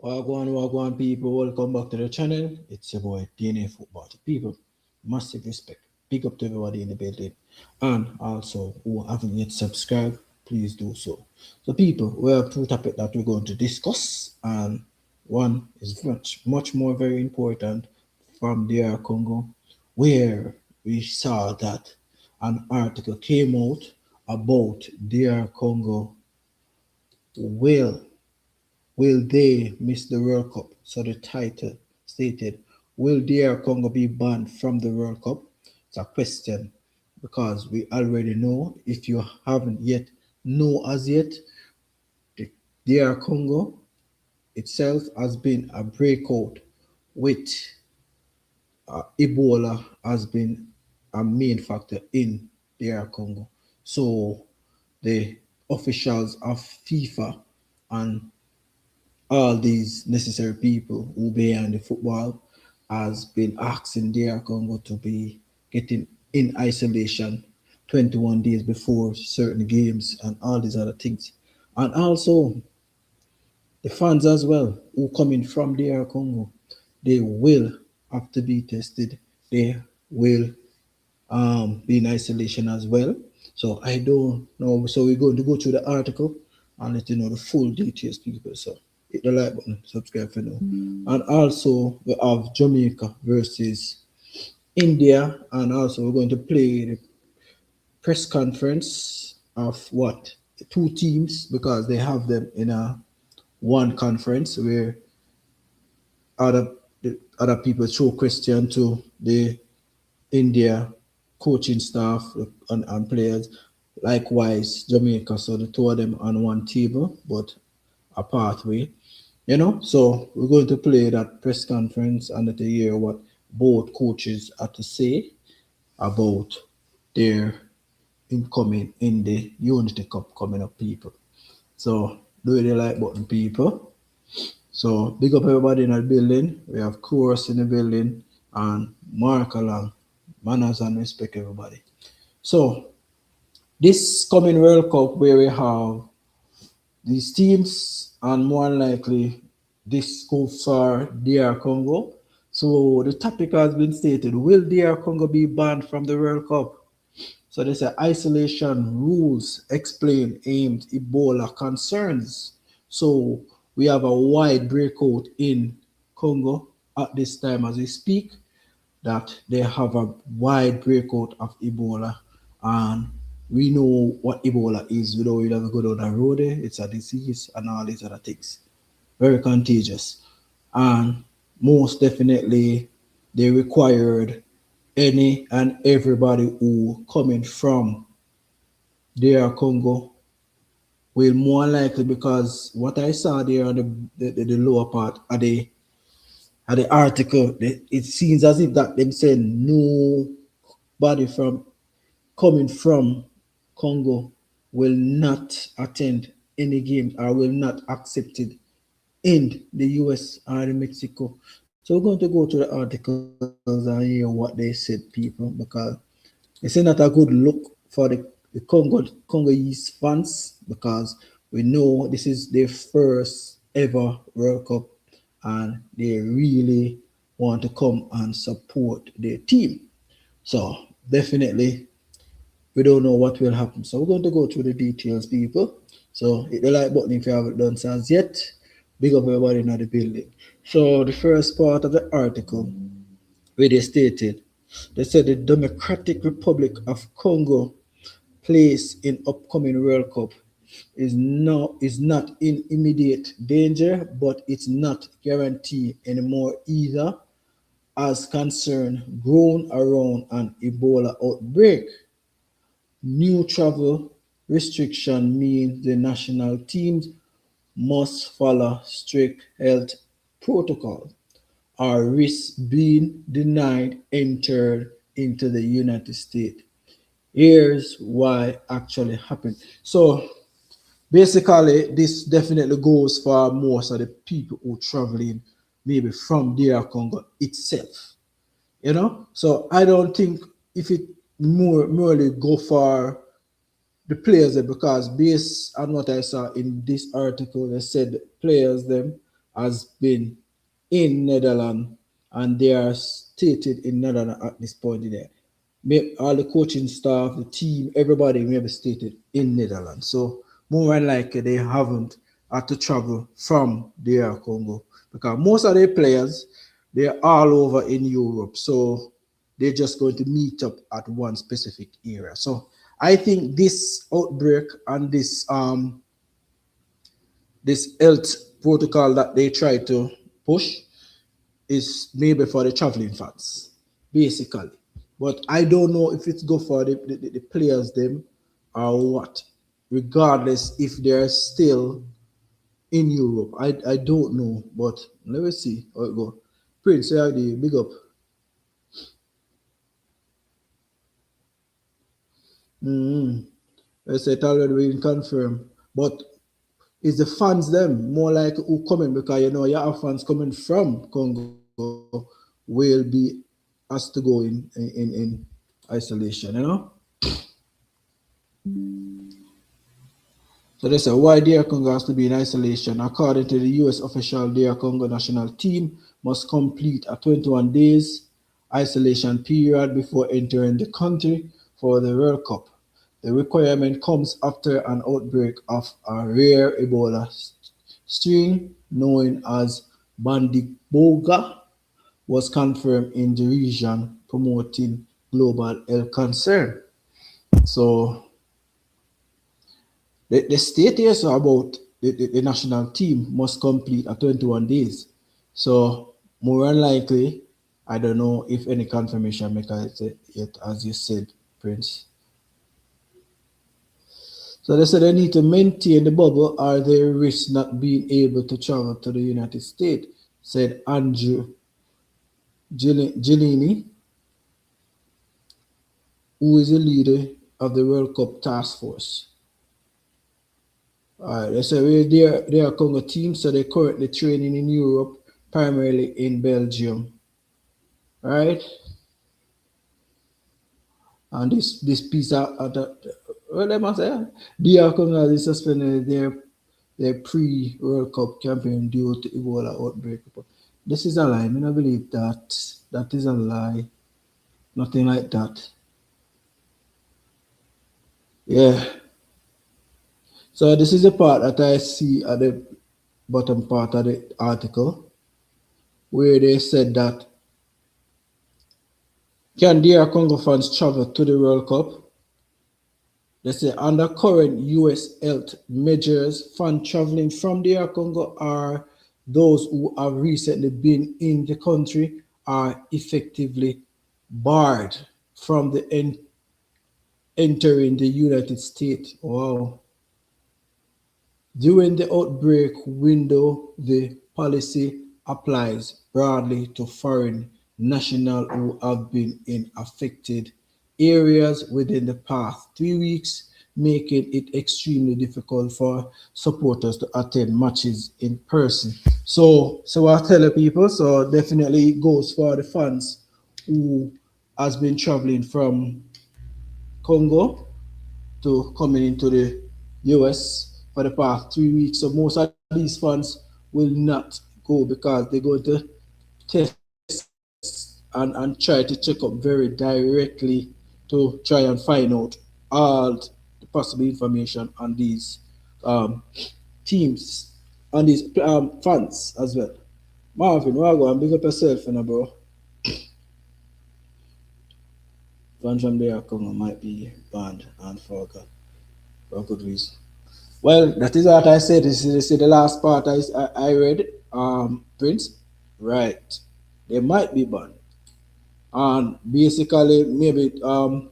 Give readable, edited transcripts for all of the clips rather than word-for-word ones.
Wagwan people, welcome back to the channel. It's your boy D&A Football. People, massive respect. Big up to everybody in the building. And also who haven't yet subscribed, please do so. So people, we have two topics that we're going to discuss, and one is much more very important from DR Congo, where we saw that an article came out about DR Congo will they miss the World Cup? So the title stated, will DR Congo be banned from the World Cup? It's a question because we already know. If you haven't yet know as yet, the DR Congo itself has been a breakout with Ebola has been a main factor in DR Congo. So the officials of FIFA and all these necessary people who behind the football has been asking DR Congo to be getting in isolation 21 days before certain games and all these other things. And also the fans as well who coming from DR Congo, they will have to be tested. They will be in isolation as well. So I don't know. So we're going to go through the article and let you know the full details, people. So hit the like button, subscribe for now. And also we have Jamaica versus India, and also we're going to play the press conference of what the two teams because they have them in a one conference where other other people throw question to the India coaching staff and players. Likewise, Jamaica. So the two of them on one table, but a pathway. So we're going to play that press conference and let you hear what both coaches had to say about their incoming in the Unity Cup coming up, people. So do the like button, people. So big up everybody in the building. We have Course in the building and Mark along. Manners and respect, everybody. So this coming World Cup where we have these teams and more likely this goes for DR Congo. So the topic has been stated, will DR Congo be banned from the World Cup? So they say isolation rules explain aimed Ebola concerns. So we have a wide breakout in Congo at this time as we speak, that they have a wide breakout of Ebola, and we know what Ebola is. We don't even go down the road. It's a disease and all these other things. Very contagious. And most definitely they required any and everybody who coming from DR Congo will more likely, because what I saw there on the lower part of the article, it seems as if that them saying nobody from coming from Congo will not attend any games or will not accept it in the US or in Mexico. So we're going to go to the articles and hear what they said, people, because it's not a good look for the Congolese fans, because we know this is their first ever World Cup and they really want to come and support their team. So definitely we don't know what will happen. So we're going to go through the details, people. So hit the like button if you haven't done so as yet. Big up everybody in the building. So the first part of the article where they said the Democratic Republic of Congo place in upcoming World Cup is not in immediate danger, but it's not guaranteed anymore either, as concern grown around an Ebola outbreak. New travel restriction means the national teams must follow strict health protocol or risk being denied entry into the United States. Here's why actually happened. So basically, this definitely goes for most of the people who traveling maybe from DR Congo itself. So I don't think if it merely go for the players there, because based on what I saw in this article, they said the players them has been in Netherlands, and they are stated in Netherlands at this point in there. All the coaching staff, the team, everybody may be stated in Netherlands. So more than likely they haven't had to travel from DR Congo, because most of their players, they're all over in Europe. So they're just going to meet up at one specific area. So I think this outbreak and this health protocol that they try to push is maybe for the traveling fans, basically. But I don't know if it's good for the players them or what, regardless if they're still in Europe. I don't know, but let me see how it go. Prince, say the big up. Mm-hmm. I said it already been confirmed. But is the fans them more like who coming, because you know you have fans coming from Congo will be asked to go in isolation, you know? So they say why DR Congo has to be in isolation. According to the US official, DR Congo national team must complete a 21 days isolation period before entering the country for the World Cup. The requirement comes after an outbreak of a rare Ebola strain known as Bundibugyo was confirmed in the region, promoting global health concern. So the state here so about the national team must complete a 21 days. So more than likely, I don't know if any confirmation maker yet, as you said, Prince. So they said they need to maintain the bubble or they risk not being able to travel to the United States, said Andrew Gillini, who is the leader of the World Cup Task Force. All right, they say they are Congo team, so they're currently training in Europe, primarily in Belgium. All right, and this piece what am I saying? DR Congo has suspended their pre World Cup campaign due to Ebola outbreak. This is a lie. I don't believe that. That is a lie. Nothing like that. Yeah. So this is the part that I see at the bottom part of the article where they said that can DR Congo fans travel to the World Cup? They say under current US health measures, fans traveling from DR Congo are those who have recently been in the country are effectively barred from entering the United States. Wow. During the outbreak window, the policy applies broadly to foreign nationals who have been in affected areas within the past 3 weeks, making it extremely difficult for supporters to attend matches in person. So I tell the people, so definitely it goes for the fans who has been traveling from Congo to coming into the US for the past 3 weeks. So most of these funds will not go because they're going to test and try to check up very directly to try and find out all the possible information on these um, teams, on these funds as well. Marvin, where go and big up yourself, bro. Fans from there Congo might be banned and forgot for good reason. Well, that is what I said. This is the last part I read. Prince, right? They might be banned, and basically maybe for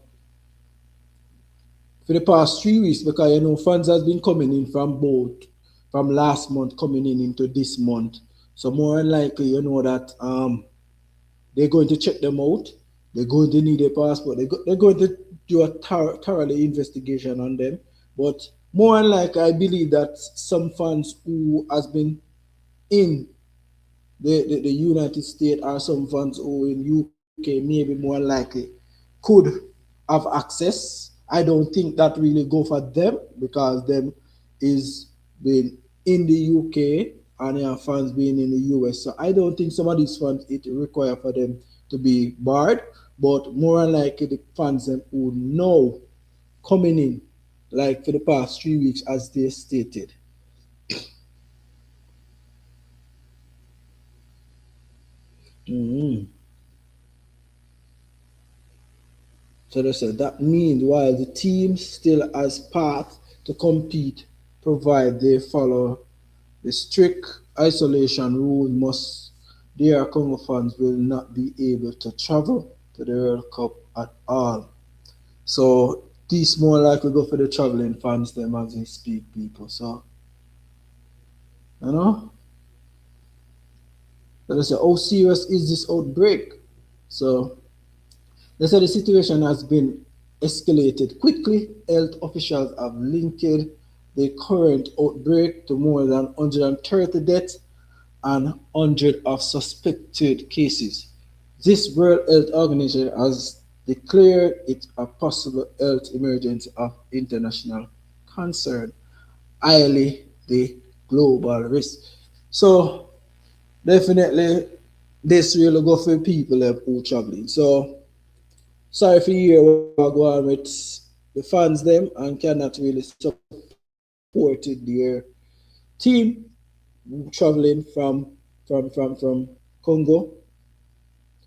the past 3 weeks, because you know funds has been coming in from both from last month coming in into this month. So more than likely, you know that they're going to check them out. They're going to need a passport. They're going to do a thoroughly investigation on them. But more than likely, I believe that some fans who has been in the United States or some fans who in UK maybe more likely could have access. I don't think that really go for them because them is been in the UK and fans being in the US. So I don't think some of these fans it require for them to be barred, but more than likely the fans them who know coming in, like for the past 3 weeks, as they stated. Mhm. So they said that means while the team still has path to compete, provide they follow the strict isolation rule, must DR Congo fans will not be able to travel to the World Cup at all. So this more likely go for the traveling fans them as we speak, people. So you know, so they say, how serious is this outbreak? So they said the situation has been escalated quickly. Health officials have linked the current outbreak to more than 130 deaths and 100 of suspected cases. This World Health Organization has declared it a possible health emergency of international concern, highly the global risk. So definitely this really go for people who traveling. So sorry for you hear what go on with the fans them and cannot really support their team traveling from Congo.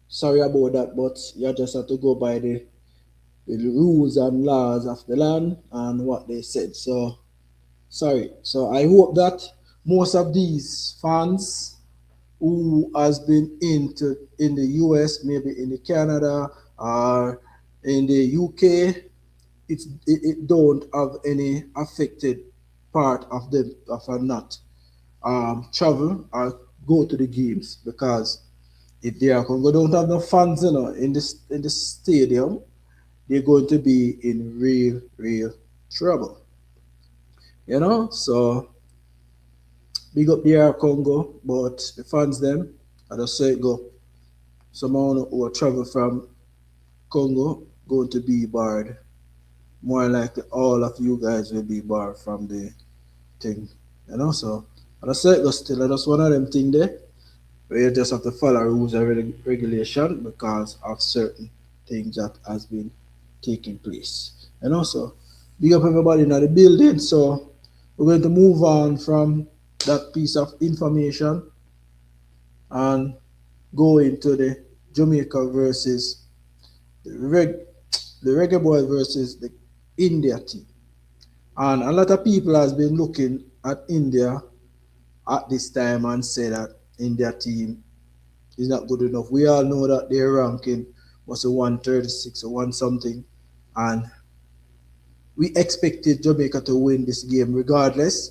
Sorry about that, but you just have to go by the rules and laws of the land and what they said. So sorry. So I hope that most of these fans who has been in the US, maybe in the Canada or in the UK, it don't have any affected part of them of a not travel or go to the games because if they are Congo don't have no fans, in the stadium, they're going to be in real trouble. So big up DR Congo, but the fans them, I just say it go. Someone who will travel from Congo going to be barred. More likely all of you guys will be barred from the thing. So I just say it go still. I just one of them thing there. But you just have to follow rules and regulation because of certain things that has been taking place. So big up everybody in the building. So we're going to move on from that piece of information and go into the Jamaica versus the, the Reggae Boy versus the India team. And a lot of people has been looking at India at this time and say that India team is not good enough. We all know that their ranking was a 136 or one something, and we expected Jamaica to win this game regardless,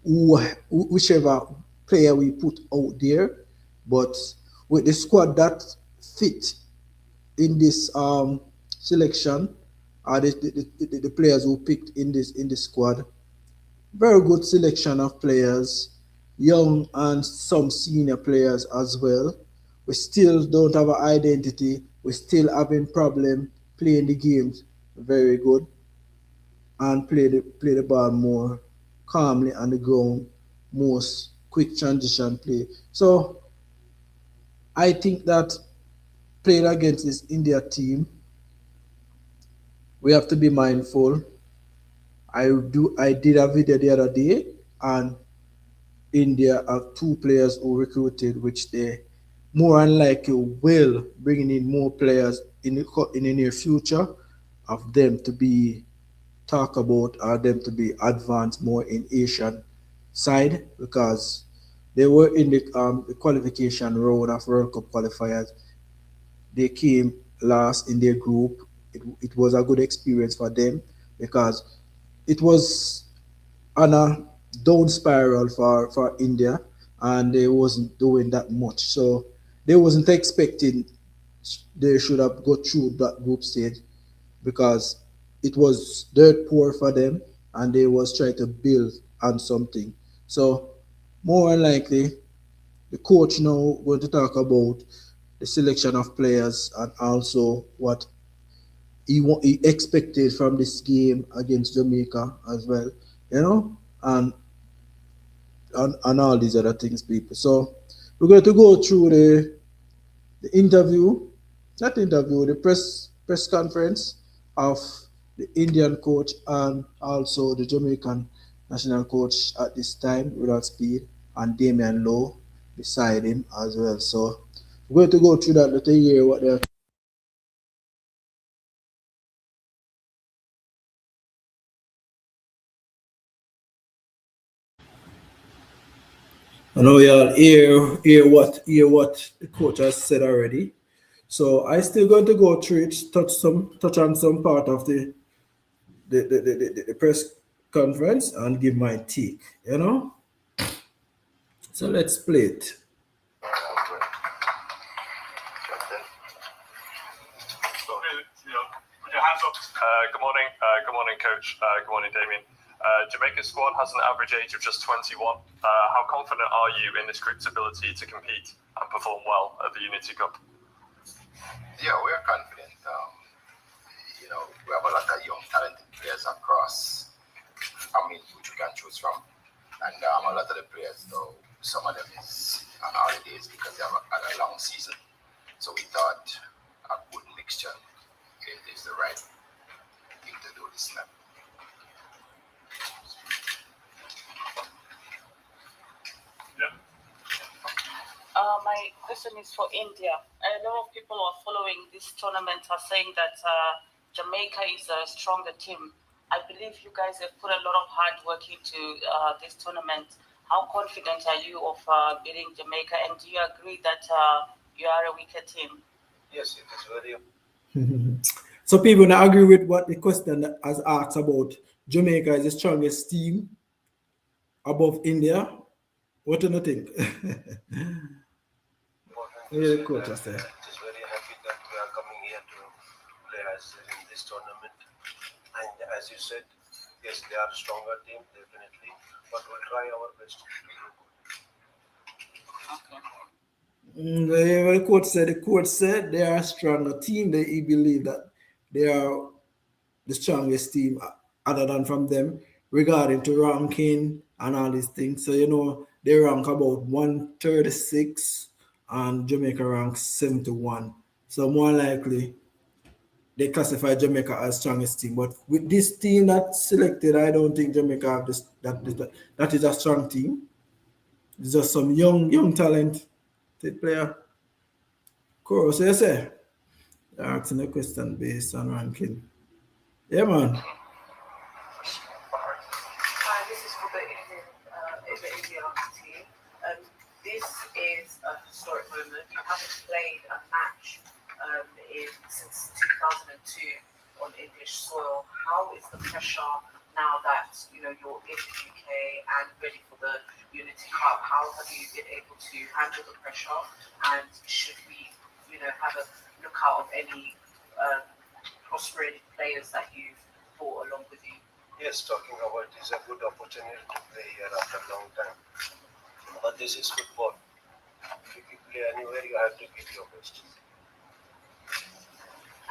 whichever player we put out there. But with the squad that fit in this selection, are the players who picked in this squad, very good selection of players, young and some senior players as well. We still don't have an identity. We're still having problem playing the games very good and play the ball more calmly on the ground, most quick transition play. So I think that playing against this India team, we have to be mindful. I did a video the other day and India have two players who recruited, which they more unlikely will bring in more players in the near future of them to be talk about or them to be advanced more in Asian side because they were in the qualification round of World Cup qualifiers. They came last in their group. It was a good experience for them because it was on a down spiral for India and they wasn't doing that much. So they wasn't expecting they should have got through that group stage because it was dirt poor for them and they was trying to build on something. So more than likely the coach now going to talk about the selection of players and also what he expected from this game against Jamaica as well, and and all these other things, people. So we're going to go through the interview, not interview, the press conference of the Indian coach and also the Jamaican national coach at this time, without speed, and Damian Lowe beside him as well. So we're going to go through that, let us hear what they're. I know y'all hear what the coach has said already. So I still going to go through it, touch on some part of the press conference and give my take, you know. So let's play it. Good morning, Coach. Good morning, Damien. Jamaica's squad has an average age of just 21. How confident are you in this group's ability to compete and perform well at the Unity Cup? Yeah, we are confident. We have a lot of young, talented players across, which we can choose from. And a lot of the players, though, some of them is on holidays because they have had a long season. So we thought a good mixture is the right thing to do this time. My question is for India. A lot of people who are following this tournament are saying that Jamaica is a stronger team. I believe you guys have put a lot of hard work into this tournament. How confident are you of beating Jamaica? And do you agree that you are a weaker team? Yes, it is very. So people now agree with what the question has asked about Jamaica is the strongest team above India. What do you think? Yeah, the coach has said. Just very happy that we are coming here to play as in this tournament. And as you said, yes, they are a stronger team, definitely. But we'll try our best to do good. The coach said they are a stronger team. He believe that they are the strongest team other than from them regarding to ranking and all these things. So they rank about 136 and Jamaica ranks 71. So more likely they classify Jamaica as strongest team. But with this team that's selected, I don't think Jamaica have this that is a strong team. It's just some young talent player. Cool. So you say they're asking a question based on ranking. Yeah, man. Hi, this is for the Indian team. This is a historic moment. You haven't played a match since 2002 on English soil. How is the pressure now that you're in the UK and ready for the Unity Cup? How have you been able to handle the pressure? And should we, have a lookout of any prospering players that you've brought along with you? Yes, talking about it is a good opportunity to play here after a long time. But this is football. If you play anywhere, you have to give your best.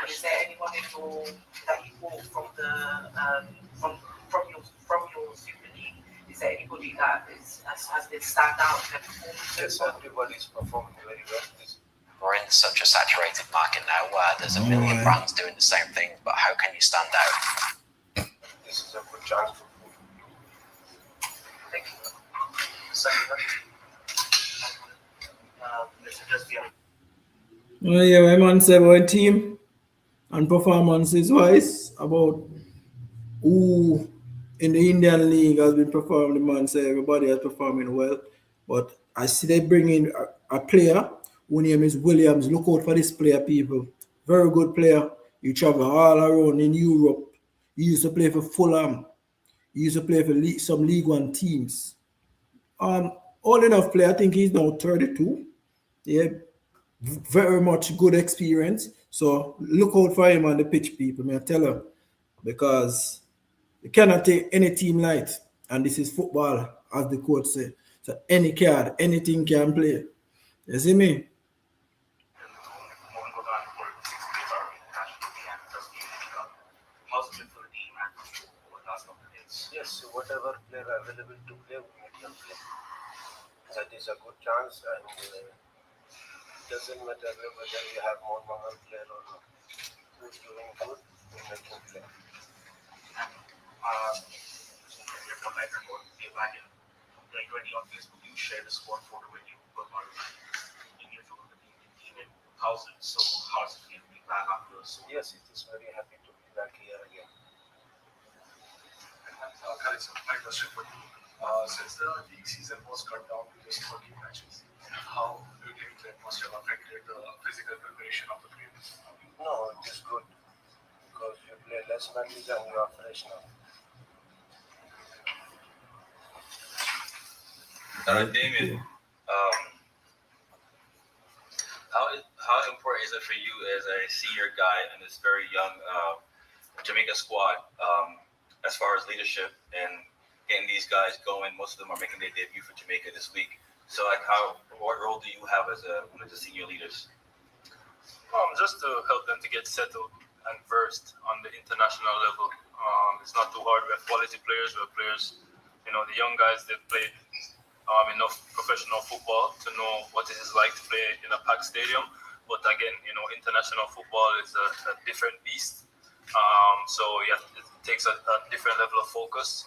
And is there anyone that you bought from the from your Super League? Is there anybody that has been stand out in their performance? Yes, everybody is performing very well. We're in such a saturated market now where there's a million brands doing the same thing, but how can you stand out? This is a good chance for food. Thank you. Well, yeah, my man said about team and performances wise about who in the Indian League has been performing. The man said everybody is performing well, but I see they bring in a player whose name is Williams. Look out for this player, people. Very good player. He travel all around in Europe. He used to play for Fulham. He used to play for some League One teams. Old enough player. I think he's now 32. Yeah, very much good experience. So look out for him on the pitch, people. May I tell you, because you cannot take any team light, and this is football, as the coach said. So any card, anything can play. You see me? Yes, whatever player available to play, we make them play. that is a good chance, and doesn't matter whether you have more Mangal player or not. Who's doing good, we make him play. Your comment about the wagon. 2020 on Facebook, you shared a squad photo when you were part of the Indian football team in 2000. So how's it feel to be back after so? Yes, it is very happy to be back here again. Khalid, my question for you. Since the league season was cut down to just 20 matches, how do you think that must have affected the physical preparation of the players? No, it is good because you play less matches and you are fresh now. Damien, how important is it for you as a senior guy in this very young Jamaica squad, as far as leadership and getting these guys going? Most of them are making their debut for Jamaica this week. So, like, what role do you have as one of the senior leaders? Just to help them to get settled and versed on the international level. It's not too hard. We have quality players. We have players, the young guys, they've played enough professional football to know what it is like to play in a packed stadium. But again, international football is a different beast. So yeah, it takes a different level of focus.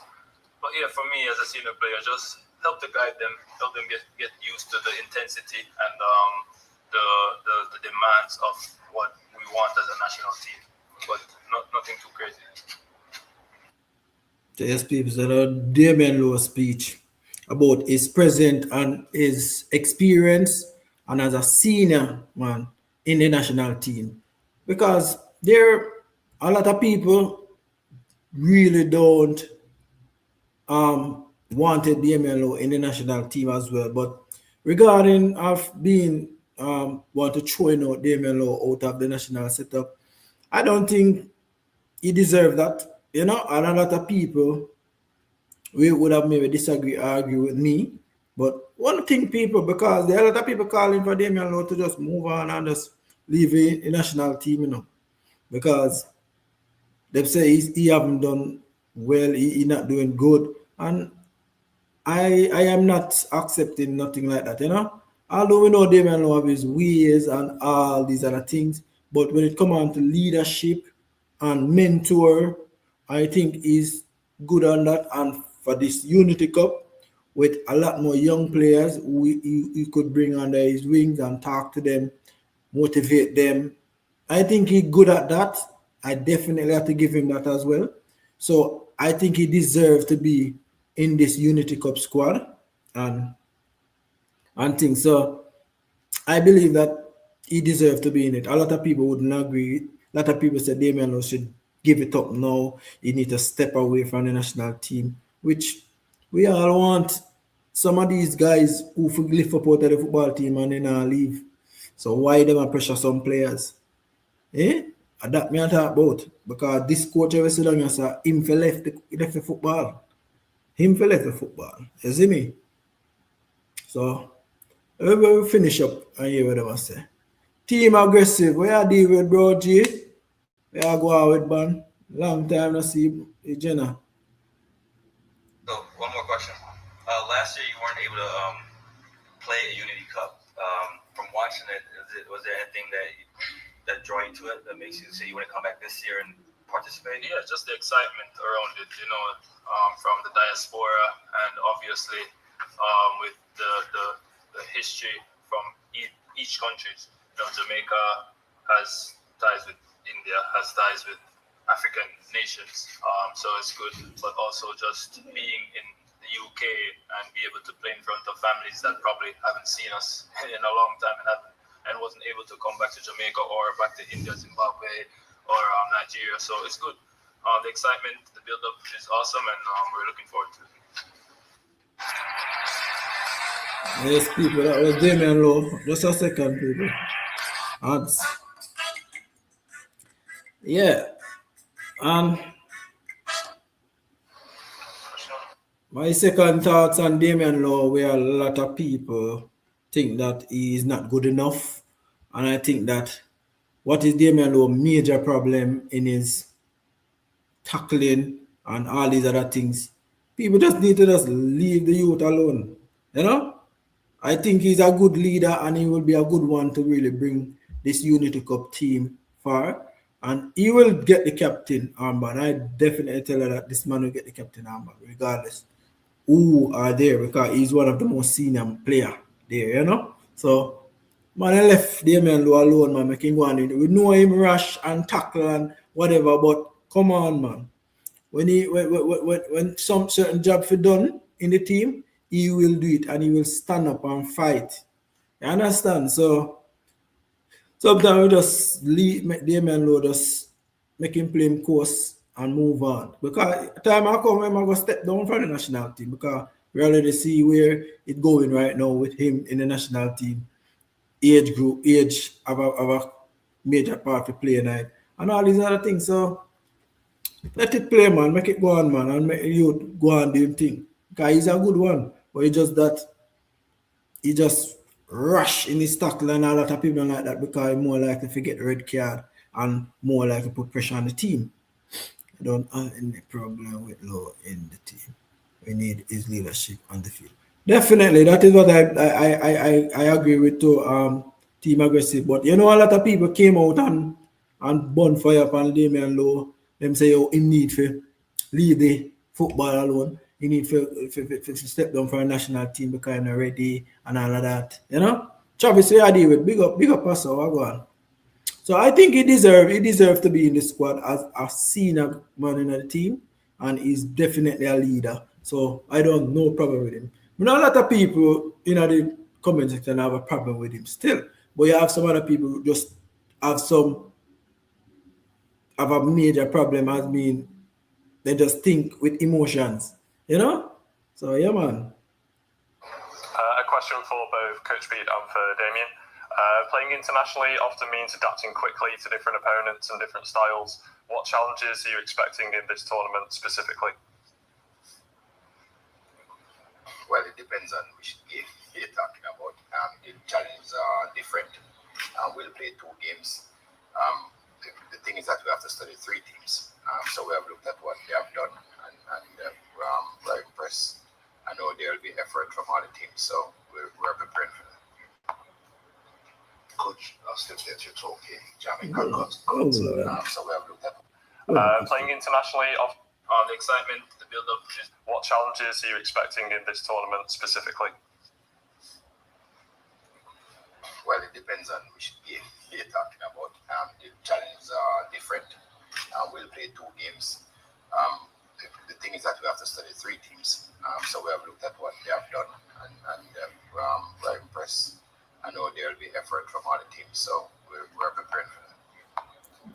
But yeah, for me as a senior player, just help to guide them, help them get used to the intensity and the demands of what we want as a national team. But nothing too crazy. Yes, people, so the Damien Lowe speech about his present and his experience and as a senior man in the national team. Because there a lot of people really don't wanted Damien Lowe in the national team as well. But regarding of being want to throwing out Damien Lowe out of the national setup, I don't think he deserved that. And a lot of people would have maybe argue with me. But one thing, people, because there are a lot of people calling for Damien Lowe to just move on and just leave the national team, because they say he haven't done well, he not doing good, and I am not accepting nothing like that, Although we know Damien Lowe have his ways and all these other things, but when it comes on to leadership and mentor, I think he's good on that. And for this Unity Cup, with a lot more young players, he could bring under his wings and talk to them, motivate them. I think he's good at that. I definitely have to give him that as well. So I think he deserves to be in this Unity Cup squad and things. So I believe that he deserves to be in it. A lot of people wouldn't agree. A lot of people said Damien Lowe should give it up now. He needs to step away from the national team, which we all want. Some of these guys who lift up out of the football team and then leave. So why them pressure some players? And that me I talk about. Because this coach ever said on say him for left the football. Him for left the football. You see me? So we finish up and hear what I say. Team aggressive. Where I deal with, bro, G? Where I go out with, man? Long time no see Jenna. So, one more question. Last year you weren't able to play a Unity Cup. From watching it, was there anything that drew you to it that makes you say you want to come back this year and participate? Yeah, just the excitement around it, from the diaspora, and obviously with the history from each country. Jamaica has ties with India, has ties with African nations, so it's good. But also just being in the UK and be able to play in front of families that probably haven't seen us in a long time and wasn't able to come back to Jamaica or back to India, Zimbabwe, or Nigeria. So it's good. The excitement, the build-up is awesome, and we're looking forward to it. Yes, people, that was Damien Lowe. Just a second, people. Ads. Yeah. My second thoughts on Damien Lowe, where a lot of people think that he is not good enough. And I think that what is Damien Lowe's major problem in his tackling and all these other things, people just need to just leave the youth alone. I think he's a good leader and he will be a good one to really bring this Unity Cup team far. And he will get the captain armband. I definitely tell her that this man will get the captain armband, regardless who are there, because he's one of the most senior player there, you know. So man, I left Damien Low alone, man. Make him go on. We know him rush and tackle and whatever, but come on, man. When some certain job for done in the team, he will do it and he will stand up and fight. You understand? So sometimes we just make Damien Low just make him play him course and move on. Because time I come, I'm gonna step down from the national team because we already see where it's going right now with him in the national team. Age have a major part to play night and all these other things. So let it play, man. Make it go on, man, and make you go on do thing. Because he's a good one, but it's just that he just rush in his tackle and a lot of people don't like that because he's more likely to get the red card and more likely to put pressure on the team. I don't have any problem with Low in the team. We need his leadership on the field. Definitely, that is what I agree with too. Team aggressive, but you know a lot of people came out and burn fire upon Damian Low. Them say, oh, he need to leave the football alone. He need to step down for a national team because he's not ready and all of that. You know, Travis, we are deal with big up passer. Go on. So I think he deserves to be in the squad as a senior man in the team, and he's definitely a leader. So I don't no problem with him. You know, a lot of people in the comment section have a problem with him still, but you have some other people who just have a major problem as being they just think with emotions, you know. So yeah, man. A question for both Coach Pete and for Damien. Playing internationally often means adapting quickly to different opponents and different styles. What challenges are you expecting in this tournament specifically? Well, it depends on which game you're talking about. The challenges are different. We'll play 2 games. The thing is that we have to study 3 teams. So we have looked at what they have done and we're impressed. I know there will be effort from all the teams, so we're preparing for that. Coach, I'll still get you talking. Jamaica so we have looked at playing internationally off The excitement, the build-up. What challenges are you expecting in this tournament specifically? Well, it depends on which game you're talking about. The challenges are different. We'll play 2 games. The thing is that we have to study 3 teams. So we have looked at what they have done and we're impressed. I know there will be effort from all the teams, so we're preparing for that.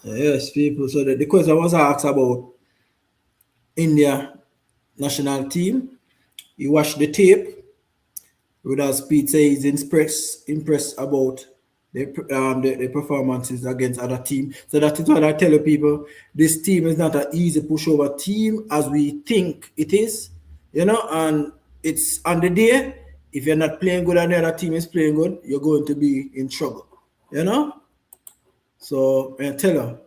Yes, people. So the question was asked about India national team. You watch the tape. As Pete says, he's impressed about the performances against other teams. So that is what I tell people. This team is not an easy pushover team as we think it is, you know, and it's on the day. If you're not playing good and the other team is playing good, you're going to be in trouble, you know. So I tell her,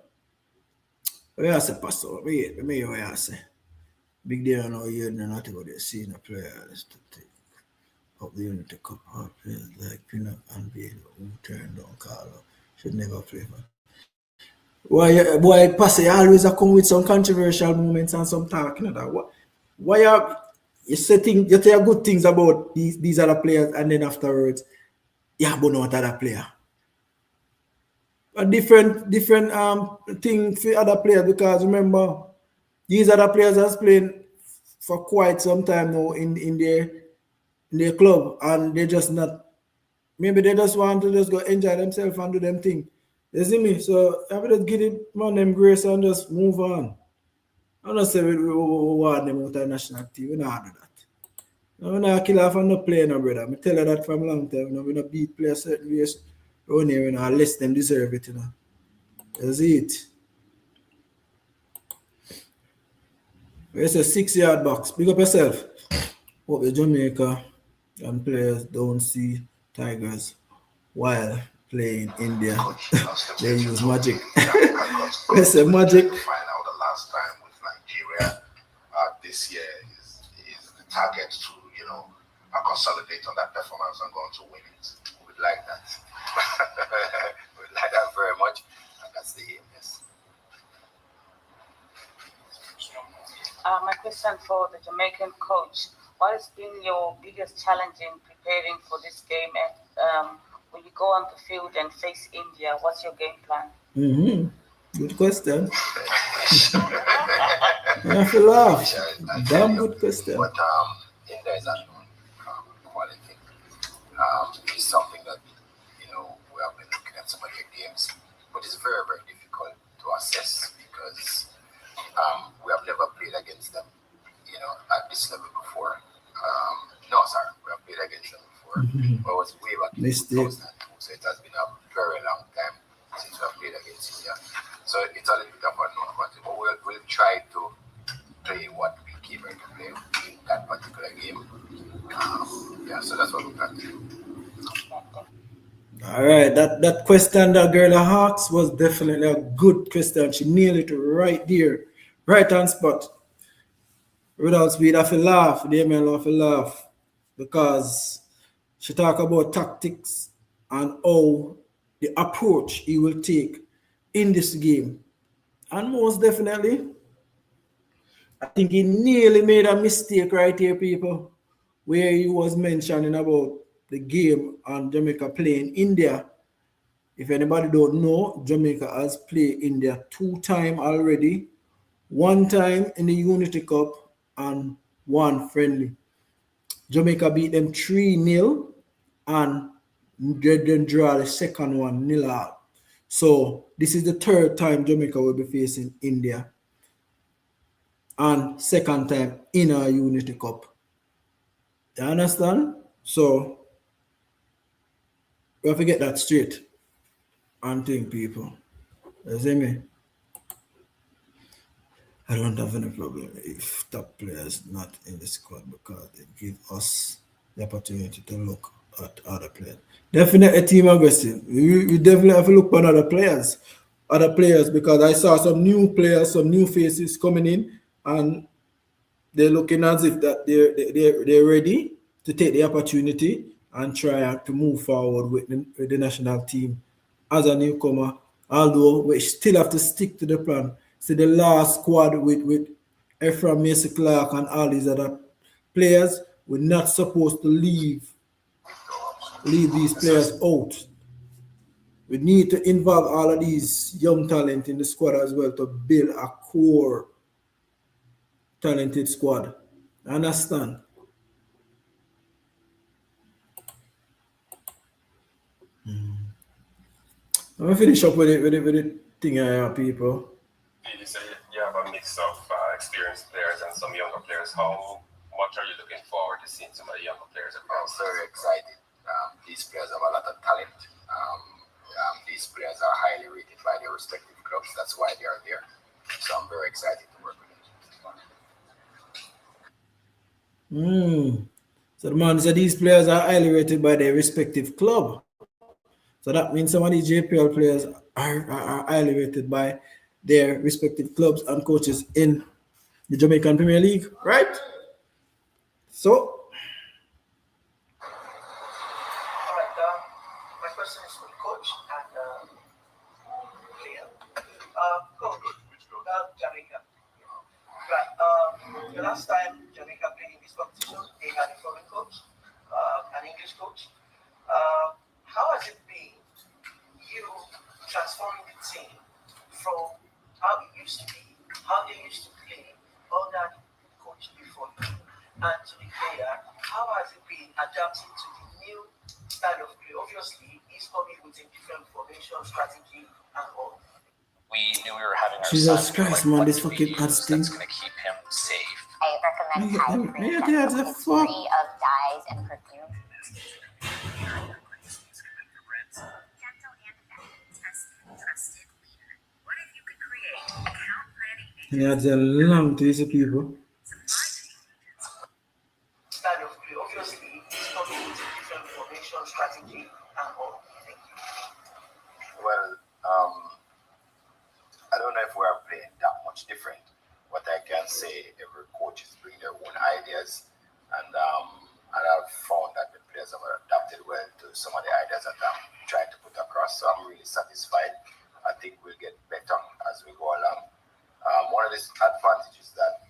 what I say, Pastor, let me hear what I say. Big day on our year, not about the senior players to take up the Unity Cup. Our players like Pinnock and Bale, who turned down Carlo, should never play for. Why Pastor, you always come with some controversial moments and some talking you know, that. Why you say good things about these other players and then afterwards, but not other player. A different thing for other players because remember, these other players has playing for quite some time now in their club and they just not maybe they just want to just go enjoy themselves and do them thing. You see me? So I will just give it man them grace and just move on. I'm not saying we want them out of the national team. We not do that. No, we not kill off and not play no brother. I tell you that from a long time. We not beat players certain ways. Only you know, unless them deserve it, you know. That's it. It's a 6-yard box. Big up yourself. Hope the Jamaica and players don't see Tigers while playing India. They use magic. It's a magic. Find out the last time with Nigeria this year is the target to, consolidate on that performance and go on to win it. We would like that. We would like that very much, and that's the aim. Yes. My question for the Jamaican coach: what has been your biggest challenge in preparing for this game? And when you go on the field and face India, what's your game plan? Good question. I have to laugh. Damn good question. But India is unknown quality. It's something that we have been looking at some of their games, but it's very, very difficult to assess because we have never played against them, at this level before. No, sorry, we have played against them before, but it was way back in 2002, so it has been a very long time since we have played against India. So it's a little bit of unknown quantity, but we'll try to play what we came here to play in that particular game. So that's what we plan to do. All right, that question that girl asked was definitely a good question. She nailed it right there, right on spot. Without speed, I feel laugh. Damien have to laugh because she talk about tactics and how the approach he will take in this game. And most definitely, I think he nearly made a mistake right here, people, where he was mentioning about the game and Jamaica playing India. If anybody don't know, Jamaica has played India 2 times already. 1 time in the Unity Cup and 1 friendly. Jamaica beat them 3-0 and then draw the second one 0-0. So this is the 3rd time Jamaica will be facing India. And 2nd time in our Unity Cup. You understand? So we have to get that straight and think, people. You see me? I don't have any problem if top players not in the squad because it gives us the opportunity to look at other players. Definitely team aggressive. We definitely have to look at other players because I saw some new players, some new faces coming in, and they're looking as if that they're ready to take the opportunity and try to move forward with the national team as a newcomer. Although we still have to stick to the plan. See the last squad with Ephraim, Macy Clark, and all these other players, we're not supposed to leave these players out. We need to involve all of these young talent in the squad as well to build a core talented squad. Understand? I'm gonna finish up with the thing here, people. You say you have a mix of experienced players and some younger players. How much are you looking forward to seeing some of the younger players across? I'm very excited. These players have a lot of talent. These players are highly rated by their respective clubs. That's why they are there. So I'm very excited to work with them. So the man said these players are highly rated by their respective club. So that means some of these JPL players are highly rated by their respective clubs and coaches in the Jamaican Premier League, right? So, all right. My question is for the coach and player. Coach, Jamaica. Right. The last time Jamaica played in this competition, they had a foreign coach, an English coach. How has it been, you transforming the team from how it used to be, how they used to play, all that coach before you, and to the player, how has it been adapting to the new style of play? Obviously, he's coming with a different formation, strategy, and all. We knew we were having our Jesus son. Christ, man, this fucking ads thing. That's going to keep him safe. I recommend highly free of dyes and perfume. Yeah, it's a long to these people. Style of play, obviously, he's coming with a different formation, strategy, and all. Thank you. Well, I don't know if we are playing that much different. What I can say, every coach is bringing their own ideas, and I've found trying to put across. So I'm really satisfied. I think we'll get better as we go along. One of the advantages that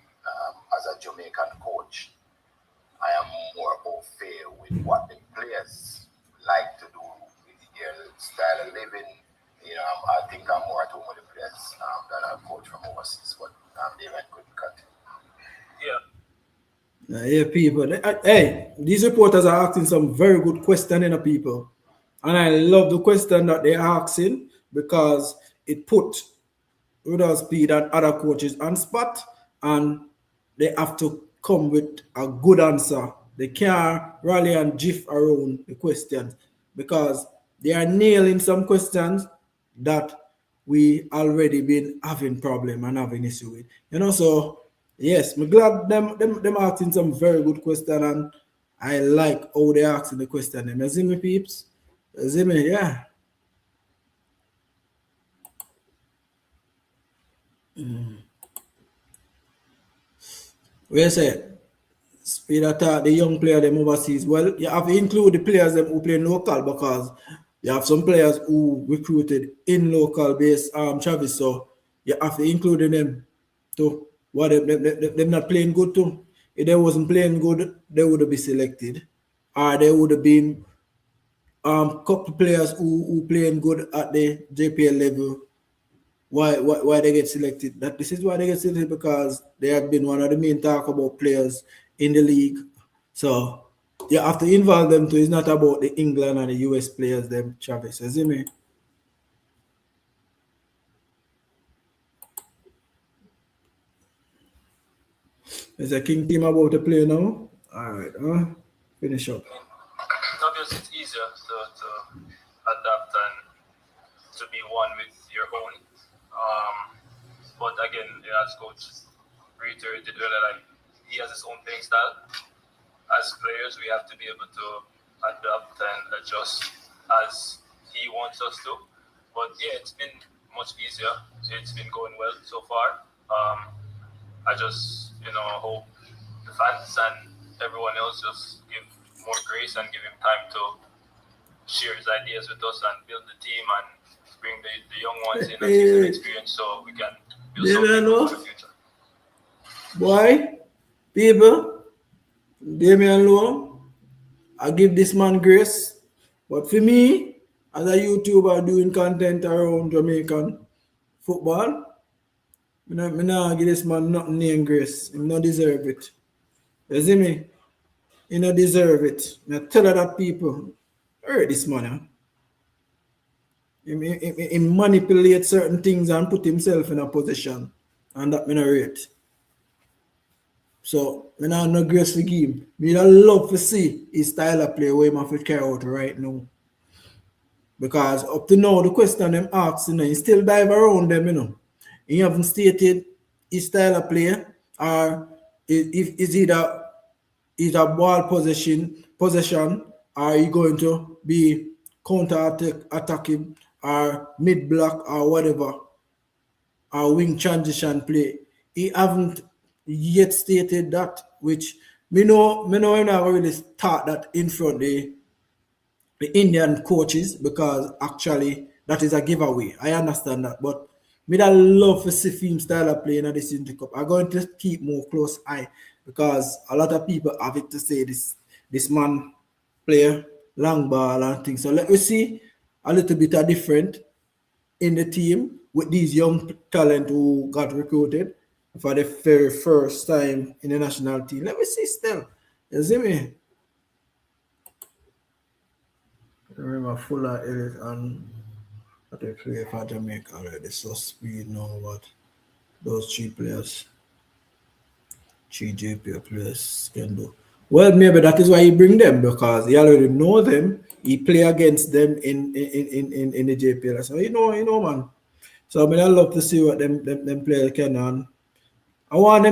as a Jamaican coach, I am more au fait with what the players like to do with their style of living. I think I'm more at home with the players than a coach from overseas, but they might couldn't cut. Yeah, people. Hey, these reporters are asking some very good questions, people. And I love the question that they're asking because it put Rudolph Speed and other coaches on spot, and they have to come with a good answer. They can't rally and jiff around the questions because they are nailing some questions that we already been having problem and having issue with. So yes, I'm glad them asking some very good question, and I like how they asking the question. You see me, peeps? You see me? Yeah. Where say Speed attack the young player them overseas. Well, you have to include the players them who play local because you have some players who recruited in local base Travis, so you have to include them to what them not playing good too. If they wasn't playing good, they would have been selected. Or they would have been couple players who playing good at the JPL level. Why they get selected? That this is why they get selected because they have been one of the main talk about players in the league. So you have to involve them too. It's not about the England and the US players, them Travis. You see me? Is a king team about to play now? Alright, finish up. Obviously, it's easier to adapt and to be one with your own. But again, as coach reiterated earlier, like he has his own playing style. As players, we have to be able to adapt and adjust as he wants us to. But yeah, it's been much easier. It's been going well so far. I just hope the fans and everyone else just give more grace and give him time to share his ideas with us and build the team and bring the young ones in and give them experience so we can build something for the future. Boy, people, Damian Lowe, I give this man grace. But for me, as a YouTuber doing content around Jamaican football, I not give this man nothing named grace. He not deserve it. You see me? He not deserve it. I tell that people, hurt this man. He manipulate certain things and put himself in a position. And that me not rate. So, I not no grace for him. Me love to see his style of play where he have to carry out right now. Because up to now, the question them asking, he still dive around them, He haven't stated his style of play or is either ball possession or he going to be counter attacking or mid block or whatever or wing transition play. He haven't yet stated that, which me know I never really start that in front the Indian coaches because actually that is a giveaway. I understand that, but me that love to see him style of playing at this Unity Cup. I'm going to keep more close eye because a lot of people have it to say this man play long ball and things. So let me see a little bit of different in the team with these young talent who got recruited for the very first time in the national team. Let me see still. You see me? I remember Fuller, Elliott, and they play for Jamaica already. So Speed now what those three players, three JPL players can do. Well, maybe that is why he bring them because he already know them. He play against them in the JPL. So you know, man. So I mean, I love to see what them players can and I want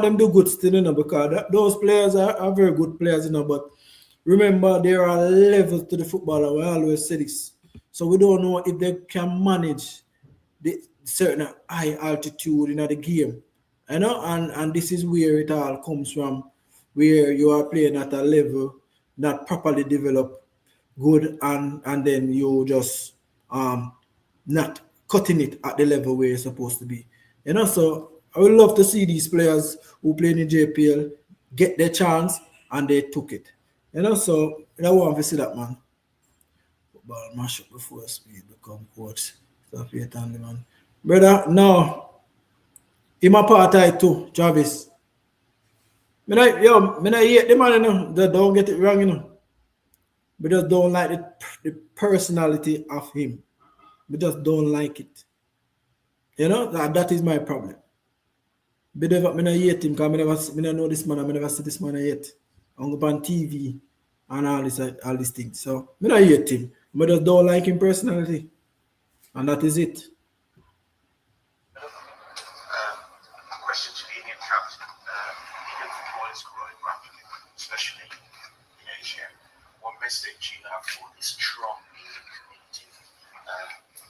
them do good still, because those players are very good players, but remember there are levels to the football and we always say this. So we don't know if they can manage the certain high altitude in the game. And this is where it all comes from, where you are playing at a level not properly developed good, and then you just not cutting it at the level where you're supposed to be. So I would love to see these players who play in the JPL get their chance and they took it. So I want to see that, man. Ball mash up before speed become coach. Stop it on the man. Brother, no. Him apartheid too, Travis. Me not hate the man, Just don't get it wrong, We just don't like the personality of him. We just don't like it. That is my problem. But I not hate him because I never know this man, I never see this man yet. On TV and all these things. So I not hate him. I just don't like him personality. And that is it. Question to the Indian captain. Indian football is growing rapidly, especially in Asia. What message you have for the strong Indian community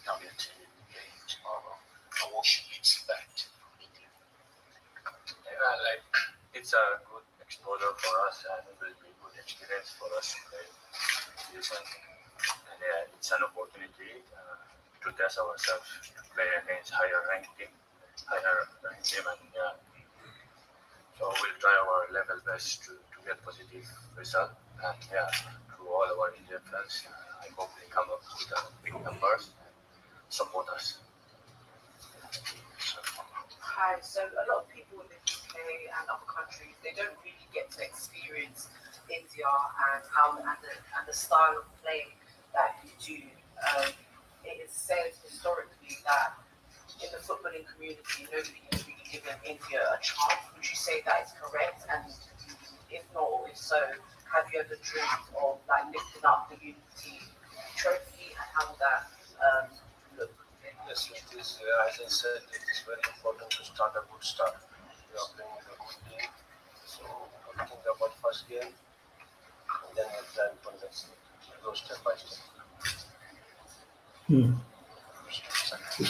coming to game tomorrow? And what should we expect from India? It's a good exposure for us and it will be a good experience for us to play this and it's an opportunity to test ourselves to play against higher ranked team and so we'll try our level best to get positive result and to all our Indian fans I hope they come up with big numbers and support us. Hi, so a lot of people in the UK and other countries, they don't really get to experience India and the style of play that you do. It is said historically that in the footballing community, nobody has really given India a chance. Would you say that is correct? And if not, or if so, have you ever dreamed of lifting up the Unity trophy and how would that look? Yes, it is. As I said, it is very important to start a good start. We are playing with a good team, so we'll think about first game, and then we'll plan for next game. We'll go step by step.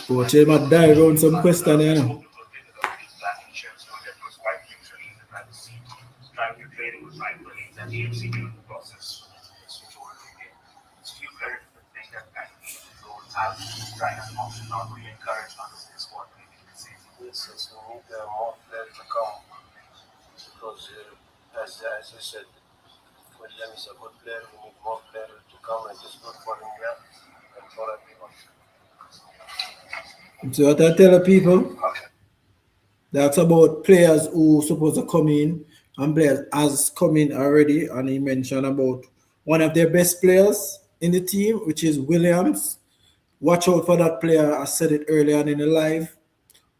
Coach, I dive around some question here. Trying to trade with my colleagues and the MCU in the process. So you very think that those have trying to option not really encourage others in the squad to make the same. Yes, we need more players to come because, as you said, William is a good player. We need more players to come, and it's good for India and for everyone. So what I tell the people, that's about players who supposed to come in and players has come in already, and he mentioned about one of their best players in the team, which is Williams. Watch out for that player. I said it earlier on in the live.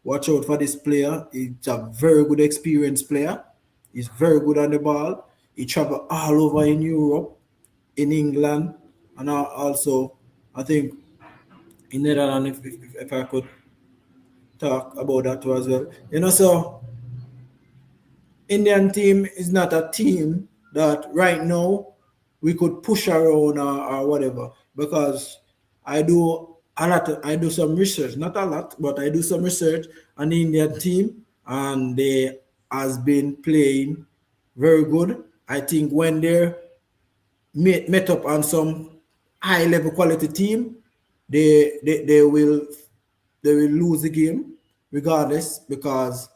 Watch out for this player. He's a very good experienced player. He's very good on the ball. He traveled all over in Europe, in England, and also, I think, in Netherlands, if I could talk about that too as well. So Indian team is not a team that right now we could push around or whatever, because I do some research, not a lot, but I do some research on the Indian team, and they has been playing very good. I think when they're met up on some high level quality team, they will lose the game regardless, because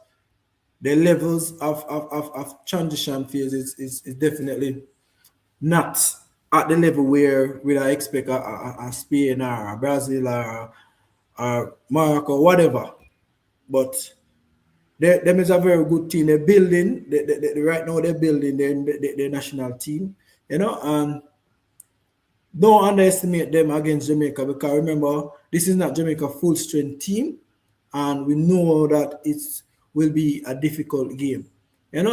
the levels of transition phase is definitely not at the level where I expect a Spain or a Brazil or Morocco, whatever. But them is a very good team. They're building. Right now they're building their national team, and don't underestimate them against Jamaica, because remember, this is not Jamaica full strength team, and we know that it will be a difficult game.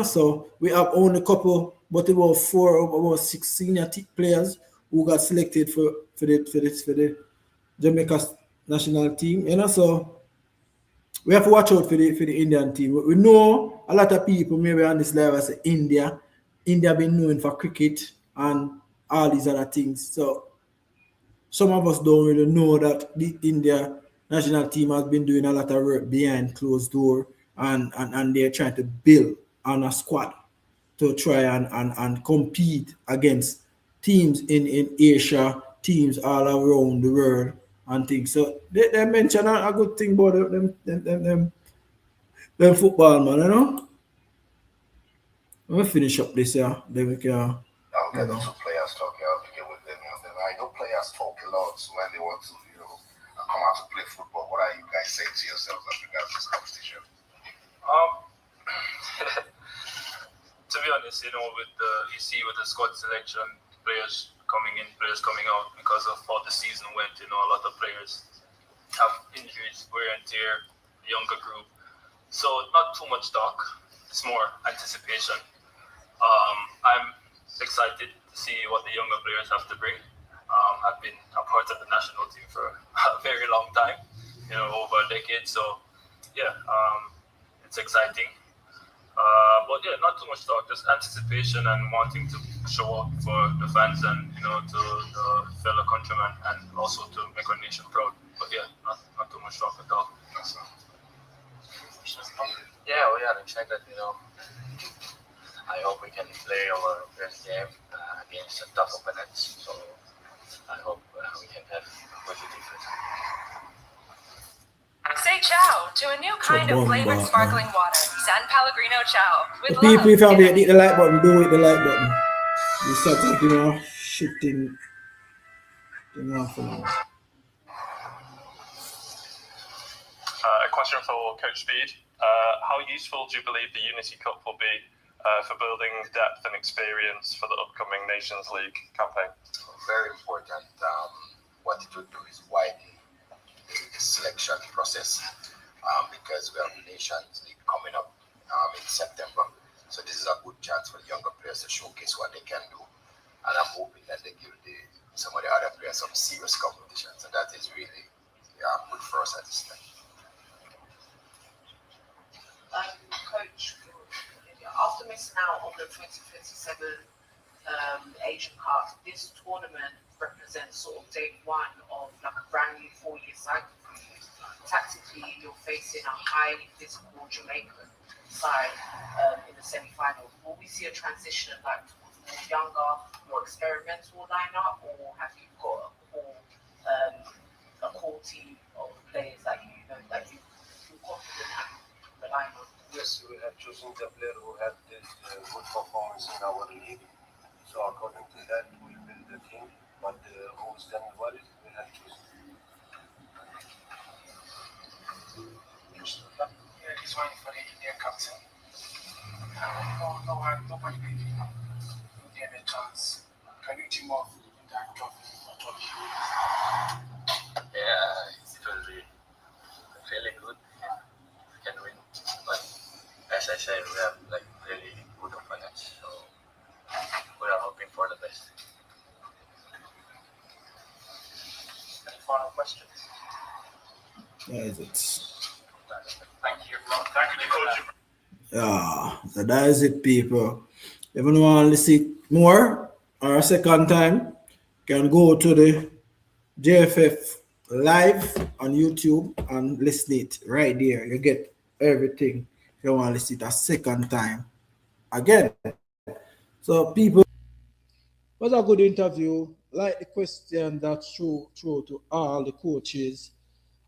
So we have only a couple, but about 4 or about 6 senior players who got selected for the Jamaica national team. So we have to watch out for the Indian team. We know a lot of people maybe on this level say India been known for cricket and all these other things. So some of us don't really know that the India national team has been doing a lot of work behind closed door, and they're trying to build on a squad to try and compete against teams in Asia, teams all around the world and things. So they mention a good thing about them football, man, you know. We'll finish up this year, then we can. I'll get into players talk. I'll begin with them. I know players talk a lot when they want to, come out to play football. What are you guys saying to yourselves as regards this competition? To be honest, with with the squad selection, players coming in, players coming out, because of how the season went, a lot of players have injuries, wear and tear, younger group. So not too much talk. It's more anticipation. I'm excited to see what the younger players have to bring. I've been a part of the national team for a very long time, over a decade. So, yeah, it's exciting. But yeah, not too much talk, just anticipation and wanting to show up for the fans and, to the fellow countrymen and also to make our nation proud. But yeah, not too much talk at all. Yeah, we are excited, I hope we can play our best game against a tough opponents. So I hope we can have a positive result. Say ciao to a new kind of flavored sparkling water. San Pellegrino Ciao. With The people, if you love. hit the like button, do hit the like button. You start taking shit thing off. A question for Coach Speed. How useful do you believe the Unity Cup will be for building depth and experience for the upcoming Nations League campaign? Very important. What it will do is widen the selection process because we have the Nations League coming up in September. So this is a good chance for the younger players to showcase what they can do. And I'm hoping that they give some of the other players some serious competition. So that is really good for us at this time. Coach, after missing out on the 2027 Asian Cup, this tournament represents sort of day one of like a brand new 4-year cycle for you. Tactically, you're facing a highly physical Jamaican side in the semi-final. Will we see a transition like towards more younger, more experimental lineup, or have you got a core team of players that you feel confident at the lineup? Yes, we have chosen the player who had this good performance in our league. So according to that, we build the team. But who's done what we have chosen. Yeah, he's waiting for the Indian captain. Nobody gave him a chance. Can you team up in that trophy? Yeah, it will be really good. We can win. But as I said, we have like really good opponents. So we are hoping for the best. Any final questions? That is it. Thank you. Thank you, Coach. Yeah, so that is it, people. If you want to listen more or a second time, can go to the JFF live on YouTube and listen it right there. You get everything. If you want to listen it a second time again. So people, it was a good interview. Like the question that threw to all the coaches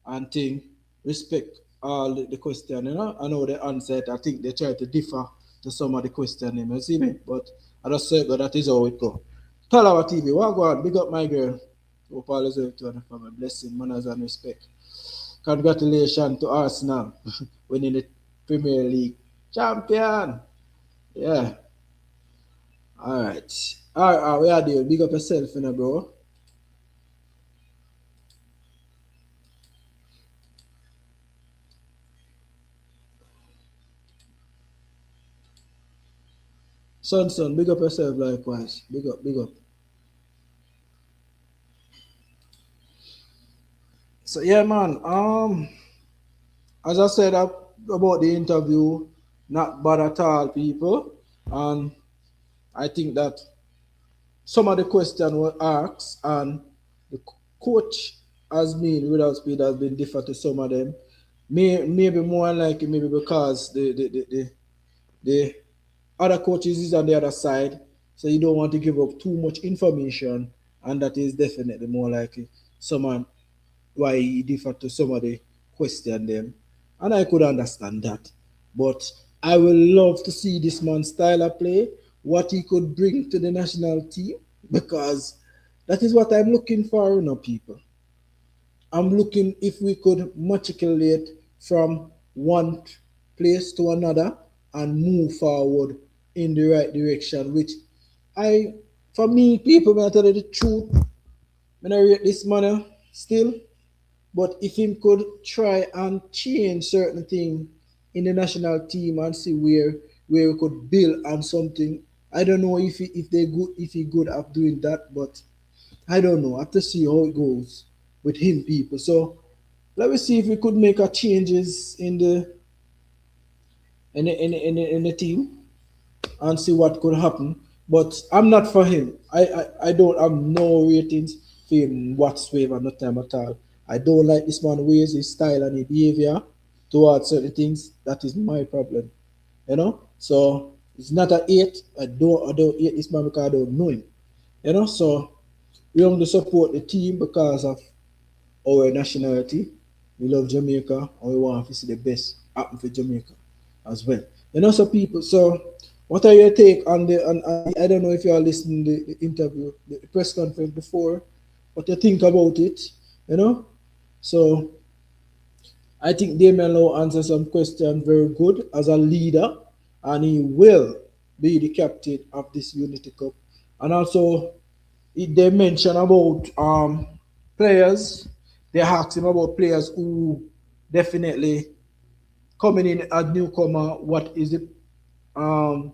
and thing. Respect all the question, I know the answer. I think they try to differ to some of the question, you see me? But I just said that is how it go. Talawa TV, what go on? Big up my girl. Hope all is well to her for my blessing, manners and respect. Congratulations to Arsenal winning the Premier League champion. Yeah. All right. All right, we are there. Big up yourself, bro. Son, big up yourself likewise. Big up. So yeah, man. As I said about the interview, not bad at all, people. And I think that some of the questions were asked, and the coach has been without speed has been different to some of them. Maybe more like maybe because the other coaches is on the other side, So you don't want to give up too much information, and that is definitely more likely someone why he differ to somebody question them. And I could understand that. But I will love to see this man's style of play, what he could bring to the national team, because that is what I'm looking for, people. I'm looking if we could matriculate from one place to another and move forward in the right direction, which I, for me, people, when I tell you the truth, when I rate this man still, but if him could try and change certain things in the national team and see where we could build on something. I don't know if they good if he good at doing that, but I don't know. I have to see how it goes with him people. So let me see if we could make a changes in the team and see what could happen. But I'm not for him. I don't have no ratings for him whatsoever, no time at all. I don't like this man ways, his style and his behavior towards certain things. That is my problem. So it's not a hate. I don't hate this man because I don't know him. So we only support the team because of our nationality. We love Jamaica and we want to see the best happen for Jamaica as well. So people, so what are your take on on I don't know if you are listening to the interview, the press conference before, what you think about it, you know? So I think Damien Lowe answered some questions very good as a leader, and he will be the captain of this Unity Cup. And also, they mentioned about players. They asked him about players who definitely coming in as newcomer. Um,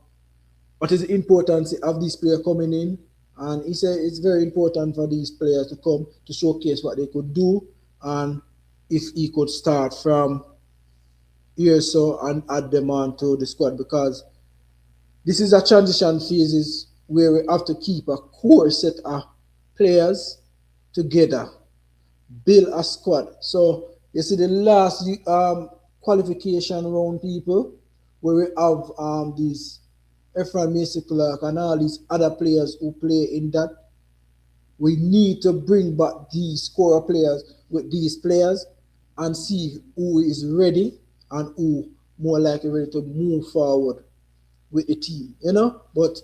what is the importance of these players coming in? And he said it's very important for these players to come to showcase what they could do, and if he could start from here so and add them on to the squad, because this is a transition phases where we have to keep a core set of players together, build a squad. So you see the last qualification round people where we have these Efran Macy Clark and all these other players who play in that. We need to bring back these core players with these players and see who is ready and who more likely ready to move forward with the team. But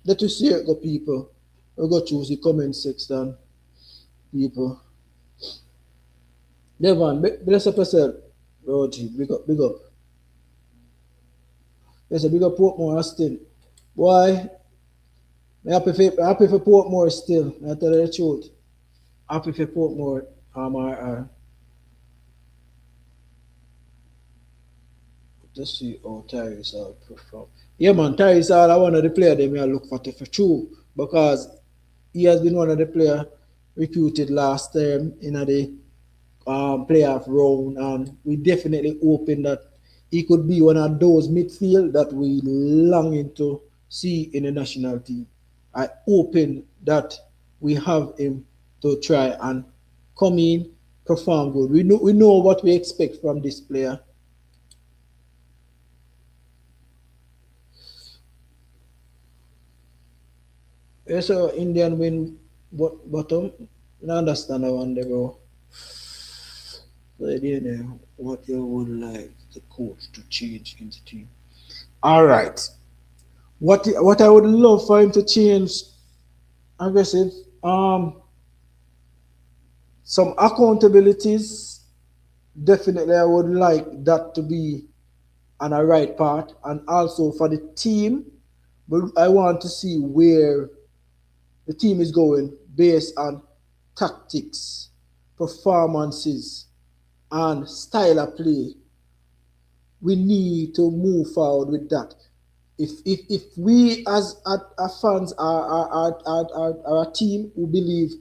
let us see it go, people. We go choose the comment section, people. Devon, bless up yourself. Roger, big up, big up. There's a big up Portmore still. Boy, happy for Portmore still. I tell you the truth. Happy for Portmore. Just see how Tyrese Hall perform. Yeah, man, Tyrese Hall, I one of the players they may look for true, because he has been one of the players recruited last term in the playoff round, and we definitely hoping that he could be one of those midfield that we longing to see in the national team. I hoping that we have him to try and come in, perform good. We know what we expect from this player. Yeah, so Indian win bottom. I understand I want to go. So what you would like the coach to change in the team. All right. What I would love for him to change, aggressive, some accountabilities. Definitely, I would like that to be on a right part, and also for the team. But I want to see where the team is going based on tactics, performances, and style of play. We need to move forward with that. If we as fans are a team who believe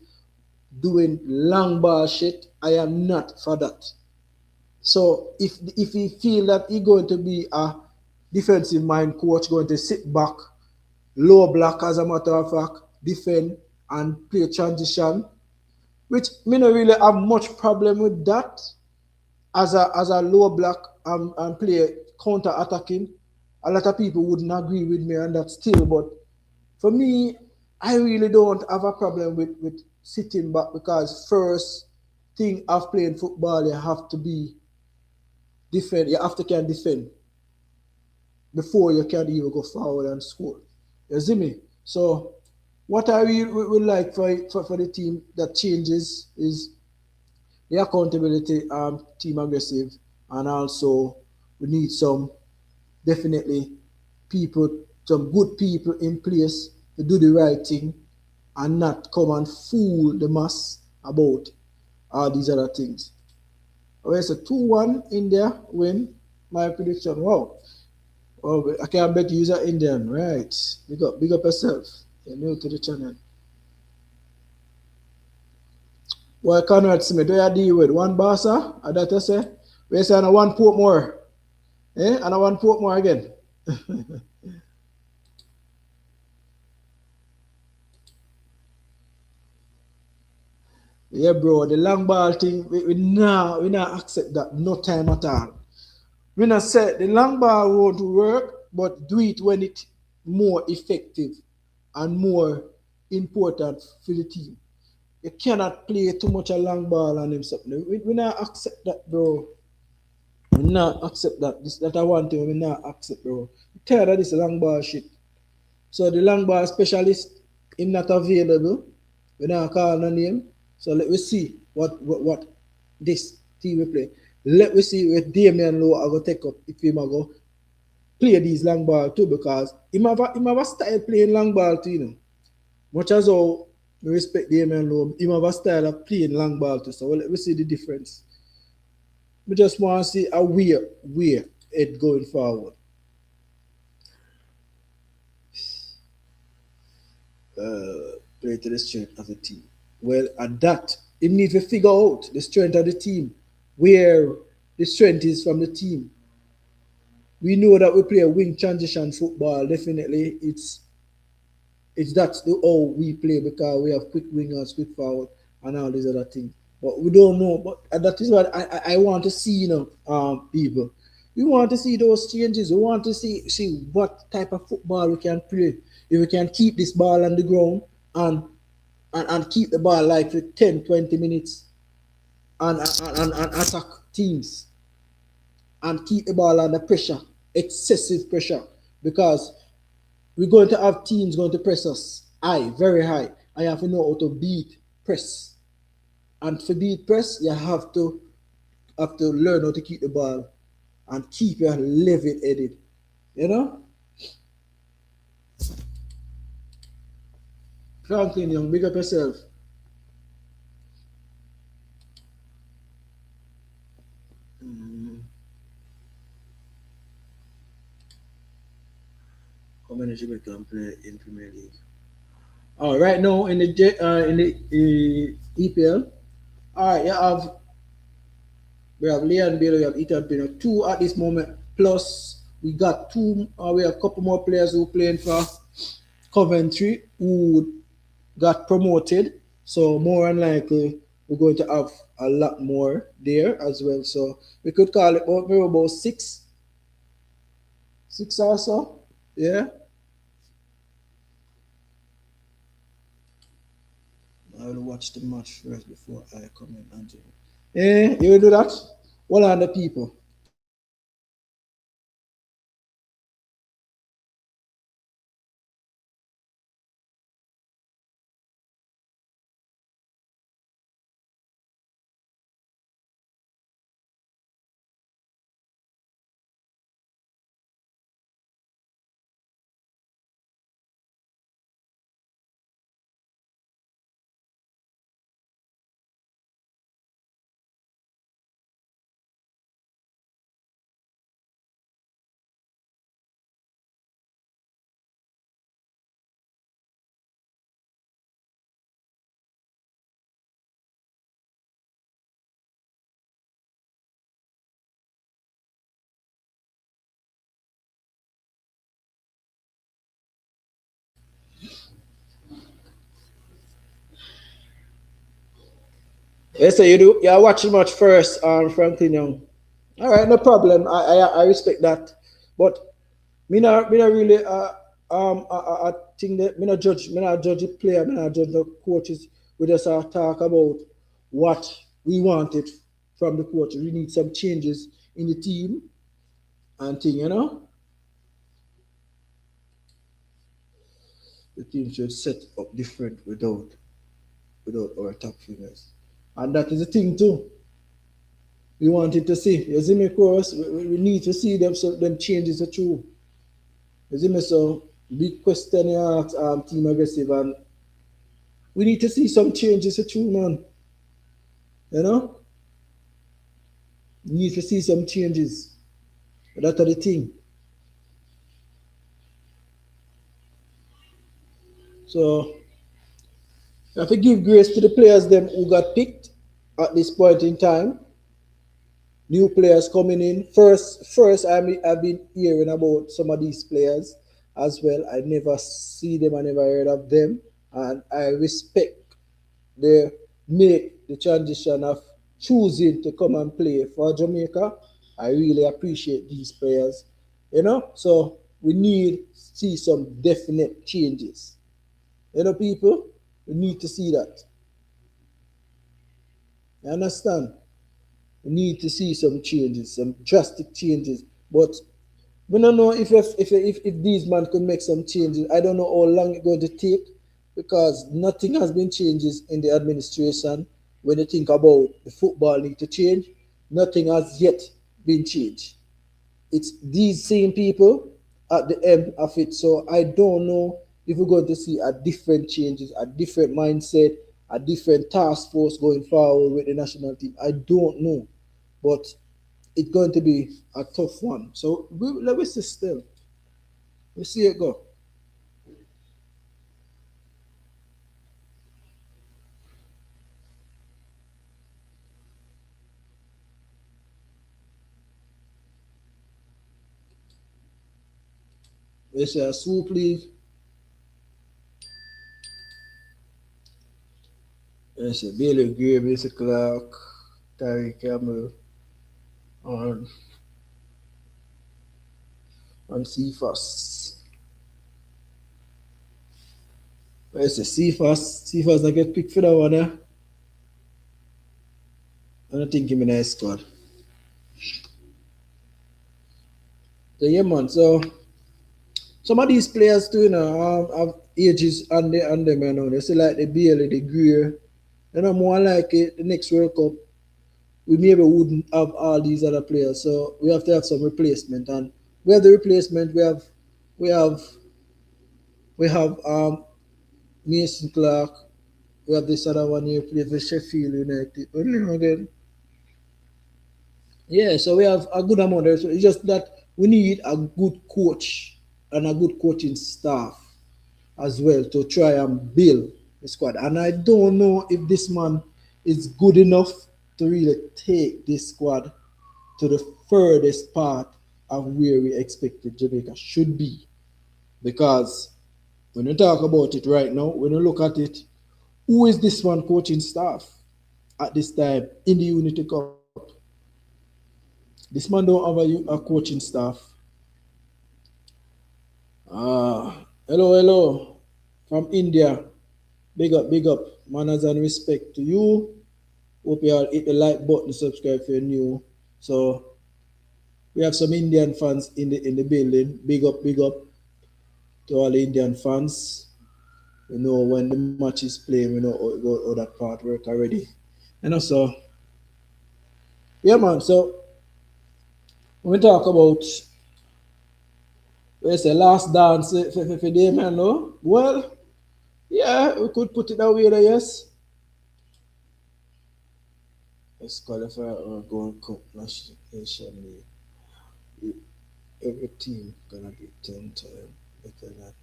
doing long ball shit, I am not for that. So if he feel that he going to be a defensive mind coach, going to sit back, low block as a matter of fact, defend and play transition, which me not really have much problem with that as a low block and play counter attacking. A lot of people wouldn't agree with me on that still, but For me, I really don't have a problem with sitting back because first thing of playing football, you have to be defend. You have to can defend before you can even go forward and score. You see me? So what I really would like for the team that changes is the accountability, team aggressive, and also we need some definitely people, some good people in place to do the right thing and not come and fool the mass about all these other things. Okay, so 2-1 India win. My prediction. Wow. Oh, I can't bet you are Indian, right? Big up yourself. You're new to the channel. Well, Conrad Smith, do you deal with one Barca? I that you say? We say on one port more. Eh? And one port more again. Yeah, bro, the long ball thing, we not accept that no time at all. We not say the long ball won't work, but do it when it's more effective and more important for the team. You cannot play too much a long ball on him something. We not accept that, bro. We not accept that. This that I want to. We not accept, bro. I'm tired of this long ball shit. So the long ball specialist, him not available. We not call no name. So let me see what this team will play. Let me see if Damian Lowe are gonna take up if him are go play these long ball too because him have a style playing long ball too, you know. Much as how we respect Damian Lowe, him have a style of playing long ball too. So let me see the difference. We just want to see a where it going forward. Play to the strength of the team. Well, at that, it needs to figure out the strength of the team, where the strength is from the team. We know that we play a wing transition football. Definitely, it's that's the how we play because we have quick wingers, quick forward, and all these other things. But we don't know. But that is what I want to see, you know, people. We want to see those changes. We want to see what type of football we can play. If we can keep this ball on the ground and keep the ball like for 10, 20 minutes and attack teams and keep the ball under pressure, excessive pressure, because we're going to have teams going to press us high, very high. I have to know how to beat press. And to beat press, you have to learn how to keep the ball and keep your level headed. You know? Franklin Young, big up yourself. How many Jamaica can play in Premier League? Right now in the EPL, all right, we have Leon Bailey, we have Ethan Pino, two at this moment. Plus, we got two. We have a couple more players who playing for Coventry who got promoted. So more than likely, we're going to have a lot more there as well. So we could call it maybe about six or so. Yeah. I will watch the match first before I come in, Angela. Eh, you will do that? What are the people? Yes, so you do. You watch the match first, Franklin Young. All right, no problem. I respect that, but me not really thing that me not judge the player, me not judge the coaches. We just talk about what we wanted from the coaches. We need some changes in the team and thing, you know. The team should set up different without our top figures. And that is the thing too. We wanted to see. You see me, course, we need to see them so them changes are true. You see me, so big question you ask team aggressive, and we need to see some changes are true, man. You know? We need to see some changes. That's the thing. So you have to give grace to the players them who got picked at this point in time. New players coming in. First, I've been hearing about some of these players as well. I never see them, I never heard of them, and I respect they make the transition of choosing to come and play for Jamaica. I really appreciate these players, you know. So we need to see some definite changes, you know, people. We need to see that. You understand? We need to see some changes, some drastic changes. But we don't know if these men could make some changes. I don't know how long it's going to take because nothing has been changes in the administration. When you think about the football need to change, nothing has yet been changed. It's these same people at the end of it. So I don't know if we're going to see a different changes, a different mindset, a different task force going forward with the national team. I don't know, but it's going to be a tough one. So let me see still. We see it go. We see a swoop league. We see Bailey Gray, Basic Clark, Tariq Campbell, and Cephas. We see Cephas. Cephas not get picked for that one, yeah. I don't think him in a squad. So yeah, man. So some of these players too, you know, have ages on them, you know. They say like the Bailey, the Greer. You know, more like it, the next World Cup, we maybe wouldn't have all these other players. So we have to have some replacement. And we have the replacement. We have we have Mason Clark. We have this other one here play for Sheffield United. What do you know again? Yeah, so we have a good amount there. So it's just that we need a good coach and a good coaching staff as well to try and build the squad. And I don't know if this man is good enough to really take this squad to the furthest part of where we expected Jamaica should be. Because when you talk about it right now, when you look at it, who is this one coaching staff at this time in the Unity Cup? This man don't have a coaching staff. Hello, from India. Big up. Manners and respect to you. Hope you all hit the like button, subscribe if you're new. So we have some Indian fans in the building. Big up to all the Indian fans. We know when the match is playing, we know how that part work already. And also, yeah, man. So when we talk about where's the last dance for them, man, no? Well, yeah, we could put it that way there, yes. Let's qualify or Gold Cup Nation League. Every team gonna be 10 times better than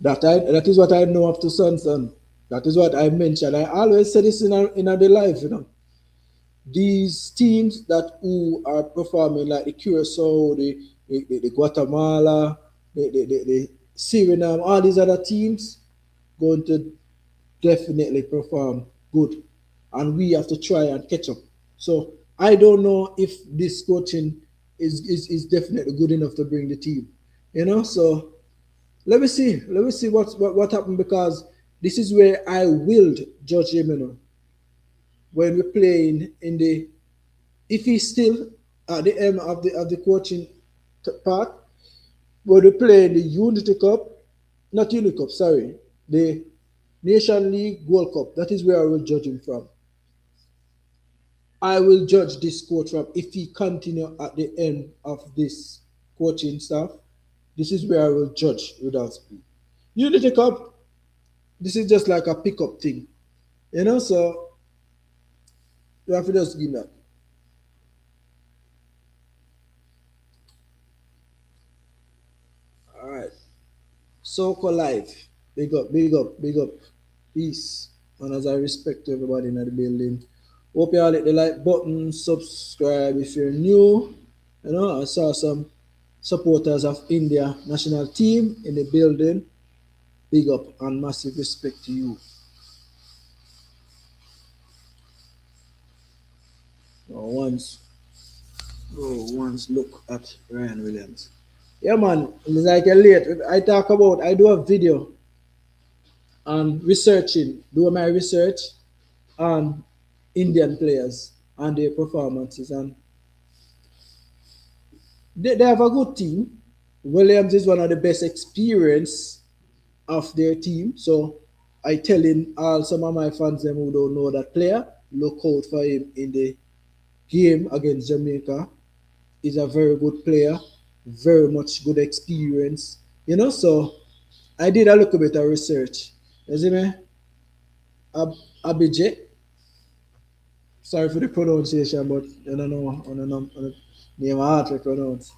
that is what I know of to Son. That is what I mentioned. I always say this in the life, you know. These teams that who are performing like the Curacao, the Guatemala, the Suriname, all these other teams going to definitely perform good. And we have to try and catch up. So I don't know if this coaching is definitely good enough to bring the team. You know, so Let me see what happened because this is where I will judge him. When we're playing in the if he's still at the end of the coaching part, when we play in the Unity Cup, not Unity Cup, sorry, the Nation League World Cup. That is where I will judge him from. I will judge this coach from if he continue at the end of this coaching staff. This is where I will judge without speed. Unity Cup, this is just like a pickup thing, So you have to just give that. All right. Soccer Live. Big up, big up, big up. Peace. And as I respect to everybody in the building. Hope you all hit the like button, subscribe if you're new. I saw some supporters of India national team in the building. Big up and massive respect to you. Once look at Ryan Williams. Yeah man, it's like a late. I do a video on doing my research on Indian players and their performances, and they have a good team. Williams is one of the best experience of their team. So I telling all some of my fans them who don't know that player, look out for him in the game against Jamaica. He's a very good player, very much good experience. So I did a little bit of research. You see me? Abijay. Sorry for the pronunciation, but I don't know on the name hard to pronounce.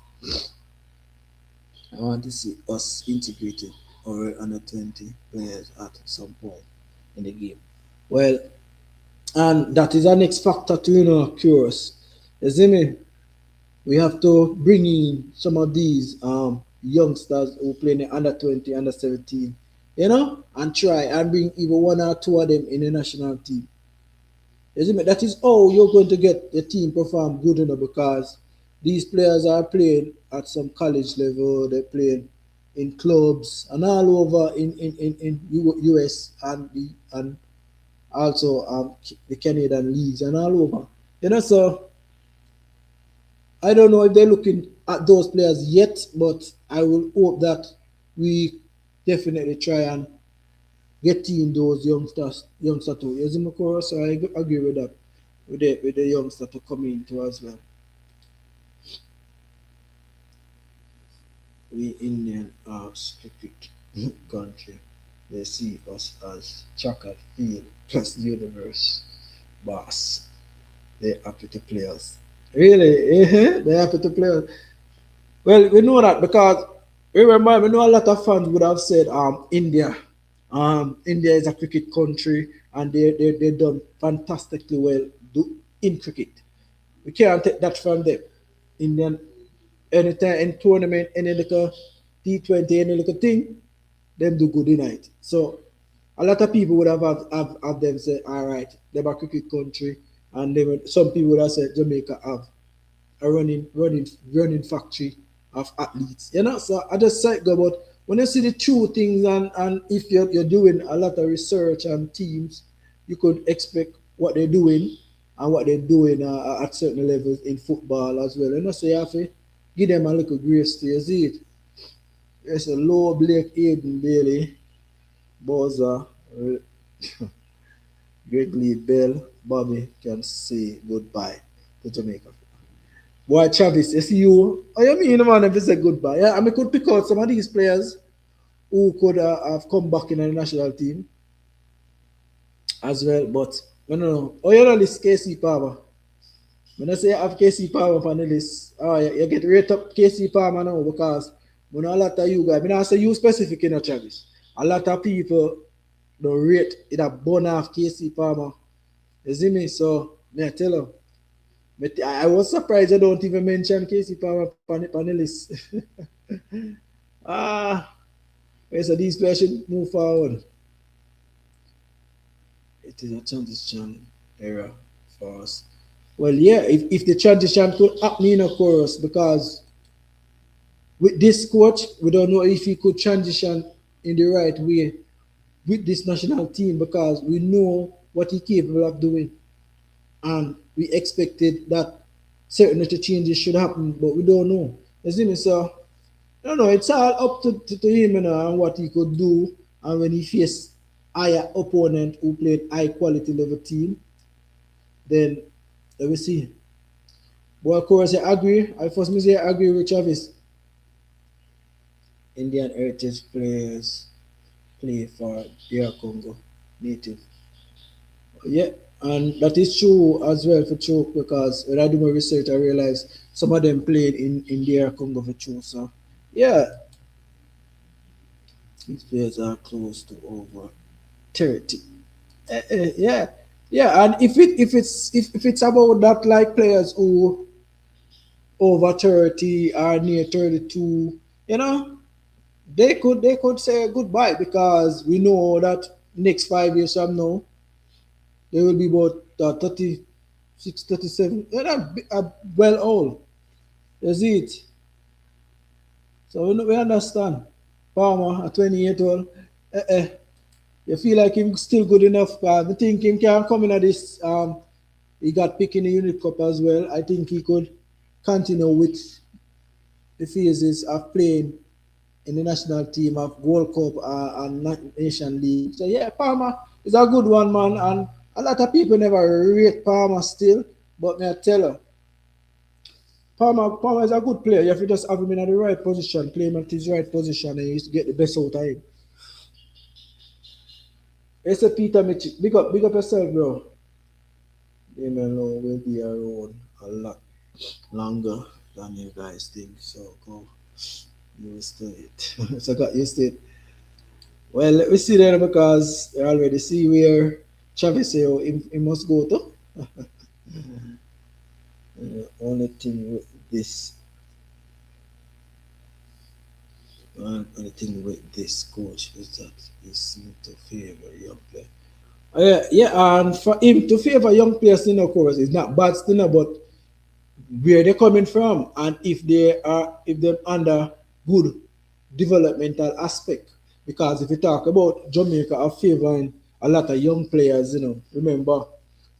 I want to see us integrated over under 20 players at some point in the game. Well, and that is our next factor to cure us. You see me? We have to bring in some of these youngsters who play in the under 20, under 17, and try and bring even one or two of them in the national team. You see me? That is how you're going to get the team perform good because these players are playing at some college level, they're playing in clubs and all over in US and also the Canadian leagues and all over. So I don't know if they're looking at those players yet, but I will hope that we definitely try and get in those youngsters too. Yes, so I agree with that, with the youngster to come in too as well. We Indian are stupid country. They see us as chocolate field plus universe boss. They're happy to play us. Really? They're happy to play us. Well, we know that because we know a lot of fans would have said India. India is a cricket country and they done fantastically well in cricket. We can't take that from them. Indian anytime in tournament, any little T20, any little thing, them do good in it. So a lot of people would have them say, all right, they're a cricket country, and some people would have said Jamaica have a running factory of athletes. So I just say go, but when you see the true things and if you're doing a lot of research and teams, you could expect what they're doing and what they're doing at certain levels in football as well. So you have to give them a little grace to you see it. There's a low Blake Aiden Bailey, Bowser, Gregory Bell, Bobby can say goodbye to Jamaica. Boy, Travis, you see you. Oh, you mean, man, if you say goodbye? Yeah, I mean, could pick out some of these players who could have come back in the national team as well, but I don't know. Oh, you know this KC Palmer. When I say I have KC Palmer on the list, you get rate up KC Palmer now because when a lot of you guys, I say you specific in Travis. A lot of people don't rate it a bun off KC Palmer. You see me? So, I tell you. But I was surprised you don't even mention KC Palmer on the list. So these players should move forward. It is a transition era for us. Well, yeah, if the transition could happen in a chorus because with this coach, we don't know if he could transition in the right way with this national team because we know what he's capable of doing, and we expected that certain changes should happen, but we don't know. You see me? So I don't know. It's all up to him, and what he could do, and when he faced higher opponent who played high quality level team, then let me see. But of course, I agree. I first me say I agree with Travis. Indian heritage players play for DR Congo native. Yeah, and that is true as well for true because when I do my research, I realize some of them played in DR Congo for true. So yeah, these players are close to over 30. Yeah, yeah, and if it's about that like players who over 30 or near 32, you know, they could say goodbye because we know that next 5 years from now they will be about 36, 37. They're not well old. You see it. So we understand. Palmer at 28 old. You feel like him still good enough. I think him can come in at this. He got picked in the Unit Cup as well. I think he could continue with the phases of playing in the national team of World Cup and Nation League. So yeah, Palmer is a good one, man. And a lot of people never rate Palmer still, but me I tell you, Palmer is a good player. You have to just have him in the right position, play him at his right position, and you used to get the best out of him. It's a Peter Mitchell. Big up yourself, bro. Lamelo will be around a lot longer than you guys think. So go used to it. So got used to it. Well, let me see there because you already see where Travis say he must go to. Only thing with this, only thing with this coach is that he seems to favor young players. Yeah, yeah, and for him to favor young players, of course, it's not bad, still, but where they're coming from and if they're under good developmental aspect. Because if you talk about Jamaica are favoring a lot of young players, remember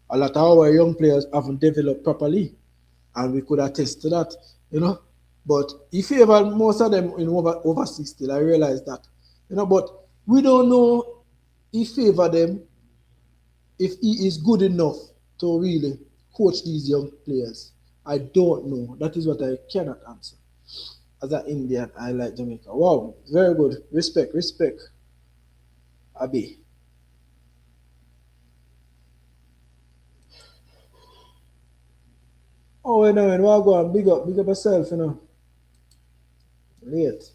a lot of our young players haven't developed properly and we could attest to that, you know. But he favored most of them in over 60. I realize that. But we don't know he favor them if he is good enough to really coach these young players. I don't know. That is what I cannot answer. As an Indian, I like Jamaica. Wow, very good. Respect, respect. Abi. Oh, go on. Big up yourself, Late.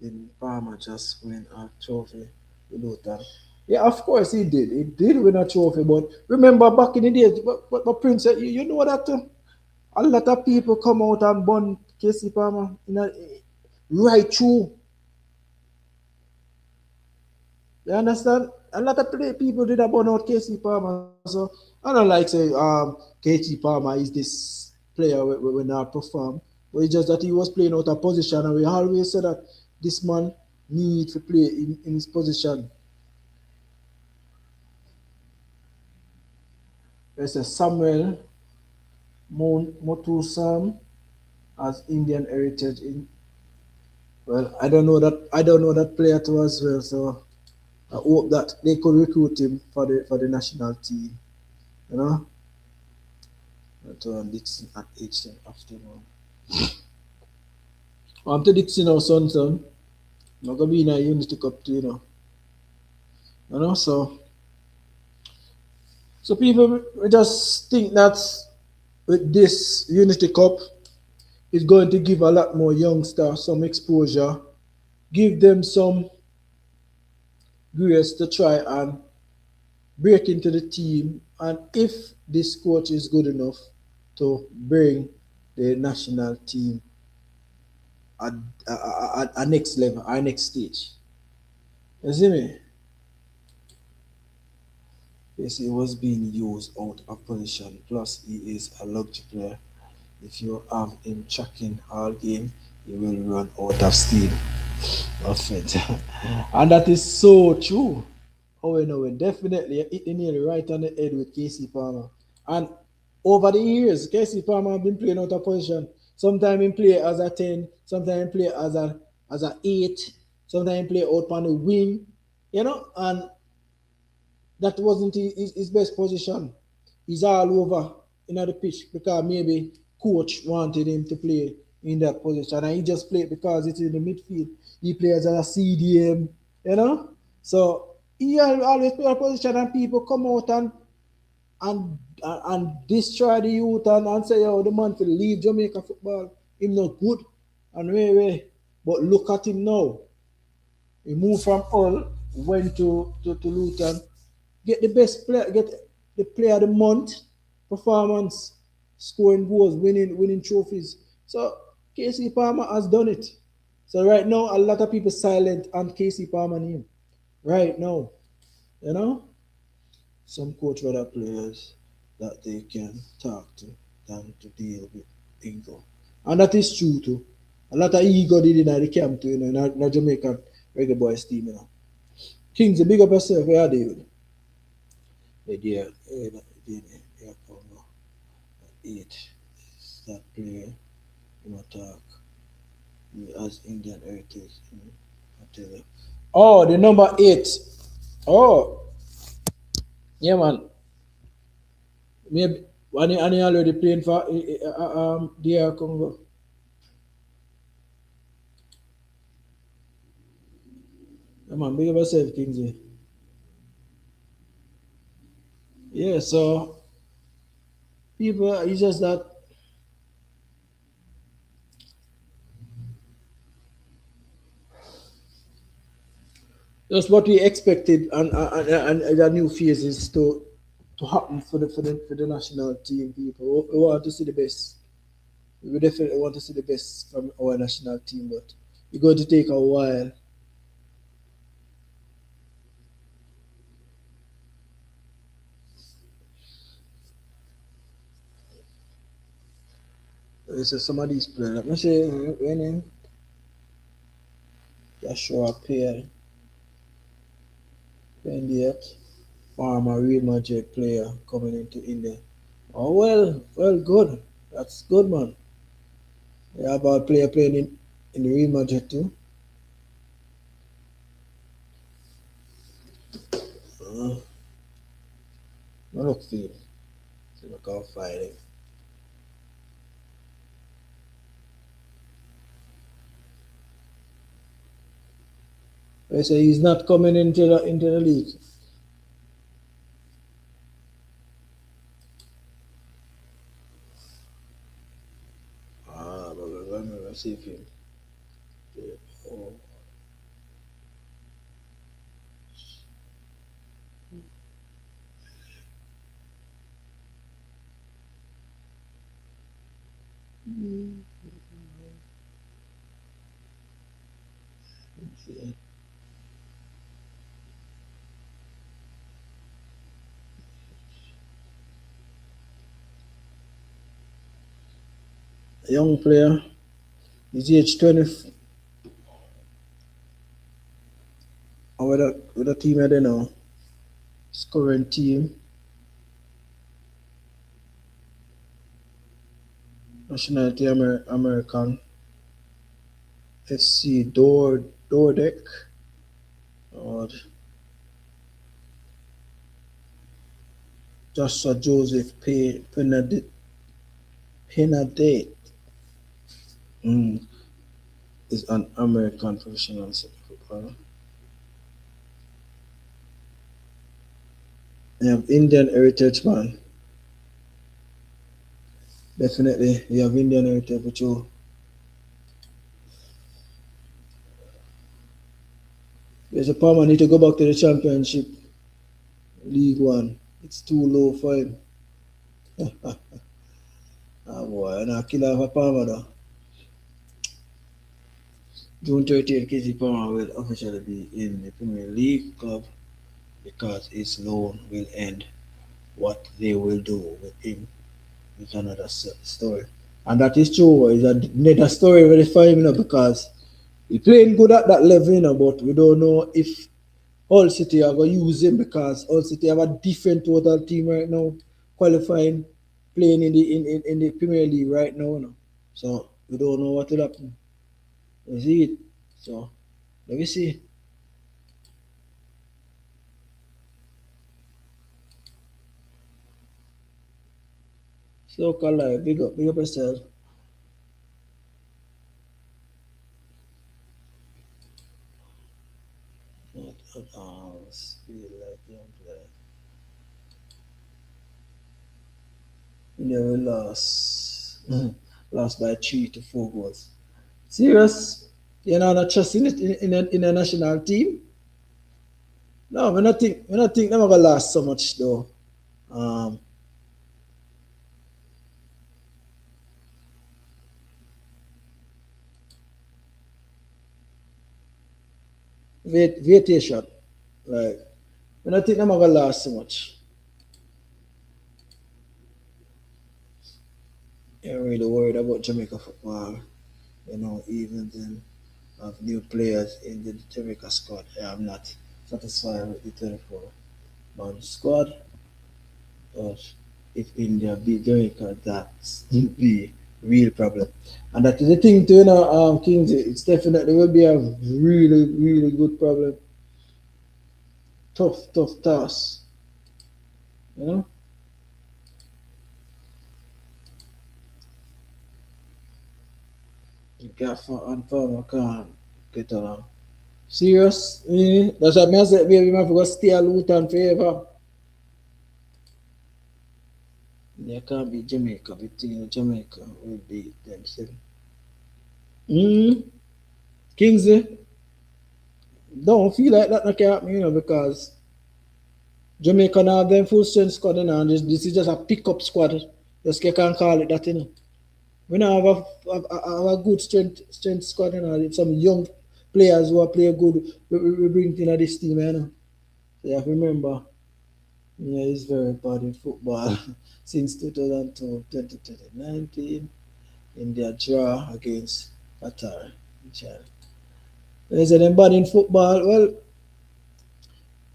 Then Palmer just win a trophy with Luton. Yeah, of course he did. He did win a trophy, but remember back in the days, but Prince, you know that a lot of people come out and burn Casey Palmer right through. You understand? A lot of people did burn out Casey Palmer. So I don't like say Casey Palmer is this player when not perform. But it's just that he was playing out of position and we always say that this man need to play in his position. There's a Samuel Motusam as Indian heritage in well, I don't know that player too as well, so I hope that they could recruit him for the national team. You know? To Dixon at 8 afternoon. I'm to Dixon now, son. Not gonna be in a Unity Cup too, so people just think that with this Unity Cup it's going to give a lot more youngsters some exposure, give them some grace to try and break into the team, and if this coach is good enough to bring the national team at a next level, our next stage. You see me? Yes, he was being used out of position. Plus, he is a luxury player. If you have him tracking all game, he will run out of steam of it. And that is so true. Oh, you know, definitely hit the nail right on the head with Casey Palmer. And over the years, Casey Palmer have been playing out of position. Sometimes he play as a 10, sometimes he play as a 8, sometimes he play out on the wing, and that wasn't his best position. He's all over in the pitch because maybe coach wanted him to play in that position and he just played because it's in the midfield. He plays as a CDM, you know. So he always play a position and people come out and and destroy the youth and say, oh, the man to leave Jamaica football. Him not good. And way. But look at him now. He moved from Hull, went to Luton, get the best player, get the player of the month performance, scoring goals, winning trophies. So Casey Palmer has done it. So right now, a lot of people silent on Casey Palmer name. Right now, you know, some coach other players that they can talk to than to deal with ego, and that is true too. A lot of ego did in the camp too, in the Jamaican reggae boys team, Kings, big up yourself, where are they? The DR Congo, 8, that player, talk, as Indian heritage, I tell you. Oh, the number 8. Oh, yeah, man. Maybe, and he already playing for DR Congo. Yeah, man, big up yourself, Kingsley. Yeah, so people, it's just that that's what we expected, and the new phase is to happen for the national team. People, we want to see the best. We definitely want to see the best from our national team, but it's going to take a while. So some of these players, let me say, when Joshua player, Pendiat, former Real Madrid player coming into India. Oh well, good. That's good, man. Yeah, about player playing in Real Madrid too. Uh, I look for him. See if I can find him. They say he's not coming into the league. But let me see if him. Oh. A young player, he's age 20. With a team I don't know. His current team, nationality American, FC Dordek, or Joshua Joseph Penadate. Mm, is an American professional footballer. You have Indian heritage, man. Definitely, you have Indian heritage, but there's a Palmer need to go back to the championship, League One. It's too low for him. Ah boy, and I kill off a Palmer though. June 30th, KC Palmer will officially be in the Premier League club because his loan will end. What they will do with him is another story. And that is true. It's another story very funny, because he playing good at that level, but we don't know if Hull City are going to use him, because Hull City have a different total team right now, qualifying, playing in the Premier League right now. So we don't know what will happen. You see it. So let me see. So Live, big up yourself. Feel like they will lost. Lost by 3 to 4 goals. Serious? You know, not trust in a national team? No, we not think they're gonna last so much though. Um, Vietnam, like we not think they're gonna last so much. I'm really worried about Jamaica football. Even then have new players in the Jamaica squad. I'm not satisfied with the 24-man squad, but if India beat Jamaica, that's the real problem. And that is the thing too, Kings. It's definitely will be a really, really good problem. Tough task. You know? Gaffer and Farmer can't get along. Serious? That's what I said, baby, man, for stay a Luton forever. They can't be Jamaica. Between Jamaica will beat them. Mm, Kingsley, don't feel like that can happen, because Jamaica now have them full strength squad, and this is just a pickup squad. Just you can call it that, We now have a good strength squad, some young players who are play good. We bring in this team, So you have to remember, it's very bad in football since 2002, 2019 in their draw against Qatar. They say them bad in football. Well,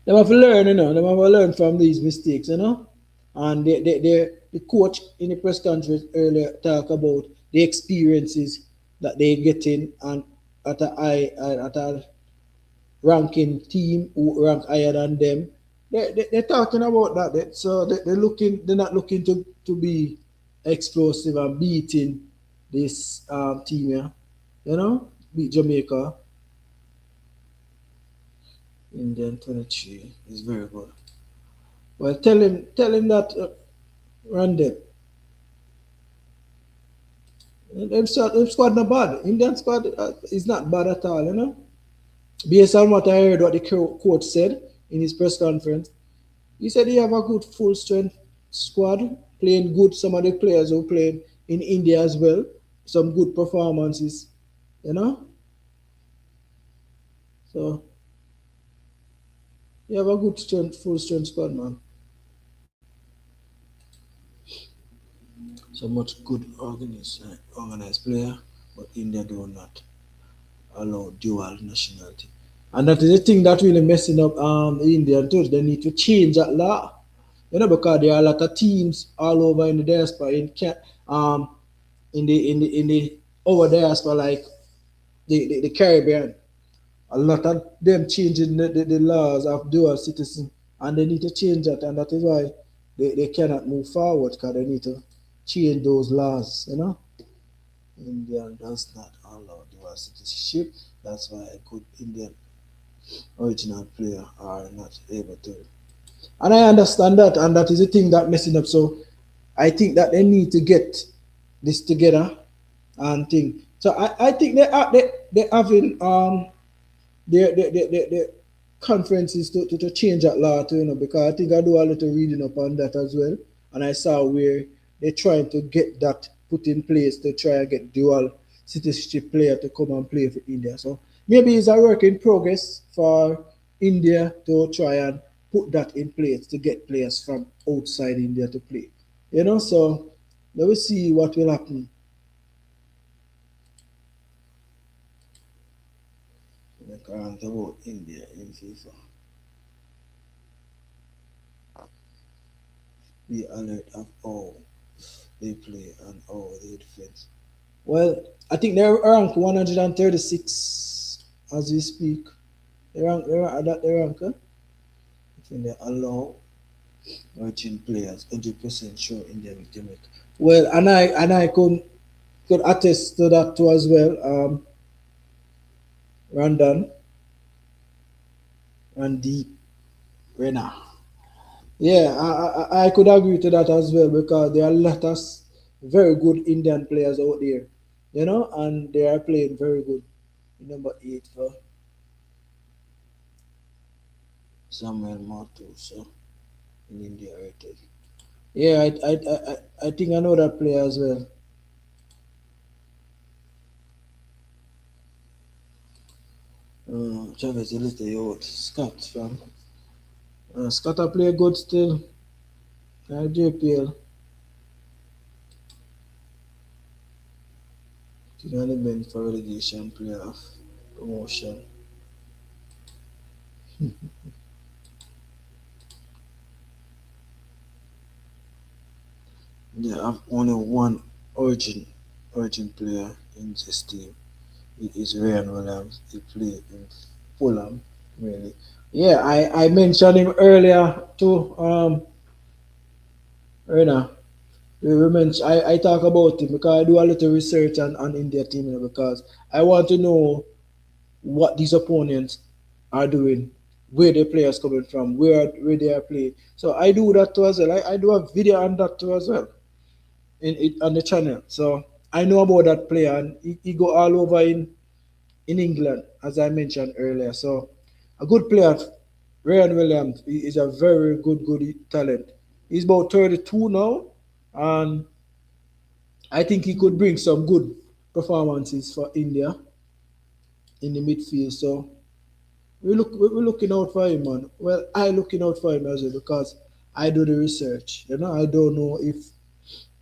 they have to learn, They have to learn from these mistakes, And the coach in the press conference earlier talk about the experiences that they getting and at a ranking team who rank higher than them. They're talking about that. So they're not looking to be explosive and beating this team here. Beat Jamaica. Indian 23 is very good. Well, tell him that, Randall. Them squad not bad. Indian squad is not bad at all, Based on what I heard, what the coach said in his press conference, he said he have a good full strength squad, playing good. Some of the players who played in India as well, some good performances, So you have a good full strength squad, man. So much good organized player, but India do not allow dual nationality. And that is the thing that really messing up the Indian too. They need to change that law. Because there are a lot of teams all over in the diaspora in the over diaspora, like the Caribbean. A lot of them changing the laws of dual citizen, and they need to change that, and that is why they cannot move forward, because they need to change those laws. India does not allow dual citizenship. That's why a good Indian original player are not able to. And I understand that, and that is the thing that messing up. So I think that they need to get this together and think. So I think they having the conferences to change that law too, because I think I do a little reading up on that as well, and I saw where they're trying to get that put in place to try and get dual citizenship player to come and play for India. So maybe it's a work in progress for India to try and put that in place to get players from outside India to play. So let us see what will happen. current about India in FIFA. Be alert of how they play and how they defend. Well, I think they're ranked 136 as we speak. They rank, huh? I think they allow Virgin players 100% sure India will Jamaica. Well, and I could attest to that too as well. Randon, Randy, Rena. Yeah, I could agree to that as well because there are a lot of very good Indian players out there, and they are playing very good. Number 8 for Samuel Mato, so in India right there. Yeah, I think I know that player as well. Chavez a little youth. Scott from Scott a play good still. JPL. He's on the bench for relegation playoff promotion. They have only one origin player in this team. It is Ryan Williams. He played in Fulham, really. Yeah, I mentioned him earlier too. Rena. I talk about him because I do a little research on India team, because I want to know what these opponents are doing, where the players coming from, where they are playing. So I do that too as well. I do a video on that too as well in it on the channel. So I know about that player, and he go all over in England, as I mentioned earlier. So a good player, Ryan Williams, he is a very good talent. He's about 32 now, and I think he could bring some good performances for India in the midfield. So we're looking out for him, man. Well, I looking out for him as well because I do the research. I don't know if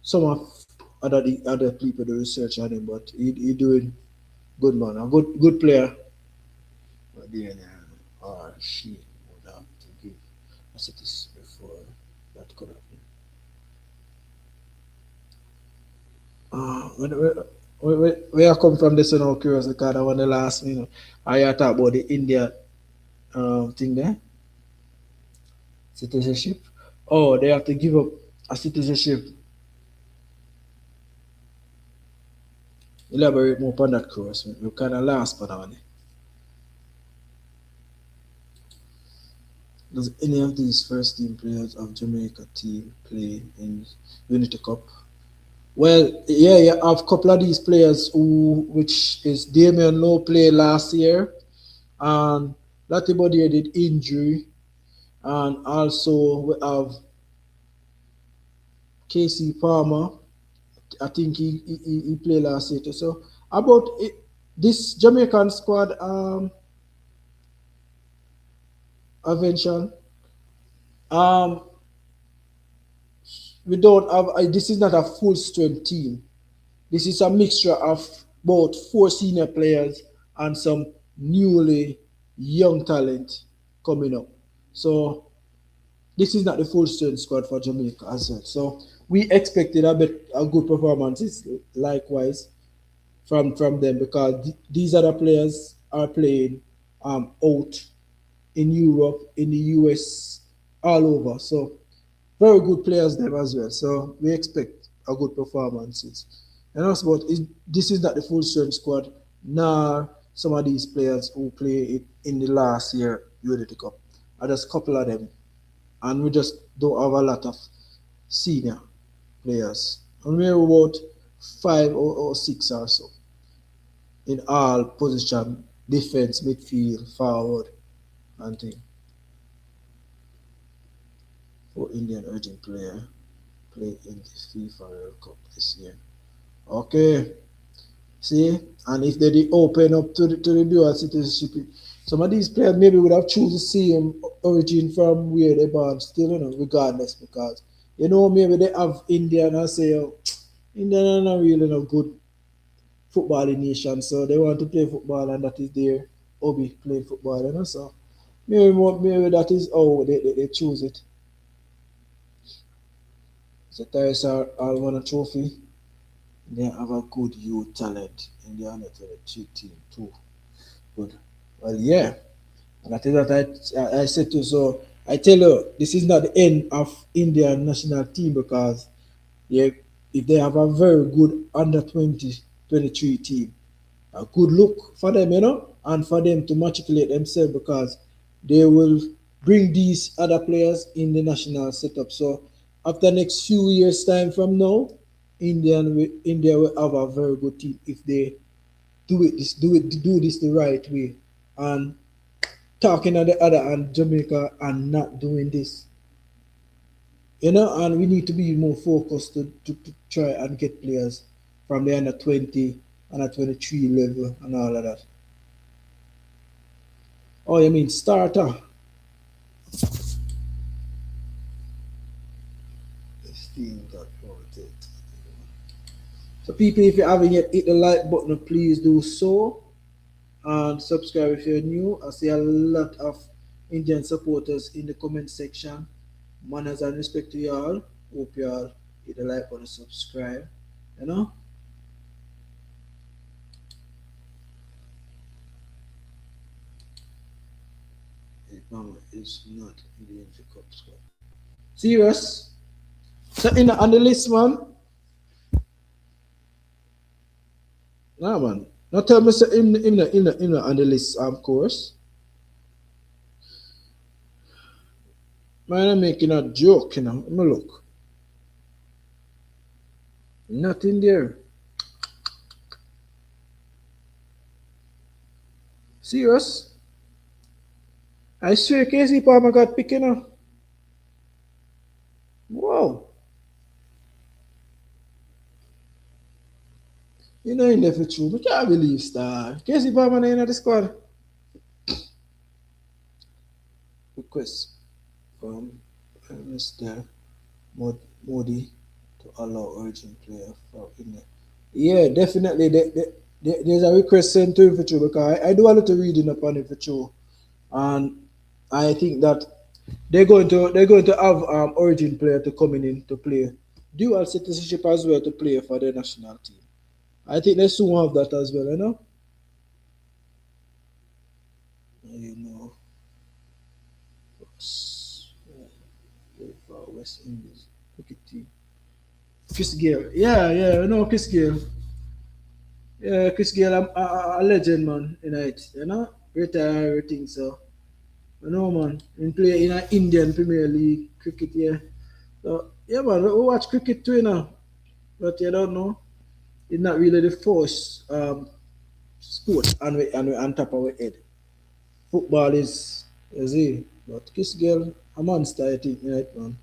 some of other people do research on him, but he doing good, man. A good player. But then, she would have to give a status before that could happen. Where I come from this, curious because I want to last, I talk about the India thing there, citizenship. Oh, they have to give up a citizenship. Elaborate more upon that, course. We kind of last for that. Does any of these first team players of Jamaica team play in Unity Cup? Well, yeah, you have a couple of these players which is Damien Lowe played last year, and Latibody did injury, and also we have Casey Palmer. I think he played last year too. So about this Jamaican squad invention, um, we don't have. This is not a full strength team. This is a mixture of both 4 senior players and some newly young talent coming up. So this is not the full strength squad for Jamaica as well. So we expected a good performances likewise from them because these other players are playing out in Europe, in the US, all over. So very good players there as well. So we expect a good performances. And also, but this is not the full strength squad, nor some of these players who play it in the last year Unity Cup. Are just a couple of them, and we just don't have a lot of senior players. And we're about 5 or 6 or so in all position, defense, midfield, forward, and thing. For Indian urgent player play in the FIFA World Cup this year. Okay. See, and if they did open up to the dual citizenship, some of these players maybe would have chosen the same origin from where they born still, regardless, because maybe they have India and I say, oh, India are not really a good footballing nation, so they want to play football and that is their Obi played football, so maybe that is how they choose it. So Tyrese all won a trophy. They have a good youth talent in the under 23 team too. Good. Well, yeah. And that is what I said to you. So I tell you, this is not the end of Indian national team because yeah, if they have a very good under 23 team, a good look for them, and for them to matriculate themselves because they will bring these other players in the national setup. So after next few years time from now, India will have a very good team if they do this the right way. And talking at the other and Jamaica and not doing this. And we need to be more focused to try and get players from the under 20, under 23 level and all of that. Oh, you mean starter? This team got promoted. So, people, if you haven't yet hit the like button, please do so. And subscribe if you're new. I see a lot of Indian supporters in the comment section. Manners and respect to y'all. Hope y'all hit the like button, subscribe. You know? Mama is not in the Infi Cup squad. Serious? So on the list, man. Nah, man. Now tell me, so in on the list, of course. Man, I'm making a joke, Let me look. Nothing there. Serious? I swear Casey Palmer got picked. Wow. In there for true. I can't believe star. Casey Palmer in the squad. Request from Mr. Modi to allow urgent player for in there. Yeah, definitely. There's a request sent to him for true because I do a lot of reading upon it for true, and I think that they're going to have origin player to coming in to play dual citizenship as well to play for the national team. I think they soon have that as well. You know, for West Indies cricket team. Chris Gale, yeah, Chris Gale. Yeah, Chris Gale, a legend, man, retire everything, so, man, he play in an Indian Premier League cricket, yeah. So, yeah, man, we watch cricket too, but you don't know, it's not really the first sport and we on top of our head. Football is it, but Chris Gale, a monster, I think, right, man.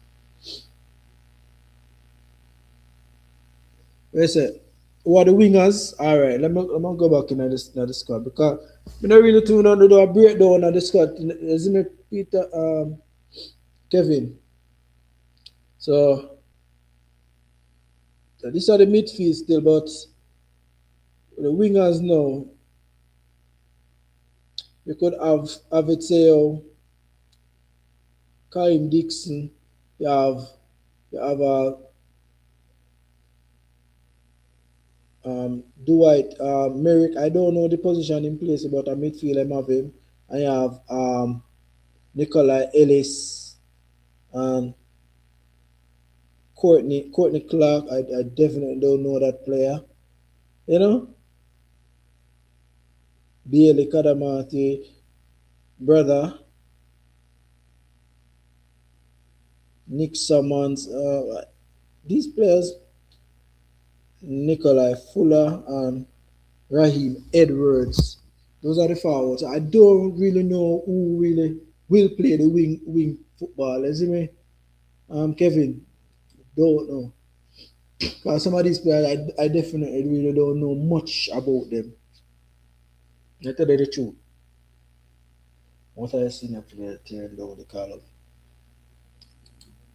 Where say, who are the wingers? All right, let me go back in the squad because we don't really tune on to do a breakdown of the squad. Isn't it, Peter, Kevin? So these are the midfield still, but the wingers now. You could have Avetseo, Karim Dixon. You have Dwight Merrick. I don't know the position in place, but a midfield I have him. I have Nikolai Ellis and Courtney Clark. I definitely don't know that player. Bailey Kadamati, brother. Nick Summons. These players, Nikolai Fuller and Raheem Edwards. Those are the forwards. I don't really know who really will play the wing football. Is it me? Kevin, don't know. Because some of these players, I definitely really don't know much about them. I tell you the truth. What I seen a player tearing down the column.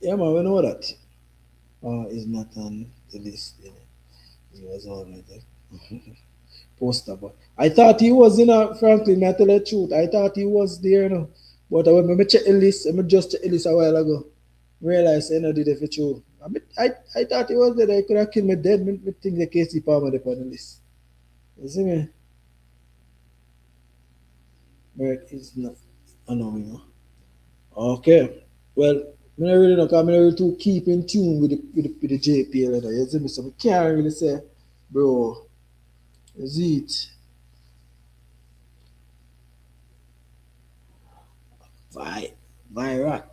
Yeah, man, we know that. Is not on the list. He was already. poster. But I thought he was in a Franklin, I tell the truth. I thought he was there, you know. But when I check the list, I just check the list a while ago. Realize I know did it for true. I thought he was there. They could have killed me dead. Me think the Casey Palmer there on the list. You see me? But it's not. I know, you know. Okay. Well, I don't really know because I'm not really too keep in tune with the JPL. You know. You see me? So I can't really say, bro, is it? Vi Virat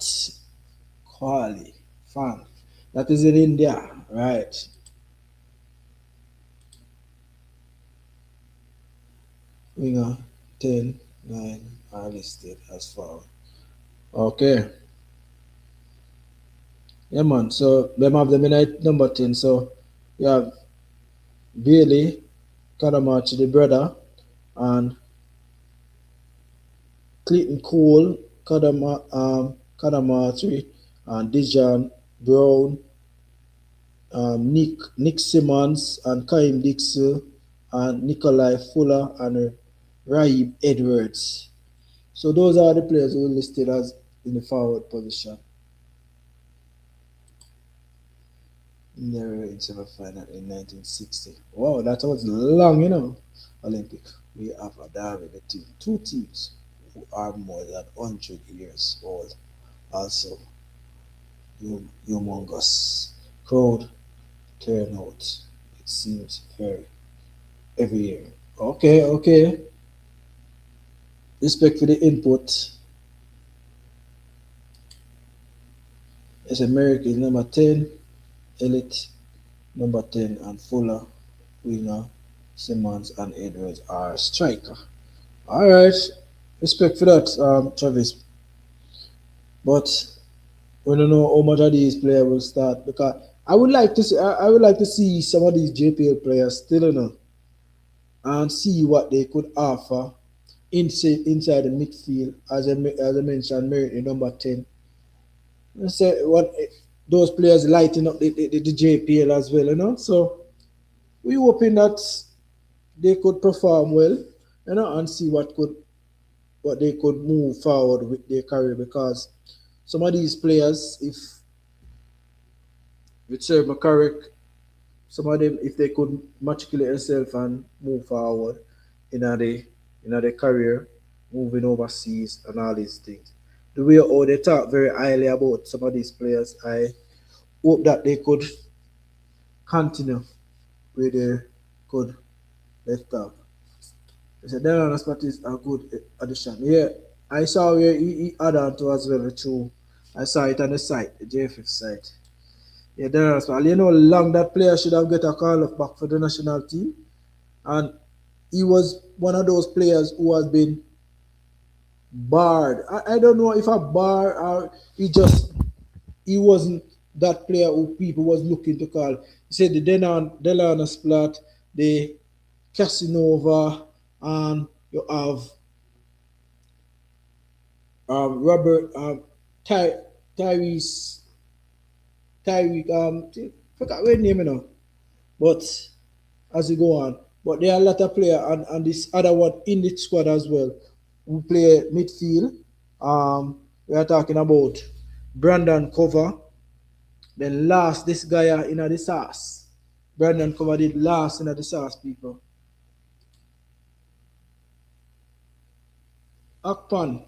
Kohli fan. That is in India, right? Winger 10, 9 are listed as far. Okay. Yeah, man. So them have them in at number 10. So you have Bailey, Kadamachi, the brother, and Clayton Cole, Kadamachi, and Dijon Brown, Nick Simmons, and Kaim Dixon, and Nikolai Fuller, and Raheem Edwards. So those are the players who are listed as in the forward position. In the semi-final in 1960. Wow, that was long, you know. Olympic. We have a Derby team, two teams who are more than 100 years old. Also, humongous crowd turnout. It seems very every year. Okay, okay. Respect for the input. It's America is number 10, Elite number 10, and Fuller, Winger, Simmons, and Edwards are striker. All right, respect for that, Travis. But we don't know how much of these players will start because I would like to see. I would like to see some of these JPL players still, you know, and see what they could offer inside the midfield. As I mentioned, Mary number 10. Let's say what those players lighting up the JPL as well, you know. So we hoping that they could perform well, you know, and see what they could move forward with their career because some of these players, if serve me correct, some of them if they could matriculate themselves and move forward in their career, moving overseas and all these things. The way how they talk very highly about some of these players, I hope that they could continue with their good left off. He said Delano Spot is a good addition. Yeah, I saw where he added on to as well too. I saw it on the site, the JFF site. Yeah, Delano Spot. You know how long that player should have got a call up back for the national team. And he was one of those players who has been barred. I don't know if a bar or he wasn't that player who people was looking to call. He said the Delano Splat, the Casanova, and you have Robert Ty, Tyrese Tyreek forgot what name you know. But as you go on, but there are a lot of players and this other one in the squad as well who play midfield. We are talking about Brandon Cover. Then last this guy in the sauce. Brandon Cover did last in the sauce people. Akpan.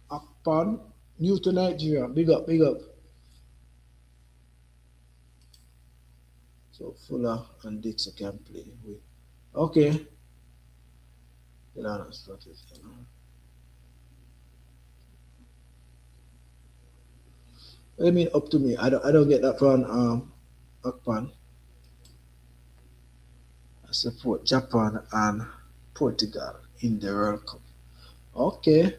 Akpan. New to Nigeria. Big up, big up. So Fuller and Dixon can play with. Okay. I mean up to me. I don't get that from Akpan. I support Japan and Portugal in the World Cup. Okay.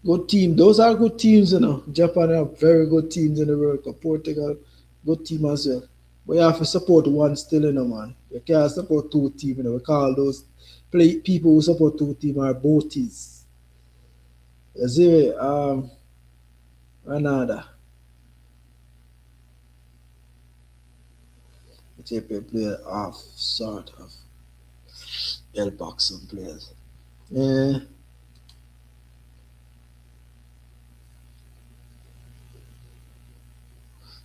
Good team. Those are good teams, you know. Japan have very good teams in the World Cup. Portugal, good team as well. But you have to support one still, you know, man. You can't support two teams, you know. We call those people who support two teams are boaties. You see, Granada. Ethiopia play off, sort of. help back some players. Yeah.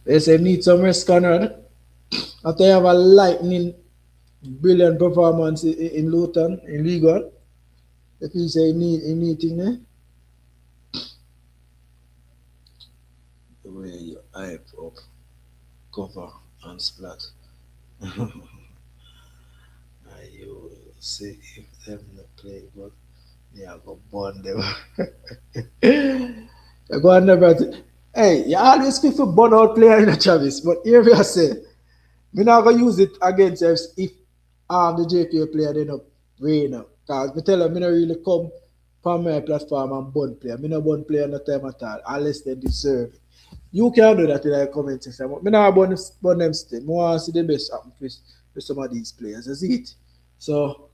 They say need some rest, Conrad. After you have a lightning brilliant performance in Luton, in League One. If you say you need thing there, the way you hype up, cover and splat. And you see if them not play, but yeah, go burn them. You go and never. Hey, you always quick for burn out player in the Travis, but here we are say, we not gonna use it against us if the JPA player they not rain up. Cause me tell them me not really come from my platform and burn player. Me not burn player no time at all, unless they deserve it. You can do that in the comment section, but me not burn them still. Me want to see the best happen for some of these players. You see it? So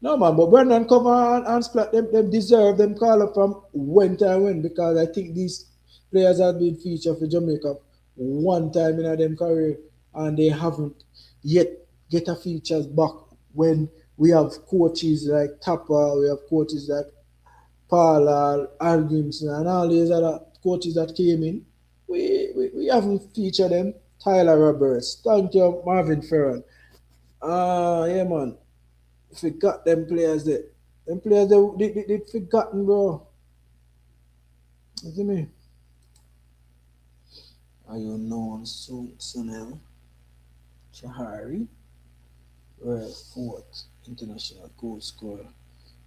no man, but Brendan cover and splat them deserve them call up from when time when because I think these players have been featured for Jamaica one time in their career and they haven't yet get a features back when we have coaches like Tapper, we have coaches like Paul Algrimson and all these other coaches that came in. We haven't featured them. Tyler Roberts. Thank you, Marvin Ferron. Yeah man. Forgot them players there. Them players they forgotten, bro. You see me? Are you known Sunil Chahari, world fourth international goal scorer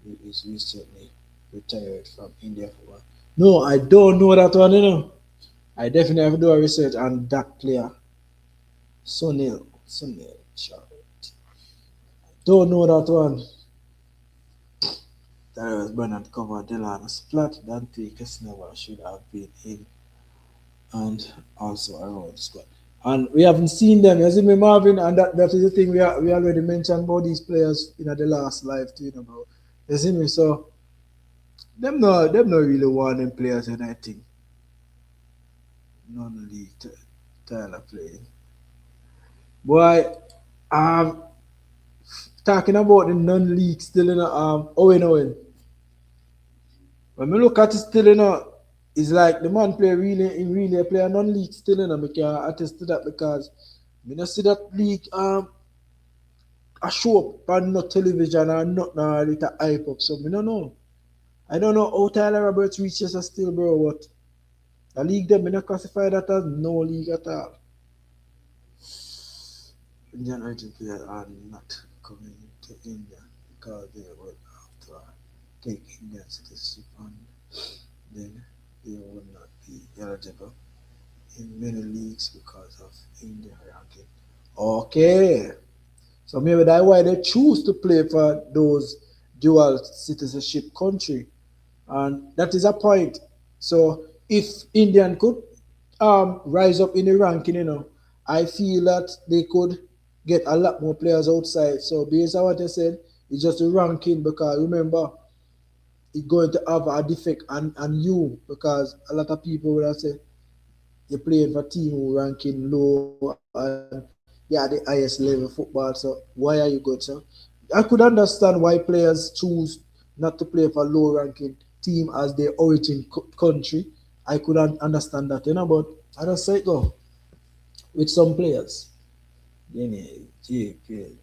who is recently retired from India for one. No, I don't know that one, you know. I definitely have to do a research on that player. Sunil Chahari. Don't know that one. That was Bernard cover Delano Splat, Dante Kesneva should have been in and also around the squad. And we haven't seen them. You see me, Marvin, and that is the thing we already mentioned about these players in the last live too, you know. You see me, so them not really want them players and I think non-league Tyler playing. Boy, talking about the non-league still in Owen. When we look at it still, you know, it's like the man play really play a non-league still, you know, I can attest to that because me not see that league a show up on no television or not now it a hype up. So me don't know. I don't know how Tyler Roberts reaches us still, bro, but the league them me not classify that as no league at all. Indian origin players are not coming to India because they would have to take Indian citizenship and then they would not be eligible in many leagues because of India ranking. Okay. So maybe that's why they choose to play for those dual citizenship country. And that is a point. So if Indian could rise up in the ranking, you know, I feel that they could get a lot more players outside. So based on what I said, it's just a ranking because remember it's going to have a defect on you because a lot of people will say you're playing for team who ranking low and they are the highest level football. So why are you good? So I could understand why players choose not to play for low ranking team as their origin country. I could understand that, you know, but I just say it go with some players. JP,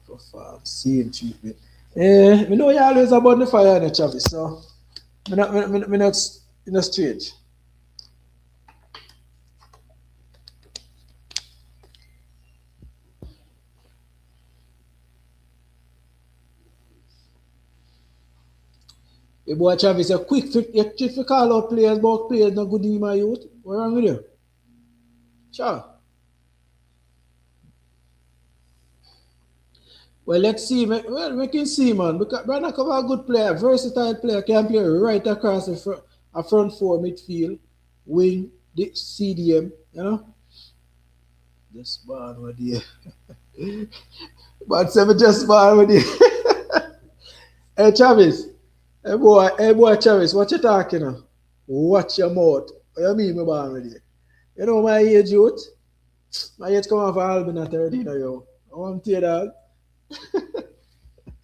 perform, same treatment. Me know you always about the fire in the Travis, so me not strange. The boy Travis, you call out players, but players not good in my youth. What wrong with you? Sure. Well, let's see. Well, we can see, man. Because Brandon cover a good player, versatile player, can play right across a front four midfield, wing, the CDM, you know. Just born with you. But seven just born with you. Hey, Travis. Hey boy, Travis, what you talking now? Watch your mouth. What you mean, me born with you? You know my age, youth? My age come off Albin at 13, yo. I want to tell you that.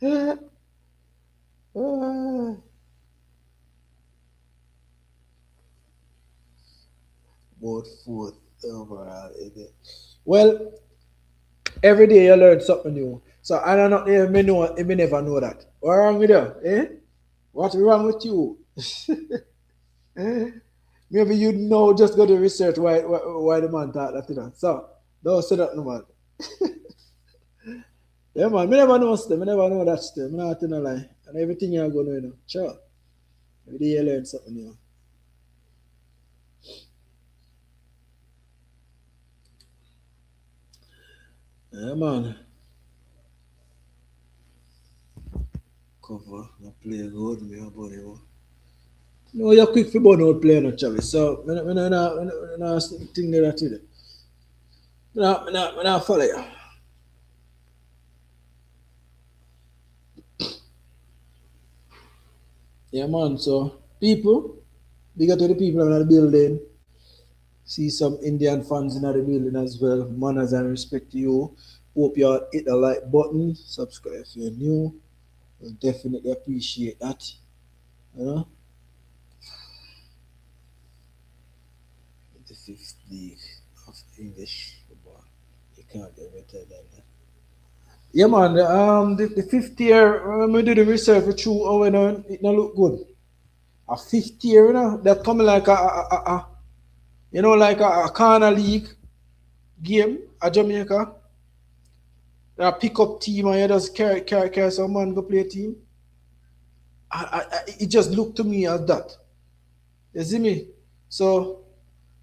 About fourth overall. Well, every day you learn something new. So I don't know if me know if me never know that. What wrong with you? Eh? What's wrong with you? Eh? Maybe you know just go to research why the man thought that, you know. So don't say that no man. Yeah man, me never know stuff, me never know that stuff. Me not telling a lie. And everything you're gonna know. Sure. Every day you learn something new. Yeah man. Cover, I play good, me about it. No, you're quick for burn out playing no Travis. So I no thing that to it. I not follow you. Yeah man, so people, big up to the people in the building. See some Indian fans in the building as well. Manners and respect to you. Hope you all hit the like button, subscribe if you're new. We'll definitely appreciate that. You know? The fifth league of English football. You can't get better than that. Yeah, man. The fifth year, when we do the research through, oh, you know, it don't look good. A fifth year, you know, that coming like you know, like a corner league game at Jamaica. A pick-up team, and you just carry some man go play a team. It just looked to me as that. You see me? So,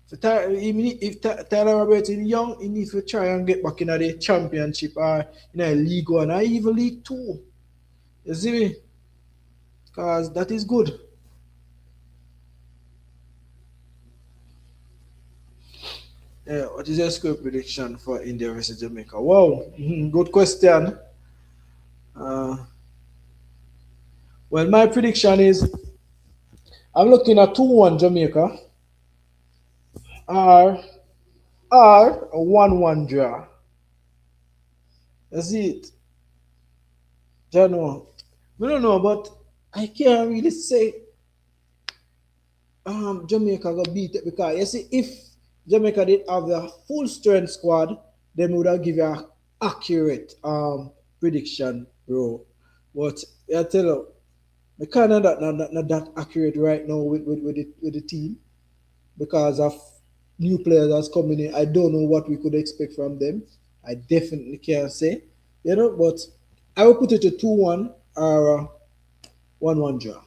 if Tyler Roberts is young, he needs to try and get back in the championship or in a League One or even League Two. You see me? Because that is good. Yeah, what is your score prediction for India versus Jamaica? Wow, good question. Uh, well, my prediction is I'm looking at 2-1 Jamaica or a 1-1 draw. That's it. Don't know. We don't know, but I can't really say Jamaica got beat it because you see, if Jamaica did have the full strength squad, then would have give you an accurate prediction, bro. But I tell you, I kind of not that accurate right now with the team because of new players that's coming in. I don't know what we could expect from them. I definitely can't say, you know. But I will put it to 2-1 or 1-1 draw.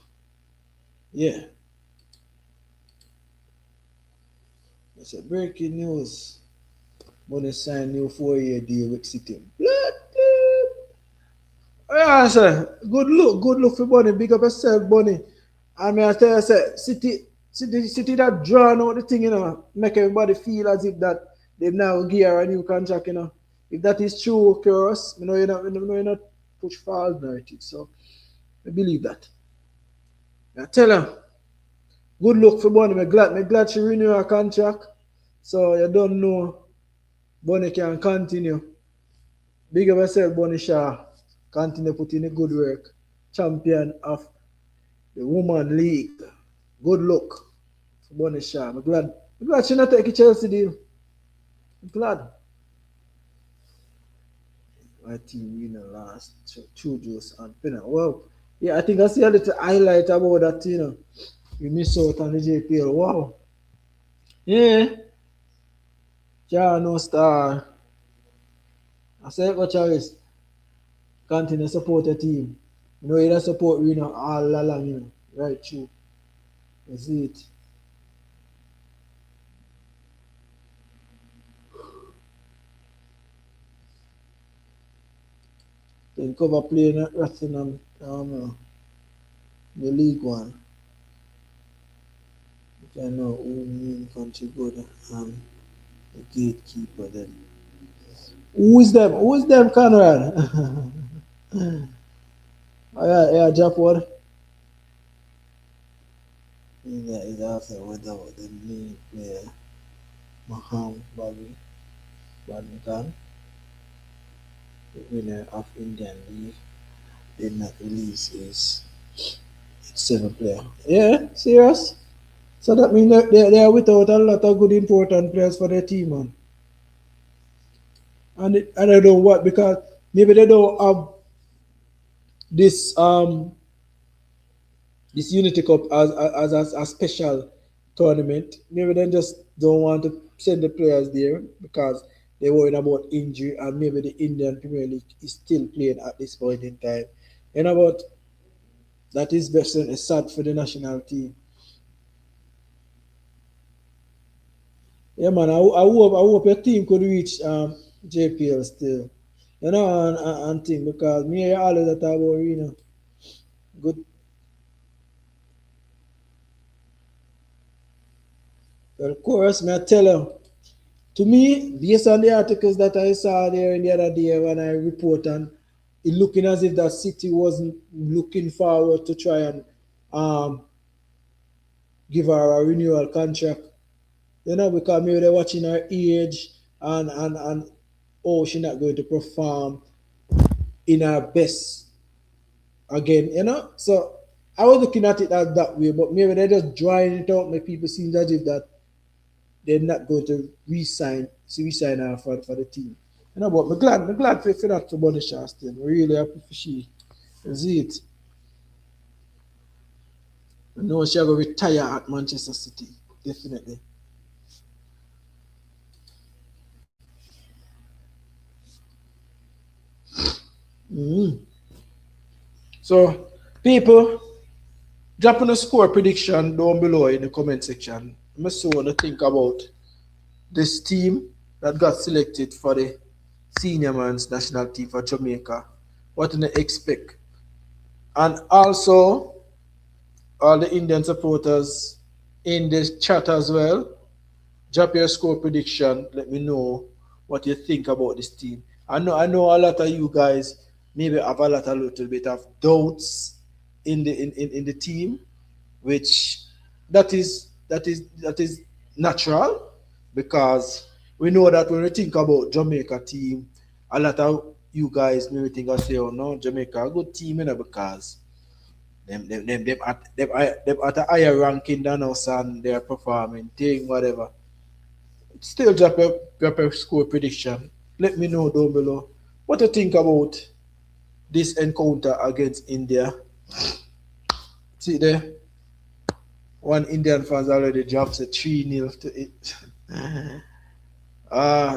Yeah. It's a breaking news. Money sign new 4-year deal with City. Yeah, sir. Good look for Bunny. Big up yourself, Bunny. And I tell you, sir, City that drawn out the thing, you know, make everybody feel as if that they now give her a new contract, you know. If that is true, Curse, you know, you're not push forward narrative. So I believe that. I tell her, good luck for Bunny. I'm glad she renew her contract. So you don't know Bunny can continue. Big up yourself, Bunny Shaw. Continue putting in good work. Champion of the Women League. Good luck for Bunny Shaw. I'm glad she not take a Chelsea deal. I'm glad. My team win the last two juice and penalty. Well, yeah, I think I see a little highlight about that, you know. We miss out on the JPL. Wow. Yeah. Ja, no star. I said, what Chavis? Continue support your team. You know, you don't support you know all along, you know. Right, true. You see it. Then cover playing at Rotherham, the League One. If I know who main contributor the gatekeeper then. Who is them? Who is them, Conrad? Oh yeah, Japwad. Yeah, is also without the main player, Maham Badminton, the winner of Indian League. did not release his seventh player. Yeah, serious. So that means they are without a lot of good important players for their team, man. And I don't know what, because maybe they don't have this this Unity Cup as a special tournament. Maybe they just don't want to send the players there because they're worried about injury, and maybe the Indian Premier League is still playing at this point in time. You know, but that is definitely sad for the national team. Yeah, man, I hope your team could reach JPL still. You know, and thing, because me and you always talk about, good. Well, of course, me I tell you, to me, based on the articles that I saw there in the other day when I report, and it looking as if that City wasn't looking forward to try and um, give her a renewal contract. You know, because maybe they're watching her age, and oh, she's not going to perform in her best again, you know. So I was looking at it as that way, but maybe they're just drawing it out, make people seem as if that they're not going to resign her for the team. You know, but I'm glad for that to Bonisha still. I really happy for she. See it. I know she will retire at Manchester City. Definitely. Mm. So people, drop on a score prediction down below in the comment section. I just want to think about this team that got selected for the senior men's national team for Jamaica. What do they expect? And also, all the Indian supporters in the chat as well, drop your score prediction. Let me know what you think about this team. I know a lot of you guys maybe have a little bit of doubts in the team, which that is natural, because we know that when we think about Jamaica team, a lot of you guys maybe think I say, oh no, Jamaica a good team, because them at a higher ranking than us, and they're performing thing, whatever. Still drop a score prediction. Let me know down below what you think about this encounter against India. See there, one Indian fans already drops a 3-0 to it.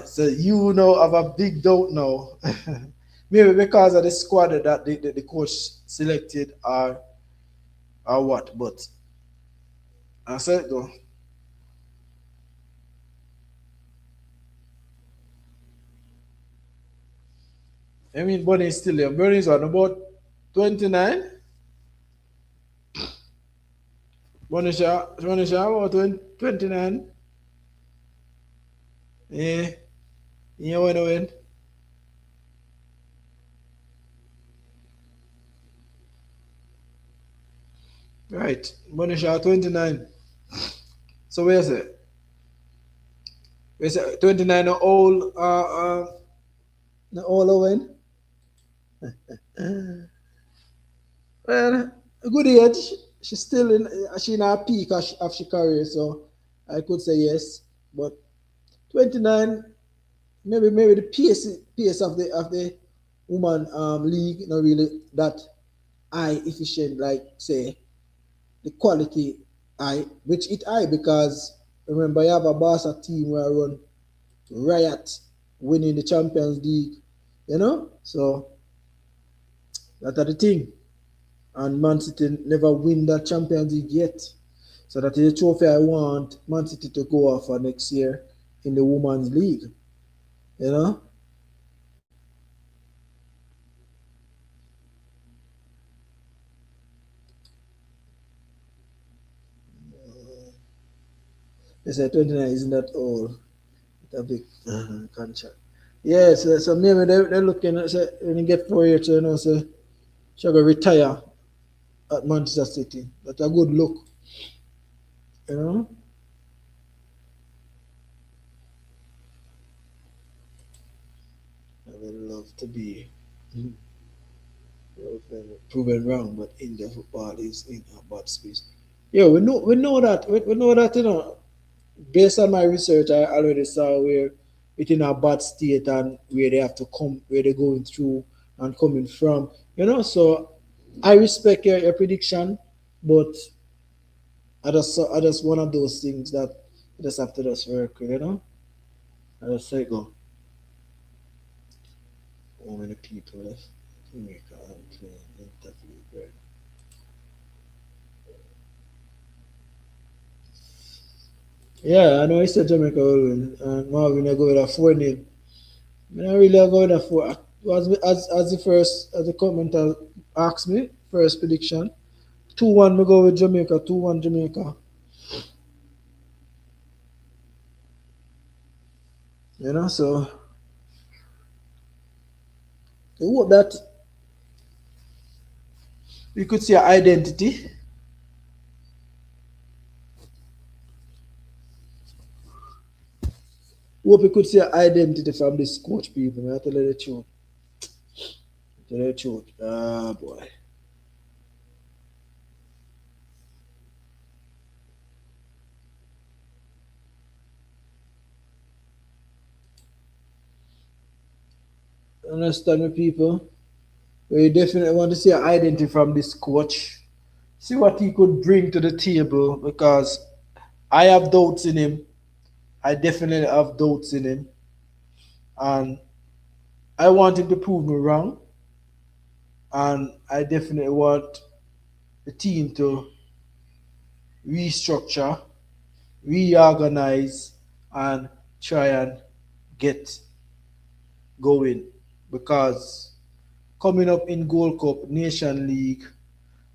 So you know have a big doubt now. Maybe because of the squad that the coach selected, or what, but I said go. I mean, Bonnie is still there. Bonnie is on about 29. Bonisha about 29. Yeah, you want to win. Right, Bonisha 29. So where's it? Where's it? 29 all all win. Well, a good age. She's still in her peak of she career, so I could say yes. But 29, maybe the pace of the woman league not really that high efficient, like say the quality high, which it high because remember you have a Barca team where I run riot, winning the Champions League, So that are the thing. And Man City never win that Champions League yet. So that is the trophy I want Man City to go off for next year in the Women's League. You know? They say 29 isn't that old. It's a big contract. Yeah, so maybe they're looking at, say, when you get 4 years, so she'll go retire at Manchester City. That's a good look. You know? I would love to be proven wrong, but India football is in a bad space. Yeah, we know that we know that based on my research, I already saw where it in a bad state and where they have to come, where they're going through and coming from. So I respect your prediction, but I just one of those things that you just have to just work with. I just say go. How many people left? Jamaica and playing interview, right? Yeah, I know he said Jamaica will win, and Marvin I go with a 4-0. I don't really go with a 4. As the commenter asked me, first prediction 2-1. Me go with Jamaica, 2-1 Jamaica. So I hope that we could see an identity. Hope we could see an identity from this coach people. I tell you the truth. Tell you the truth. Ah boy. Understand me, people? We definitely want to see an identity from this coach. See what he could bring to the table because I have doubts in him. I definitely have doubts in him. And I want him to prove me wrong. And I definitely want the team to restructure, reorganize, and try and get going. Because coming up in Gold Cup, Nation League,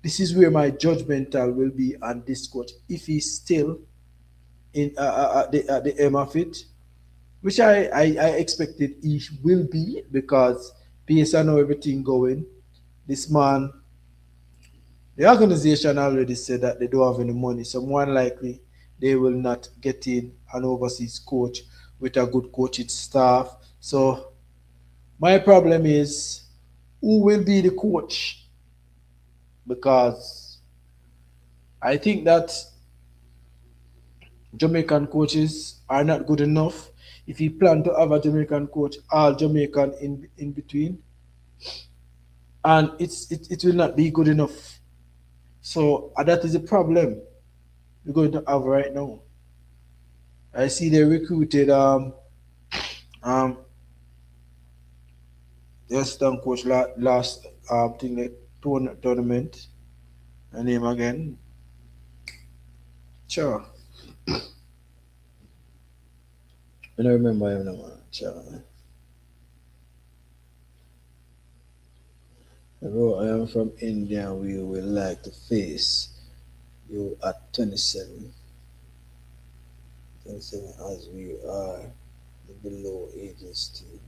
this is where my judgmental will be on this coach. If he's still in at the aim of it, which I expected he will be because based on how everything going, this man, the organization already said that they don't have any money, so more than likely they will not get in an overseas coach with a good coaching staff. So my problem is who will be the coach because I think that Jamaican coaches are not good enough. If you plan to have a Jamaican coach, all Jamaican in between, and it will not be good enough. So that is the problem we're going to have right now. I see they recruited um the assistant coach last thing the tournament. I name again. Sure. I don't remember him no man. Sure. Bro, I am from India. We would like to face you at 27. 27 as we are the below ages team,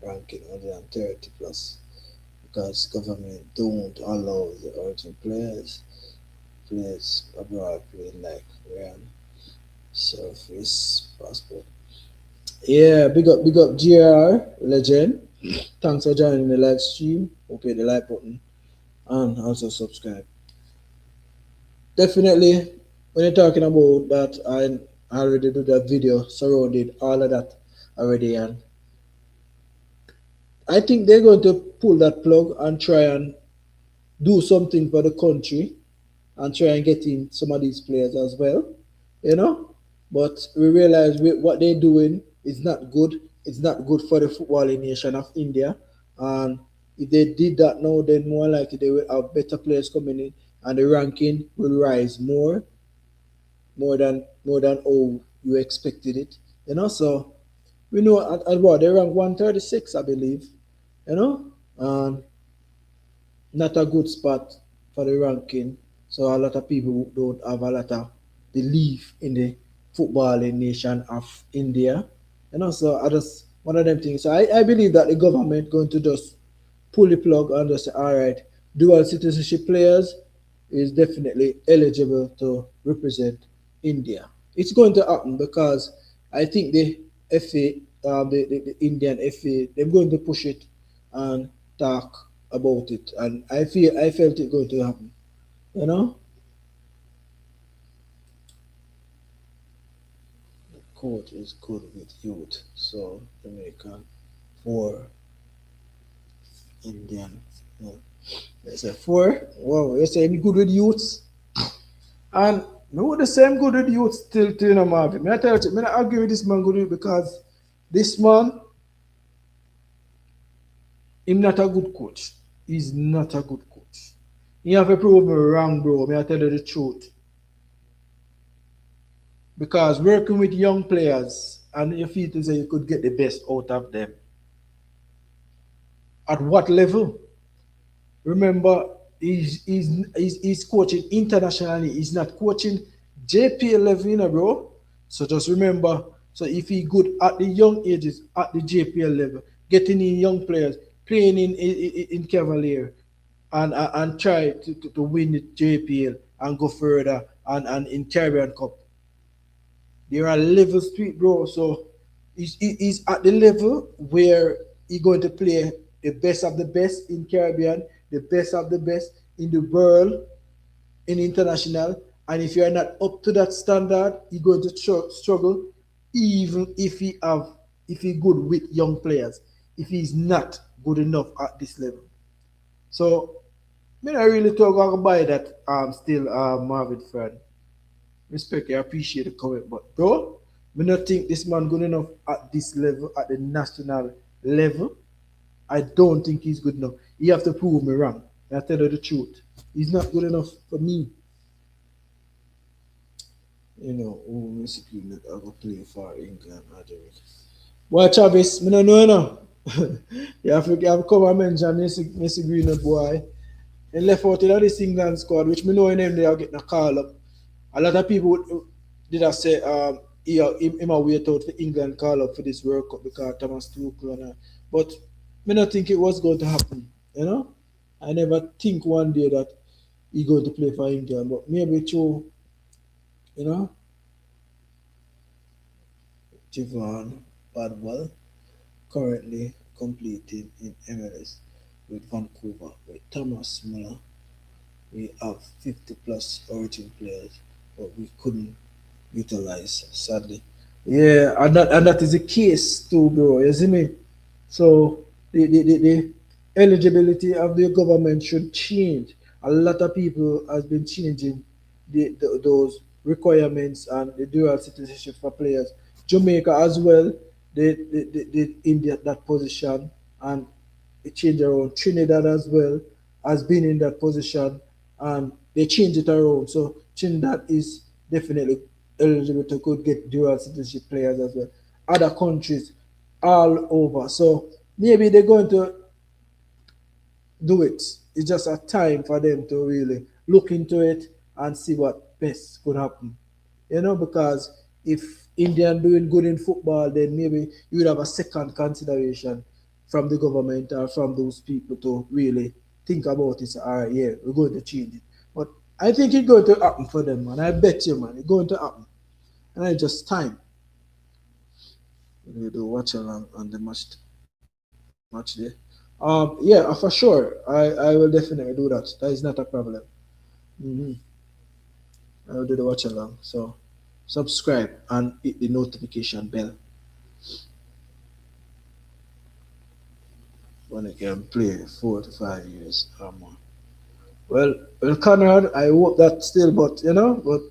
ranking 130 plus because government don't allow the origin players abroad playing like Ryan surface passport. Yeah, big up GR legend. Thanks for joining the live stream. Hope you hit the like button and also subscribe. Definitely, when you're talking about that, I already did that video surrounded all of that already, and I think they're going to pull that plug and try and do something for the country and try and get in some of these players as well, you know. But we realize what they're doing is not good. It's not good for the footballing nation of India. And if they did that now, then more likely they will have better players coming in, and the ranking will rise more than how you expected it. So we know at what they rank 136, I believe. And not a good spot for the ranking. So a lot of people don't have a lot of belief in the footballing nation of India. So I just one of them things. So I believe that the government going to just pull the plug and just say, all right, dual citizenship players is definitely eligible to represent India. It's going to happen because I think the FA, the Indian FA, they're going to push it and talk about it, and I felt it going to happen. You know, coach is good with youth, so Jamaica for Indian. No. They say four. Wow, you say me good with youths, and me would the same good with youths till you know Marvin. Me I tell you, me not agree with this man good with because this man him not a good coach. He's not a good coach. You have to prove me wrong, bro. Me I tell you the truth. Because working with young players and you feel to say you could get the best out of them. At what level? Remember, he's coaching internationally. He's not coaching JPL level, you know, bro. So just remember, so if he good at the young ages, at the JPL level, getting in young players, playing in Cavalier, and try to win the JPL and go further and in Caribbean Cup. There are levels to it, bro. So he's at the level where he's going to play the best of the best in Caribbean, the best of the best in the world, in international. And if you are not up to that standard, you're going to struggle, even if he good with young players. If he's not good enough at this level, so me I really talk about that. Still, Marvin friend. Respect, I appreciate the comment, but bro, me not think this man good enough at this level, at the national level. I don't think he's good enough. You have to prove me wrong. I tell you the truth. He's not good enough for me. You know, who basically not ever play for England or Jamaica. Boy, Travis, me no know, you know. You have to come and mention Messi Green boy. And left out in this England squad, which me know in them they are getting a call up. A lot of people did I say him a wait out for England call up for this World Cup because Thomas Tuchel and but me not think it was going to happen. You know, I never think one day that he going to play for England, but maybe through you know Javon Badwell currently completing in MLS with Vancouver with Thomas Muller. We have 50 plus origin players, but we couldn't utilize, sadly. Yeah, and that is the case too, bro. You see me? So the eligibility of the government should change. A lot of people has been changing those requirements and the dual citizenship for players. Jamaica as well, they in that position and it changed around. Trinidad as well has been in that position and they changed it around. So Trinidad is definitely eligible to could get dual citizenship players as well. Other countries all over. So maybe they're going to do it. It's just a time for them to really look into it and see what best could happen. You know, because if India doing good in football, then maybe you would have a second consideration from the government or from those people to really think about it. All right, yeah, we're going to change it. But I think it's going to happen for them, man. I bet you, man, it's going to happen. And it's just time. We do watch along on the match day. Yeah, for sure. I will definitely do that. That is not a problem. hmm I will do the watch along. So subscribe and hit the notification bell when I can play 4 to 5 years or more. Well, Conrad, I hope that still, but but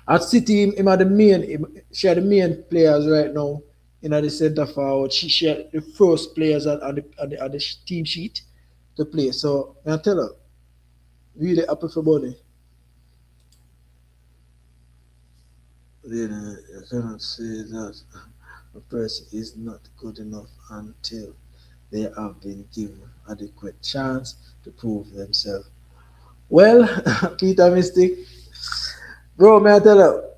at City, him are the main, she are the main players right now in the centre forward. She are the first players on the team sheet to play. So I tell her, really happy for Bonnie. Then you cannot say that a person is not good enough until they have been given adequate chance to prove themselves. Well, Peter Mystic, bro, may I tell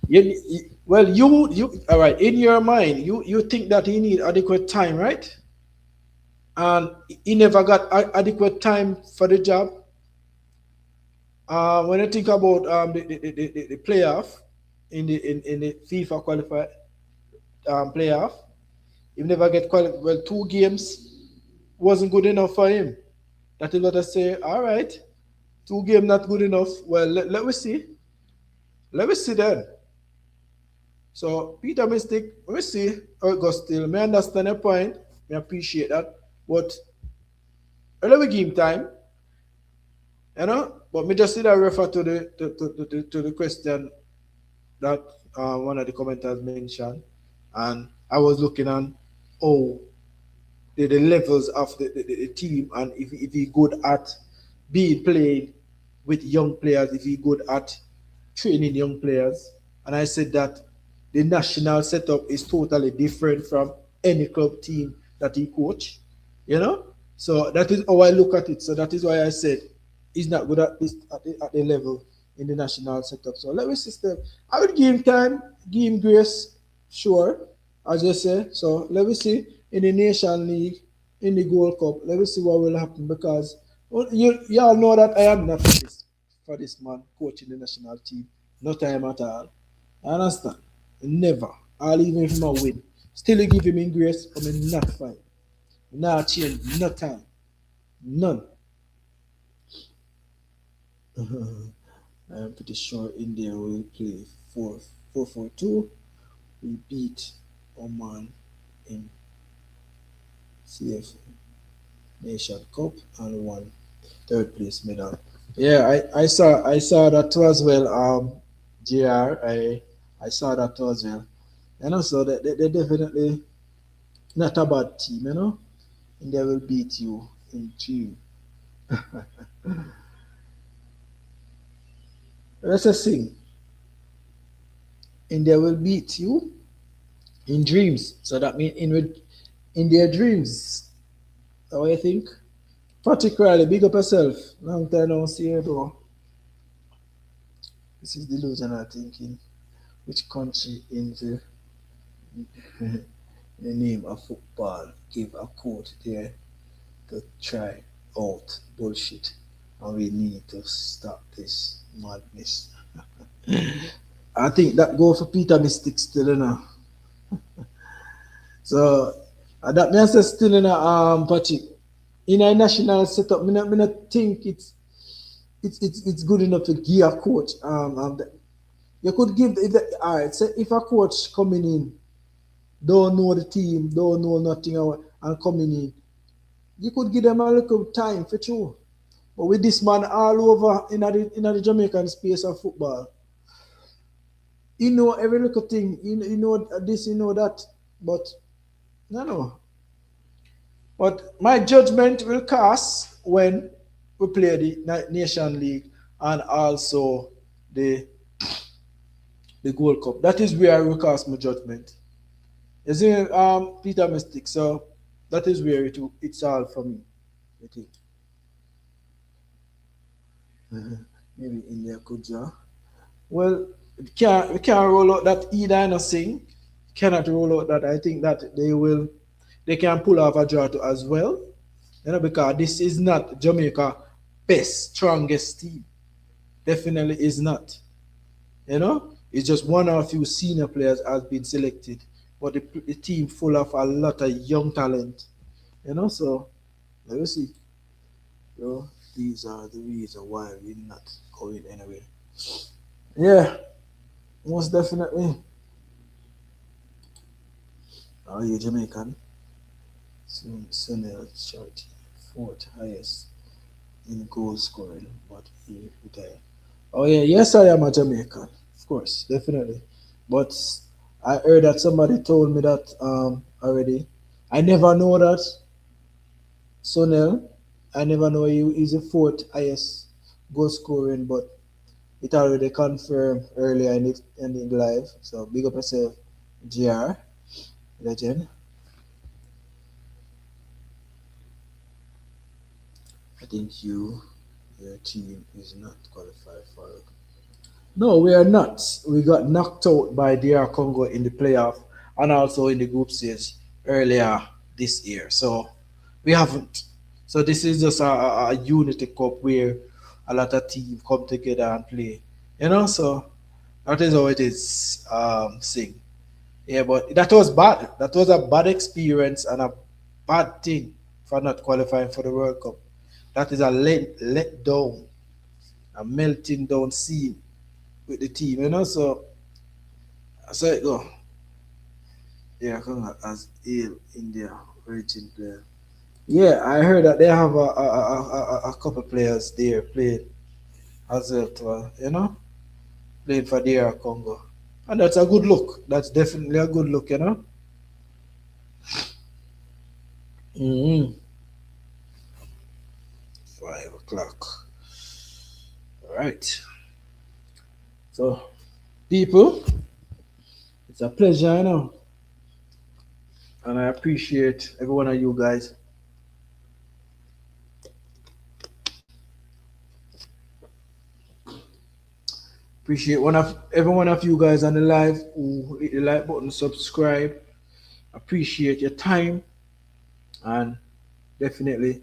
you, well, you, all right, in your mind, you think that he need adequate time, right? And he never got adequate time for the job. When you think about the playoff in the FIFA qualified playoff, you never get well 2 games wasn't good enough for him. That is what I say. All right, 2 game not good enough. Well, let me see. Let me see then. So Peter Mystic, let me see how it goes still. May understand your point. I appreciate that. But let me give him time. But me just did I refer to the question that one of the commenters mentioned, and I was looking on oh the levels of the team, and if he good at being played with young players, if he good at training young players, and I said that the national setup is totally different from any club team that he coach, you know. So that is how I look at it. So that is why I said he's not good at this at the level in the national setup. So let me system. I would give him time, give him grace, sure, as you say. So let me see in the Nation League, in the Gold Cup. Let me see what will happen because well, you all know that I am not for this man coaching the national team. No time at all. I understand. Never. I'll even if I win. Still you give him in grace, but I'm not fine. Not change, no time. None. I'm pretty sure India will play 4-4-2. We beat Oman in CF Nation Cup and won third place medal. Yeah, I saw that too as well. JR, I saw that too as well. So they definitely not a bad team, and they will beat you in three. Let's just sing. India will beat you in dreams. So that means in their dreams. That's what I think. Particularly, big up yourself. Long time no see you though. This is delusional thinking. Which country in the name of football give a quote there to try out bullshit? And we need to stop this madness. I think that go for Peter Mystic still, So that means still in a Patrick. In a national setup, me not think it's good enough to give a coach. You could give all right. So if a coach coming in, don't know the team, don't know nothing, and coming in, you could give them a little time for true. But with this man all over in the Jamaican space of football, you know every little thing, you know this, you know that, but no. But my judgment will cast when we play the Nation League and also the Gold Cup. That is where I will cast my judgment. You see, Peter Mystic. So that is where it's all for me. I think. Maybe India could draw. Well, we can't roll out that either sing. Cannot roll out that. I think that they can pull off a draw too as well. Because this is not Jamaica best, strongest team. Definitely is not. It's just one or a few senior players has been selected, but the team full of a lot of young talent. So let me see. These are the reasons why we're not going anywhere. Yeah, most definitely. Are you Jamaican? Sunil Charity, fourth highest in goal scoring, but he retired. Oh yeah, yes I am a Jamaican, of course, definitely. But I heard that somebody told me that already. I never know that Sunil. I never know he is the fourth highest goal scoring, but it already confirmed earlier in the live. So big up yourself, GR, legend. I think your team is not qualified for it. No, we are not. We got knocked out by DR Congo in the playoff and also in the group stage earlier this year. So we haven't. So this is just a unity cup where a lot of teams come together and play. So that is how it is. Sing. Yeah, but that was bad. That was a bad experience and a bad thing. for not qualifying for the World Cup. That is a let down, a melting down scene with the team, you know. So I saw it go. Yeah, Congo as ill India origin player. Yeah, I heard that they have a couple players there played as well, to, played for DR Congo. And that's a good look. That's definitely a good look, you know. 5 o'clock. All right. So, people, it's a pleasure, and I appreciate every one of you guys. Appreciate one of every one of you guys on the live who hit the like button, subscribe. Appreciate your time, and definitely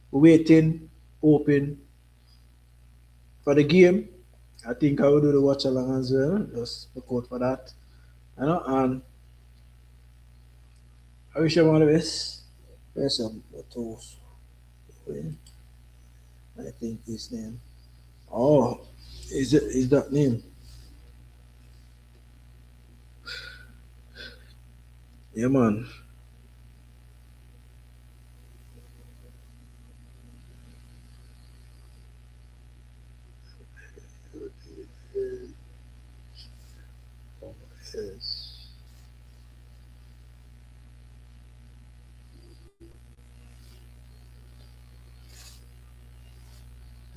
waiting, hoping for the game. I think I will do the watch along as well. Just look out for that. And I wish everyone the best. There's some toast. I think his name. Oh, is that name? Yeah, man. Yes.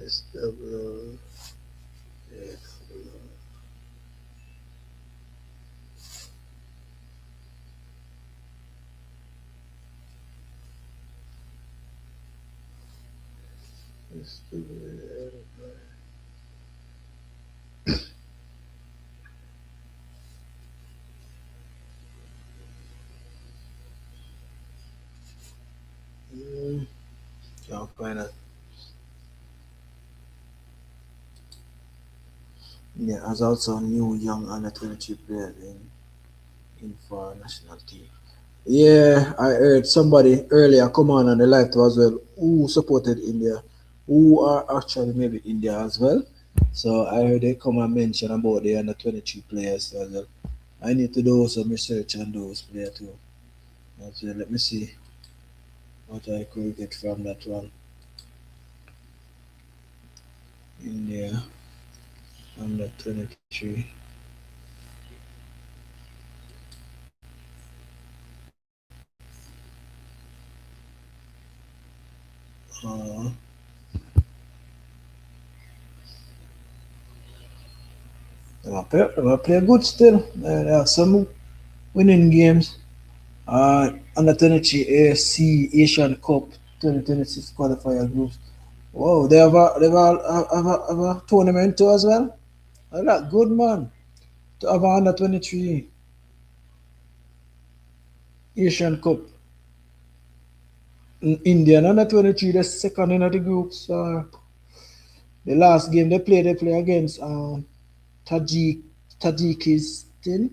SW. Yeah. Can't find it. Yeah, as also new young under 23 player in for national team. Yeah, I heard somebody earlier come on the live too as well who supported India, who are actually maybe India as well. So I heard they come and mention about the under 23 players as well. I need to do some research on those players too. So let me see what I could get from that one. India under 23. Uh, they play good still. They have some winning games. Under 23 AFC Asian Cup 2026 qualifier groups. Wow, they have a tournament too as well. That good man. To have a under 23 Asian Cup. In India under 23, the second in the groups. The last game they play against Tajik Tajikistan.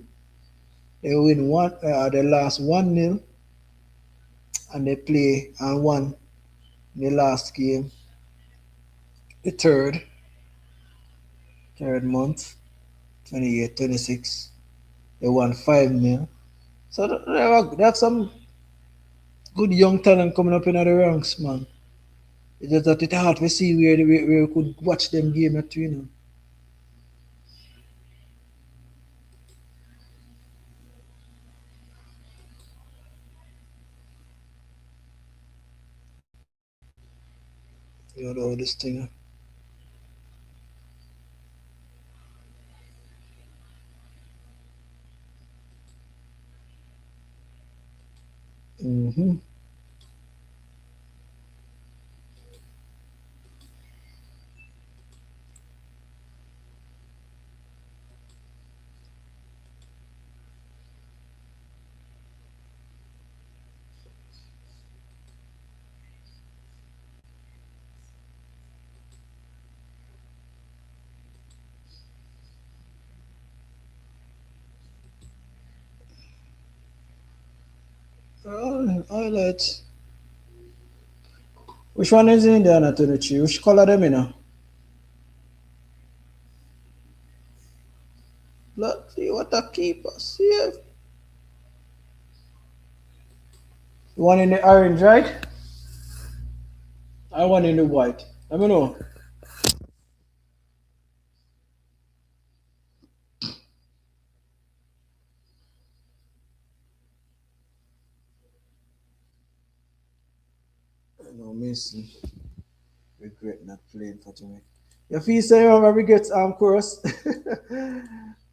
They win one. They lost 1-0, and they play and won the last game, the third month, 28, 26. They won 5-0. So they have some good young talent coming up in the ranks, man. It's just that it's hard to see where we could watch them game at, this thing. Mm-hmm. Highlights. Which one is in there on 23? Which color them in now? Let's see what a keeper. See it. The one in the orange, right? I one in the white. Let me know. I know Mason regret not playing for Jamaica. You feel say you have a regret chorus?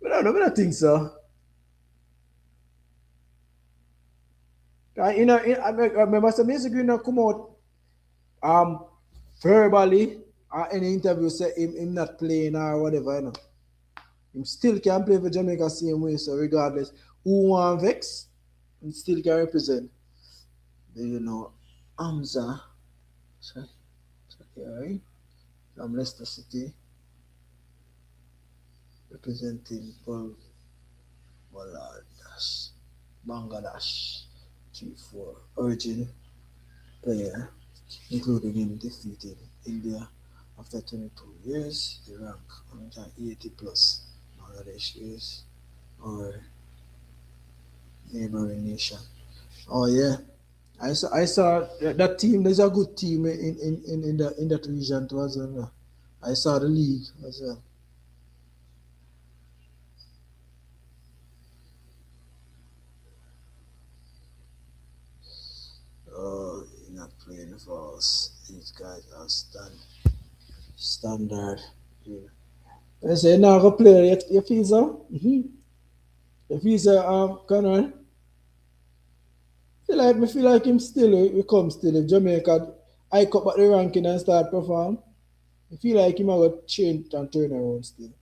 But I don't think so. I remember some years ago, come out um verbally or any interview say him not playing or whatever, Him still can play for Jamaica same way, so regardless who want vex, he still can represent. Hamza, sorry, right? From Leicester City, representing Bangladesh, 3-4 origin player, including him defeated India after 22 years. The rank 180 plus Bangladesh is or neighboring nation. Oh yeah, I saw that team. There's a good team in that region too as well. I saw the league as well. Oh, you're not playing for us. These guys are standard. Yeah. I say now go play your feel so? Your feel so Conrad? Me feel like him still will come still if Jamaica I cut back the ranking and start perform. I feel like him will change and turn around still.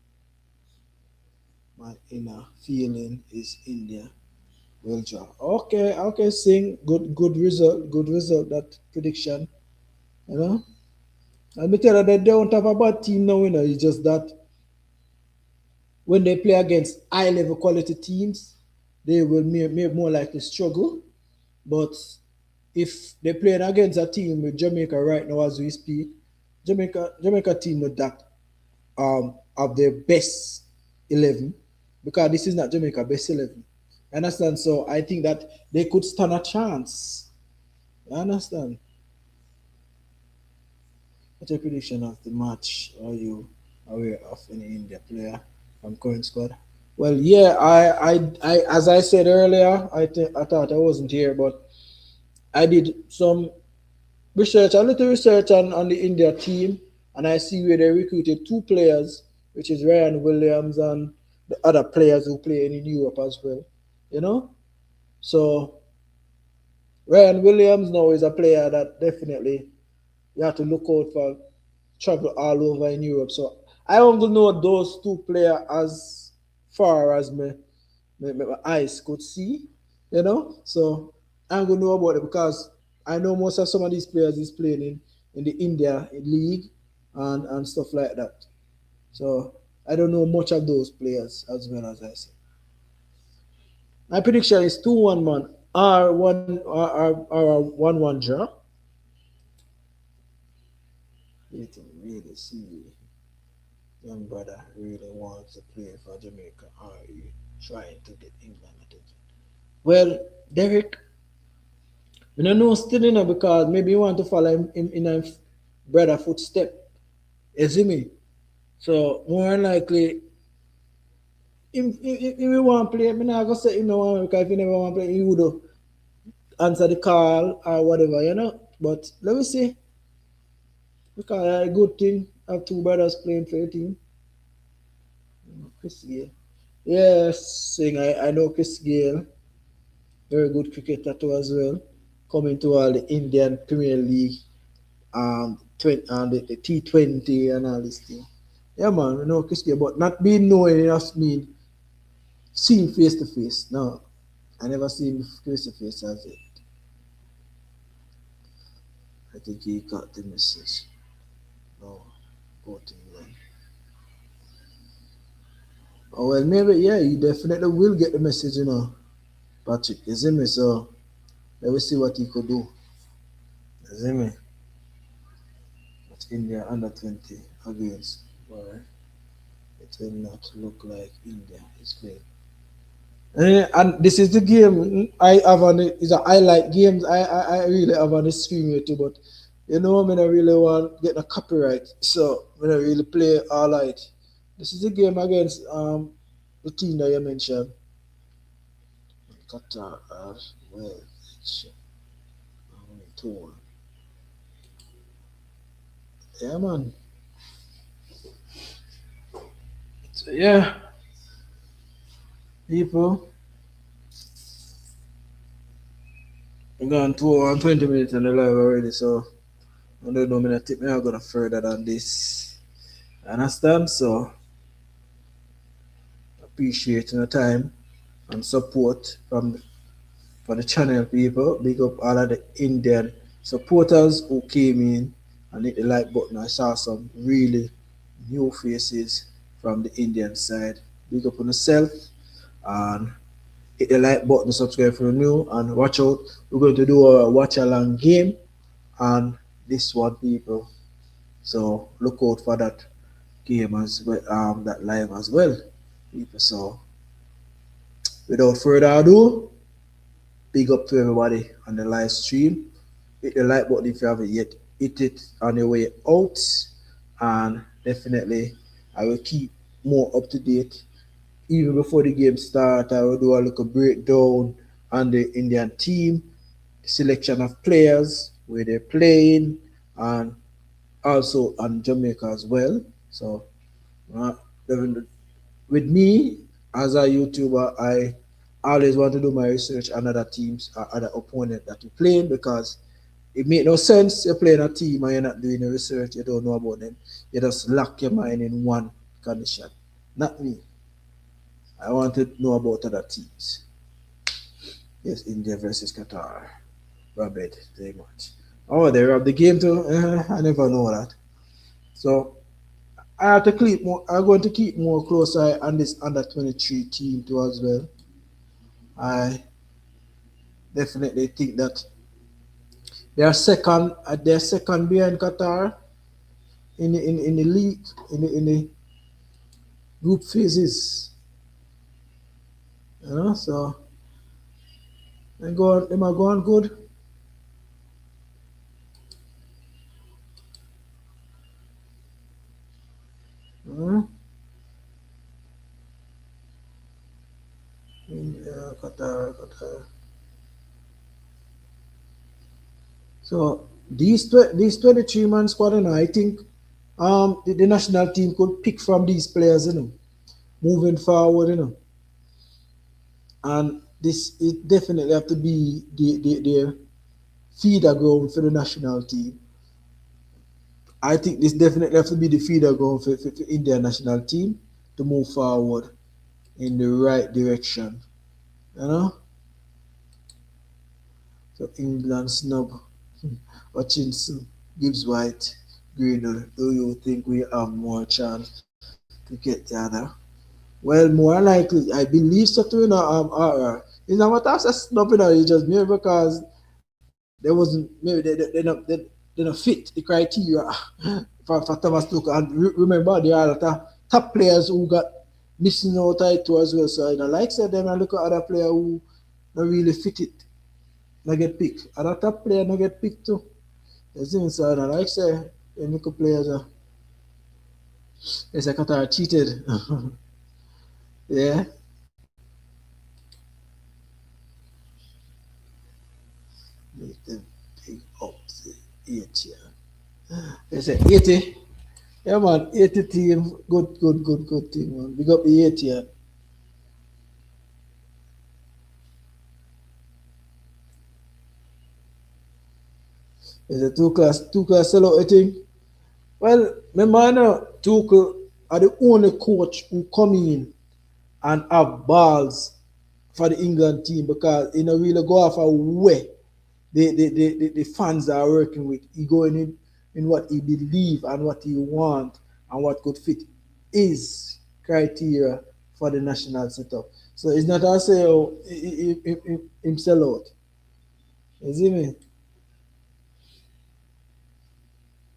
My inner feeling is India will draw. Okay, sing. Good result. Good result that prediction. You know? Let me tell you that they don't have a bad team now, It's just that when they play against high level quality teams, they will may more likely struggle. But if they're playing against a team with Jamaica right now as we speak, Jamaica team with that of their best 11 because this is not Jamaica best 11. Understand? So I think that they could stand a chance. You understand? What's your prediction of the match? Are you aware of any India player from current squad? Well, yeah, as I said earlier, I thought I wasn't here, but I did some research, a little research on the India team, and I see where they recruited two players, which is Ryan Williams and the other players who play in Europe as well. You know, so Ryan Williams now is a player that definitely you have to look out for travel all over in Europe. So I only know those two players as far as my eyes could see, So I'm gonna know about it because I know most of some of these players is playing in the India league and stuff like that. So I don't know much of those players as well as I say. My prediction is 2-1 man. R 1-1 draw. Really see young brother really wants to play for Jamaica. Are you trying to get England attention? Well, Derek, I don't know still because maybe you want to follow him in a brother footstep. You see me? So more than likely, if you want to play, I'm not gonna say him no one because if you never want to play, he would answer the call or whatever. But let me see. Because a good thing have two brothers playing for your team. Chris Gale. Yes, saying I know Chris Gale, very good cricketer too as well. Coming to all the Indian Premier League, the T20 and all this thing. Yeah, man, we know Chris Gale, but not being known enough mean seeing face to face. No, I never seen him face to face as it. I think he got the message. No, go to England. Oh well, maybe yeah, you definitely will get the message, Patrick. You see me? So let me see what he could do. You see me? India under 20 against, well, it will not look like India is playing. And this is the game I have on it. Is a highlight games I really have on the screen here too, but you know, I don't really want get a copyright, so I don't really play all right. This is the game against the team that you mentioned. Qatar as well. So, tour. Yeah, man. So yeah, people. We gone 2 hours and 20 minutes on the live already, so I don't know. I think I'm gonna further than this. Understand? So appreciate your time and support from for the channel people. Big up all of the Indian supporters who came in and hit the like button. I saw some really new faces from the Indian side. Big up on yourself and hit the like button, subscribe for the new, and watch out. We're going to do a watch along game and this one, people. So look out for that game as well, that live as well, people. So without further ado, big up to everybody on the live stream. Hit the like button if you haven't yet. Hit it on your way out, and definitely I will keep more up to date. Even before the game start, I will do a little breakdown on the Indian team, selection of players, where they're playing, and also on Jamaica as well. So, uh, with me as a YouTuber, I always want to do my research on other teams or other opponent that you're playing, because it make no sense you're playing a team and you're not doing the research, you don't know about them. You just lock your mind in one condition. Not me. I want to know about other teams. Yes, India versus Qatar. Robert, very much. Oh, they robbed the game too? I never know that. So I have to keep more. I'm going to keep more close eye on this under 23 team too as well. I definitely think that they're second behind Qatar in the league in the group phases. You know, so them are going good. Mhm. Qatar. So these 23 man squad, you know, I think the national team could pick from these players, you know, moving forward, you know. And this it definitely have to be their feeder ground for the national team. I think this definitely have to be the feeder ground for India national team to move forward in the right direction. You know? So England snub Hutchinson, Gibbs White, Greenwood. Do you think we have more chance to get the other? Well, more likely, I believe so too. You know, it's not what I snub, you know, it's just maybe because there wasn't, maybe they don't fit the criteria for Thomas Tuchel. And remember, there are a lot of top players who got missing out title as well. So, you know, like I said, then I look at other players who don't really fit it, not get picked. Other top players not get picked too. You see, so, you know, like I say, the local players are, it's like Qatar cheated. Yeah. Make them big up the 80. They say 80. Yeah, man, 80 team. Good team, man. Big up the 80. Yeah. Is a two class sellout, I think. Well, remember, I know Tuchel are the only coach who come in and have balls for the England team, because he don't really go off a way the fans are working with. He going in what he believe and what he want and what could fit his criteria for the national setup. So it's not I say oh, him sell out. You see me?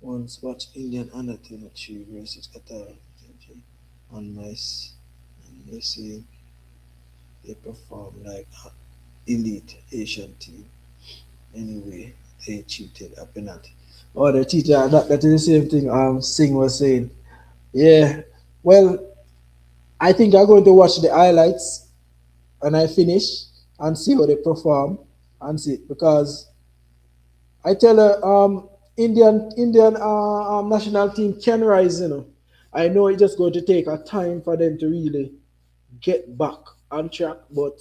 Once watch Indian under 23 versus Qatar on nice, and they say they perform like elite Asian team. Anyway, they cheated a penalty. Oh, they cheated. That is the same thing. Singh was saying. Yeah. Well, I think I'm going to watch the highlights when I finish and see how they perform and see because I tell her Indian national team can rise. I know it's just going to take a time for them to really get back on track, but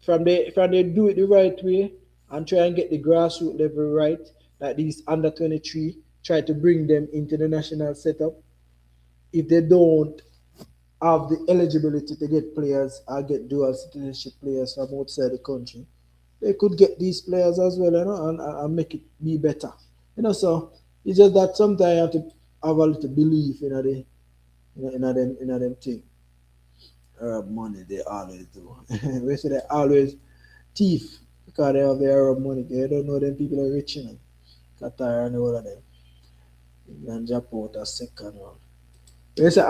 from they do it the right way and try and get the grassroots level right, like these under 23, try to bring them into the national setup. If they don't have the eligibility to get players or get dual citizenship players from outside the country, they could get these players as well, and make it be better. So it's just that sometimes you have to have a little belief in them thing. Money they always do. We say they always thief because they have their own money. They don't know them people are rich, Qatar and all of them. And Japan a second one. They say,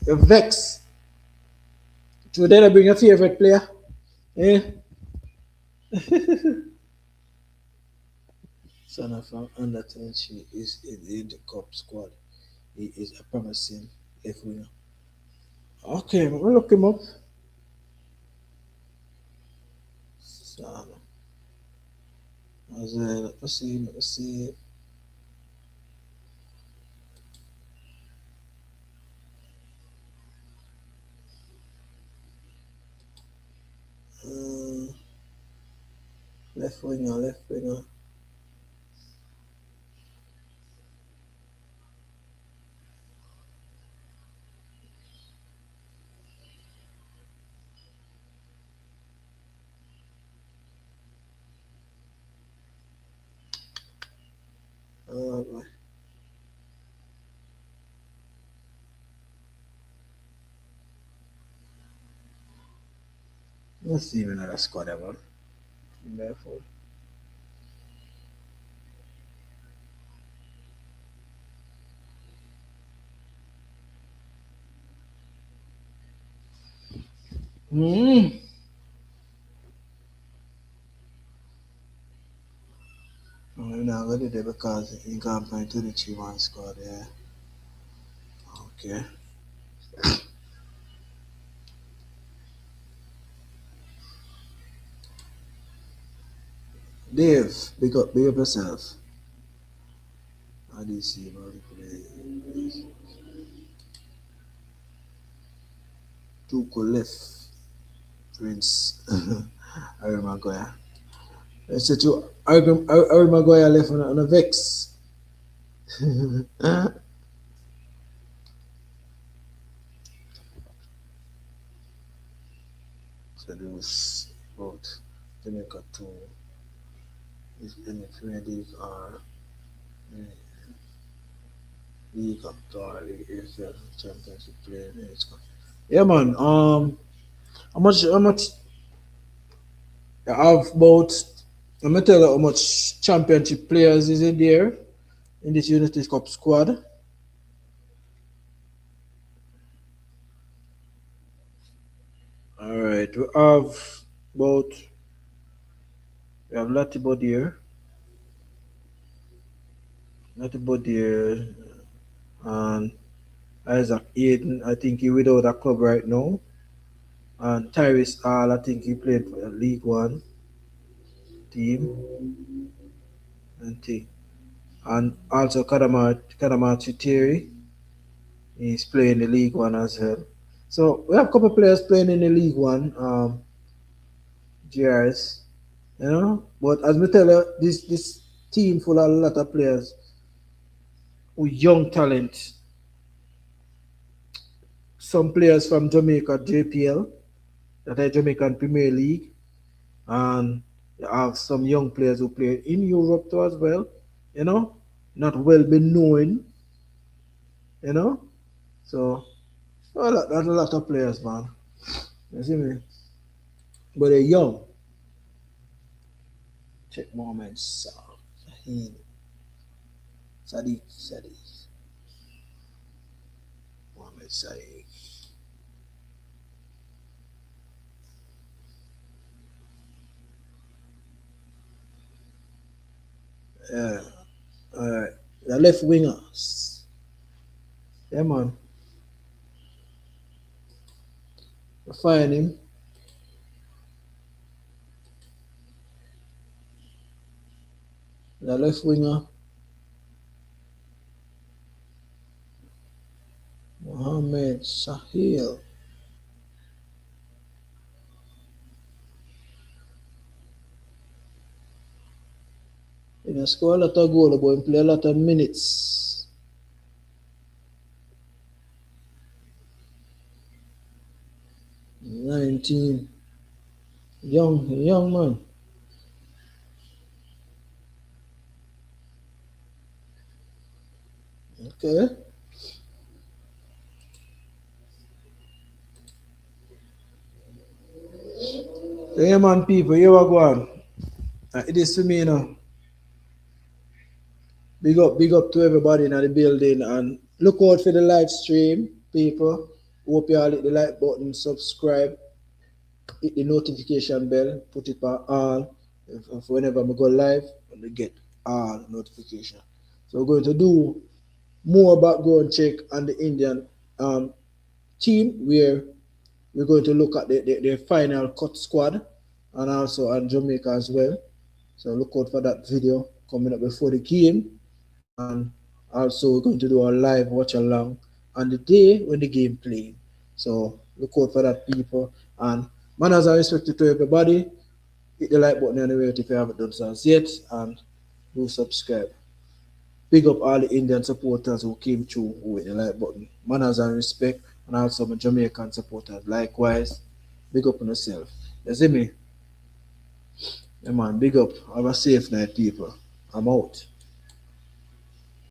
you vex. So then I bring your favorite player. Eh? Son of from under 23 is in the cup squad. He is a promising left winger. Okay, we'll look him up. So, let's see, let's see. Uh, left winger, left winger. Uh, let's see another squad ever. Therefore, mm. I'm not gonna do that because he can't find 23 man squad. Yeah. Okay. Dave, big up yourself. How do you see about the play? Tuko left. Prince. Harry Maguire. I said to Harry Maguire left on a vex. So there was both Jamaica 2 is in the Premier League or League of or the AFL Championship player. Yeah man, how much I have about I'm gonna tell you how much championship players is in there in this United Cup squad. Alright, about we have Latibo there. Latibo there and Isaac Aiden, I think he without a club right now. And Tyrese Hall, I think he played for the League One team and thing. And also Kadama Chiteri, he's playing the League One as well. So we have a couple of players playing in the League One, GRS, But as we tell you, this team full of a lot of players with young talent. Some players from Jamaica JPL, that are Jamaican Premier League, and you have some young players who play in Europe too as well, not well been known, you know. So that's a lot of players, man. You see me? But they're young. Check moments. Sadiq. Mohammed Sadiq. Yeah. Alright. The left winger. Yeah, man. I find him. The left winger. Mohammed Sahil. He done score a lot of goals, but he play a lot of minutes. "19. Young man. Okay. So yeah, man, people, here we go on. It is for me, you know. Big up to everybody in the building, and look out for the live stream, people. Hope you all hit the like button, subscribe, hit the notification bell, put it on all. If whenever I go live, we get all notification. So we're going to do more background check on the Indian team, where we're going to look at the final cut squad, and also on Jamaica as well. So look out for that video coming up before the game. And also we're going to do a live watch along on the day when the game playing. So look out for that, people. And manners are respected to everybody. Hit the like button anyway if you haven't done so as yet, and do subscribe. Big up all the Indian supporters who came through with the like button. Manners and respect, and also my Jamaican supporters. Likewise, big up on yourself. You see me? Yeah, man, big up. Have a safe night, people. I'm out.